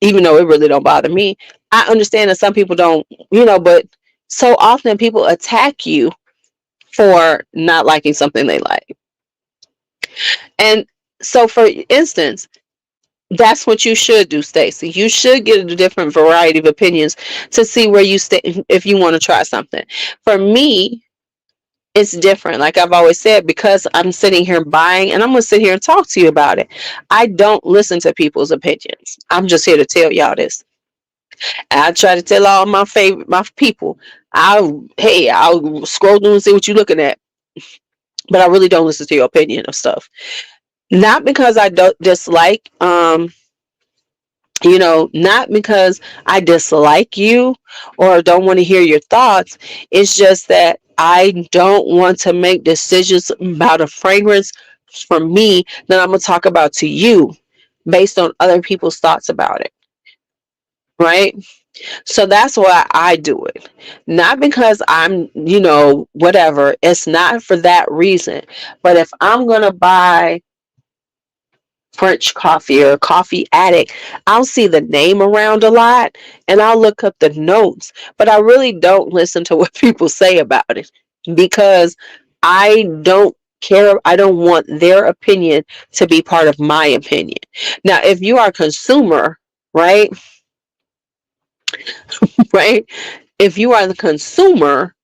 even though it really don't bother me, I understand that some people don't, you know, but so often people attack you for not liking something they like. And so, for instance, that's what you should do, Stacey. You should get a different variety of opinions to see where you stay if you want to try something. For me, it's different. Like I've always said, because I'm sitting here buying and I'm going to sit here and talk to you about it. I don't listen to people's opinions. I'm just here to tell y'all this. I try to tell all my people. I'll scroll through and see what you're looking at, but I really don't listen to your opinion of stuff. Not because I don't dislike, you know, not because I dislike you or don't want to hear your thoughts. It's just that I don't want to make decisions about a fragrance for me that I'm going to talk about to you based on other people's thoughts about it. Right. So that's why I do it. Not because I'm, you know, whatever. It's not for that reason. But if I'm going to buy French coffee or coffee addict, I'll see the name around a lot and I'll look up the notes, but I really don't listen to what people say about it because I don't care. I don't want their opinion to be part of my opinion. Now, if you are a consumer, right, right, if you are the consumer,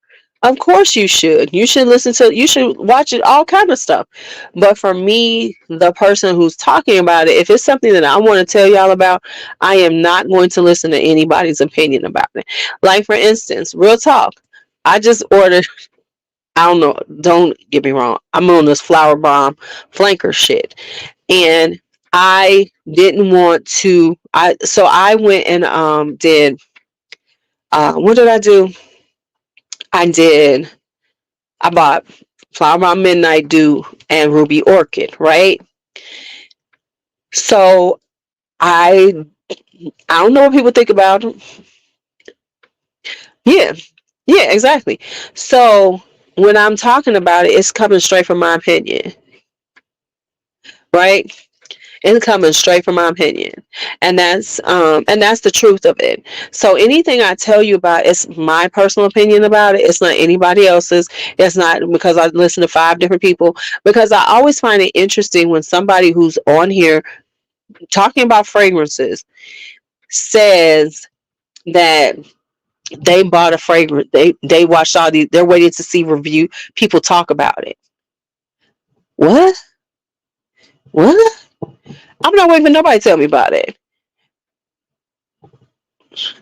of course you should. You should listen to, you should watch it, all kind of stuff. But for me, the person who's talking about it, if it's something that I want to tell y'all about, I am not going to listen to anybody's opinion about it. Like for instance, real talk. I just ordered I don't know. Don't get me wrong. I'm on this flower bomb flanker shit, and I didn't want to. I went and did what did I do? I did. I bought flower bomb midnight dew and ruby orchid, right? So I I don't know what people think about them. Yeah, yeah, exactly. So when I'm talking about it, it's coming straight from my opinion, right? It's coming straight from my opinion, and that's the truth of it. So anything I tell you about, it's my personal opinion about it. It's not anybody else's. It's not because I listen to five different people. Because I always find it interesting when somebody who's on here talking about fragrances says that they bought a fragrance. They watched all these. They're waiting to see review people talk about it. What? What? I'm not waiting for nobody to tell me about it.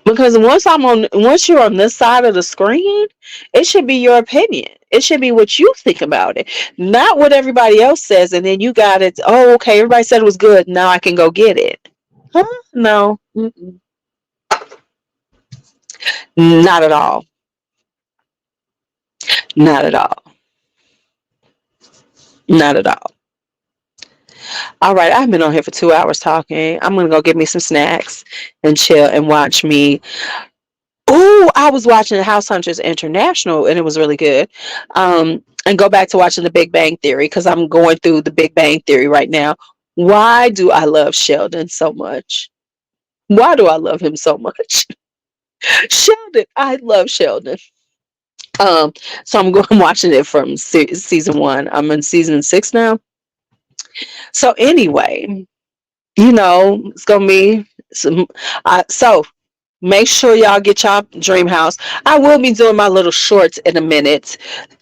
Because once you're on this side of the screen, it should be your opinion. It should be what you think about it, not what everybody else says. And then you got it. Oh, okay. Everybody said it was good. Now I can go get it. Huh? No, not at all. Not at all. Not at all. All right, I've been on here for 2 hours talking. I'm gonna go get me some snacks and chill and watch me. Oh, I was watching House Hunters International and it was really good. And go back to watching The Big Bang Theory because I'm going through The Big Bang Theory right now. Why do I love Sheldon so much? Why do I love him so much? Sheldon, I love Sheldon. Um, so I'm going watching it from season one. I'm in season six now. So anyway, it's gonna be some. So make sure y'all get y'all dream house. I will be doing my little shorts in a minute.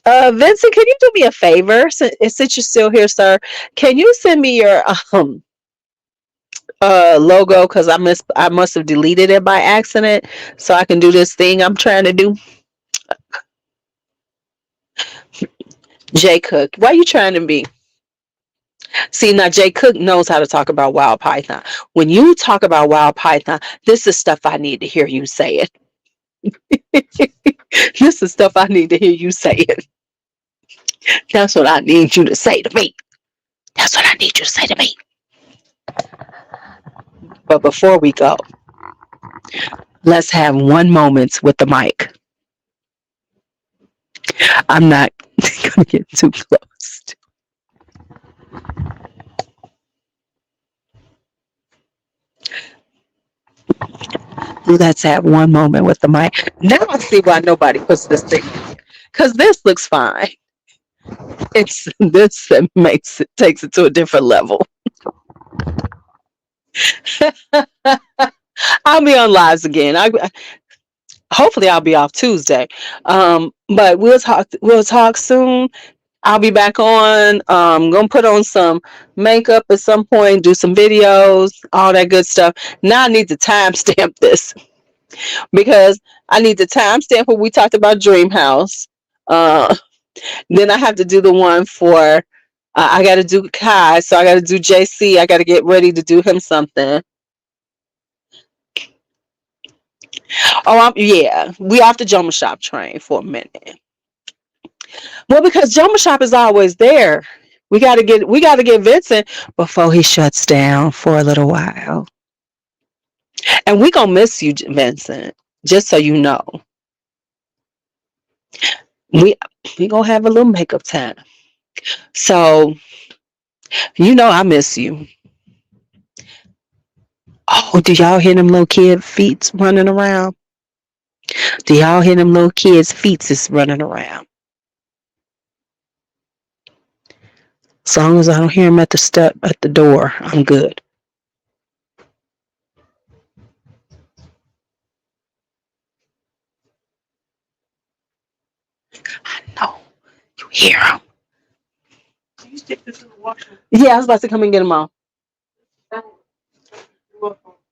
Vincent, can you do me a favor? Since you're still here, sir, can you send me your logo? Because I must have deleted it by accident, so I can do this thing I'm trying to do. Jay Cook, why are you trying to be? See, now Jay Cook knows how to talk about Wild Python. When you talk about Wild Python, this is stuff I need to hear you say it. This is stuff I need to hear you say it. That's what I need you to say to me. That's what I need you to say to me. But before we go, let's have one moment with the mic. I'm not going to get too close. Let's have one moment with the mic. Now I see why nobody puts this thing because this looks fine. It's this that takes it to a different level. I'll be on lives again. Hopefully I'll be off Tuesday. But we'll talk soon. I'll be back on. Gonna put on some makeup at some point, do some videos, all that good stuff. Now I need to timestamp this because I need to timestamp what we talked about Dream House. Then I have to do the one for I got to do Kai, so I got to do JC. I got to get ready to do him something. Oh, yeah, we off the Joma Shop train for a minute. Well, because Joma Shop is always there. We gotta get Vincent before he shuts down for a little while. And we gonna miss you, Vincent. Just so you know. We we gonna have a little makeup time. So I miss you. Oh, do y'all hear them little kid feet running around? Do y'all hear them little kids' feet is running around? As long as I don't hear them at the step at the door, I'm good. I know you hear them. Yeah, I was about to come and get them all.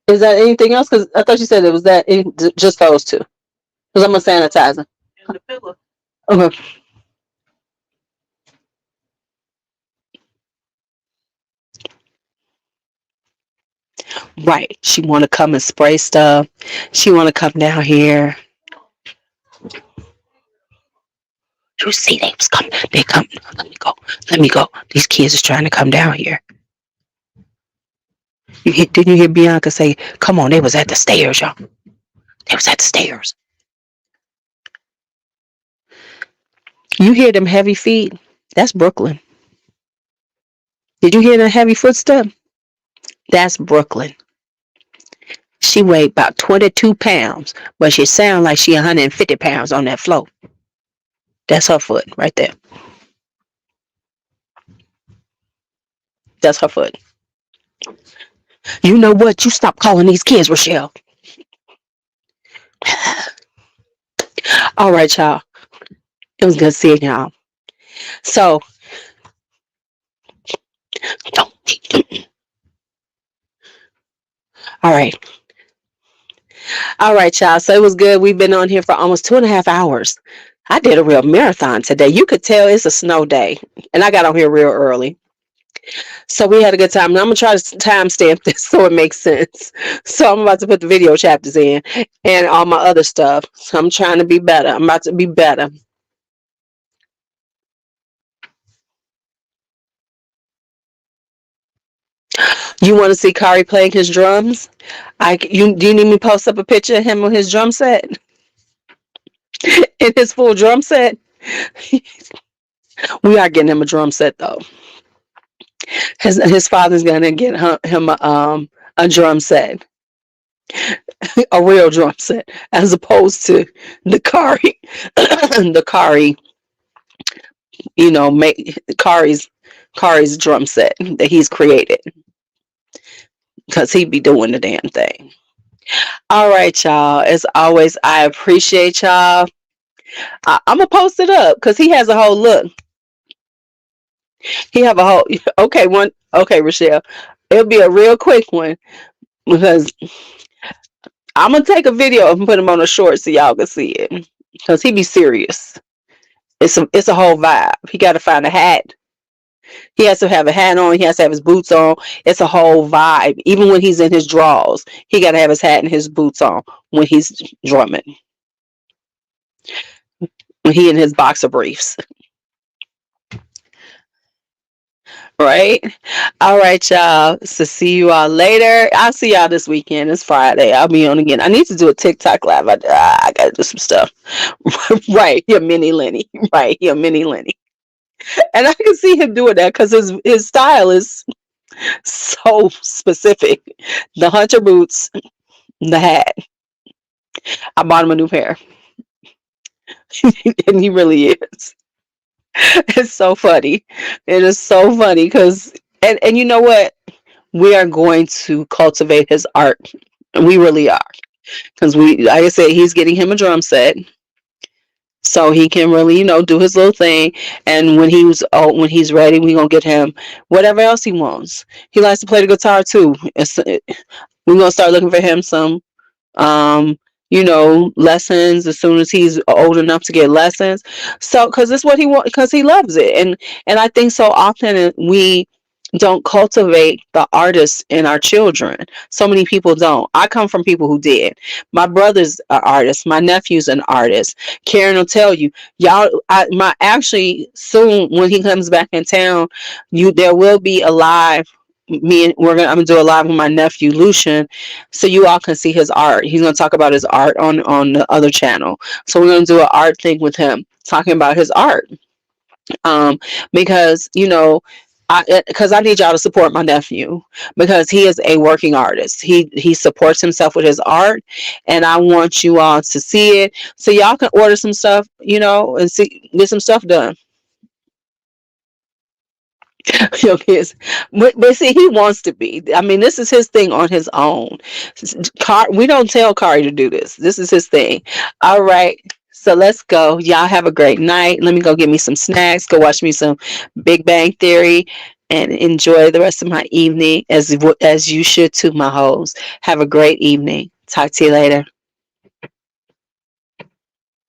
Is that anything else? Because I thought you said it was just those two. Because I'm a sanitizer. Okay. Right. She want to come and spray stuff. She want to come down here. You see, they was coming. They come. Let me go. Let me go. These kids is trying to come down here. Didn't you hear Bianca say, "Come on"? They was at the stairs, y'all. They was at the stairs. You hear them heavy feet? That's Brooklyn. Did you hear the heavy footstep? That's Brooklyn. She weighed about 22 pounds, but she sound like she 150 pounds on that floor. That's her foot right there. That's her foot. You know what? You stop calling these kids, Rochelle. All right, y'all. It was good seeing y'all. So, don't. All right. All right, y'all. So it was good. We've been on here for almost 2.5 hours. I did a real marathon today. You could tell it's a snow day. And I got on here real early. So we had a good time. And I'm going to try to timestamp this so it makes sense. So I'm about to put the video chapters in and all my other stuff. So I'm trying to be better. I'm about to be better. You want to see Kari playing his drums? Do you need me to post up a picture of him with his drum set? In his full drum set? We are getting him a drum set though. His father's gonna get him a drum set, a real drum set, as opposed to the Kari, the Kari, make Kari's drum set that he's created, because he'd be doing the damn thing. All right, y'all. As always, I appreciate y'all. I'm gonna post it up because he has a whole look. He have a whole okay one. Okay, Rochelle, it'll be a real quick one because I'm gonna take a video and put him on a short so y'all can see it because he be serious. It's a whole vibe. He got to find a hat. He has to have a hat on. He has to have his boots on. It's a whole vibe. Even when he's in his drawers, he got to have his hat and his boots on when he's drumming. When he in his boxer briefs. Right? All right, y'all. So see you all later. I'll see y'all this weekend. It's Friday. I'll be on again. I need to do a TikTok live. I gotta do some stuff. Right. You're mini Lenny. Right. You're mini Lenny. And I can see him doing that because his style is so specific. The hunter boots, the hat. I bought him a new pair. And he really is. It's so funny. It is so funny because and you know what? We are going to cultivate his art. We really are. Because like I said, he's getting him a drum set. So he can really, do his little thing. And when he's ready, we're gonna get him whatever else he wants. He likes to play the guitar too. We're gonna start looking for him some lessons as soon as he's old enough to get lessons. So because it's what he wants, because he loves it. And I think so often we don't cultivate the artists in our children. So many people don't. I come from people who did. My brother's an artist. My nephew's an artist. Karen will tell you, y'all. Actually soon when he comes back in town, there will be a live. I'm gonna do a live with my nephew Lucian, so you all can see his art. He's gonna talk about his art on the other channel. So we're gonna do an art thing with him, talking about his art. Because I need y'all to support my nephew because he is a working artist. He supports himself with his art, and I want you all to see it so y'all can order some stuff, and get some stuff done. Your kids, but see, he wants to be. I mean, this is his thing on his own. We don't tell Kari to do this. This is his thing. All right. So let's go. Y'all have a great night. Let me go get me some snacks. Go watch me some Big Bang Theory and enjoy the rest of my evening as you should too, my hoes. Have a great evening. Talk to you later.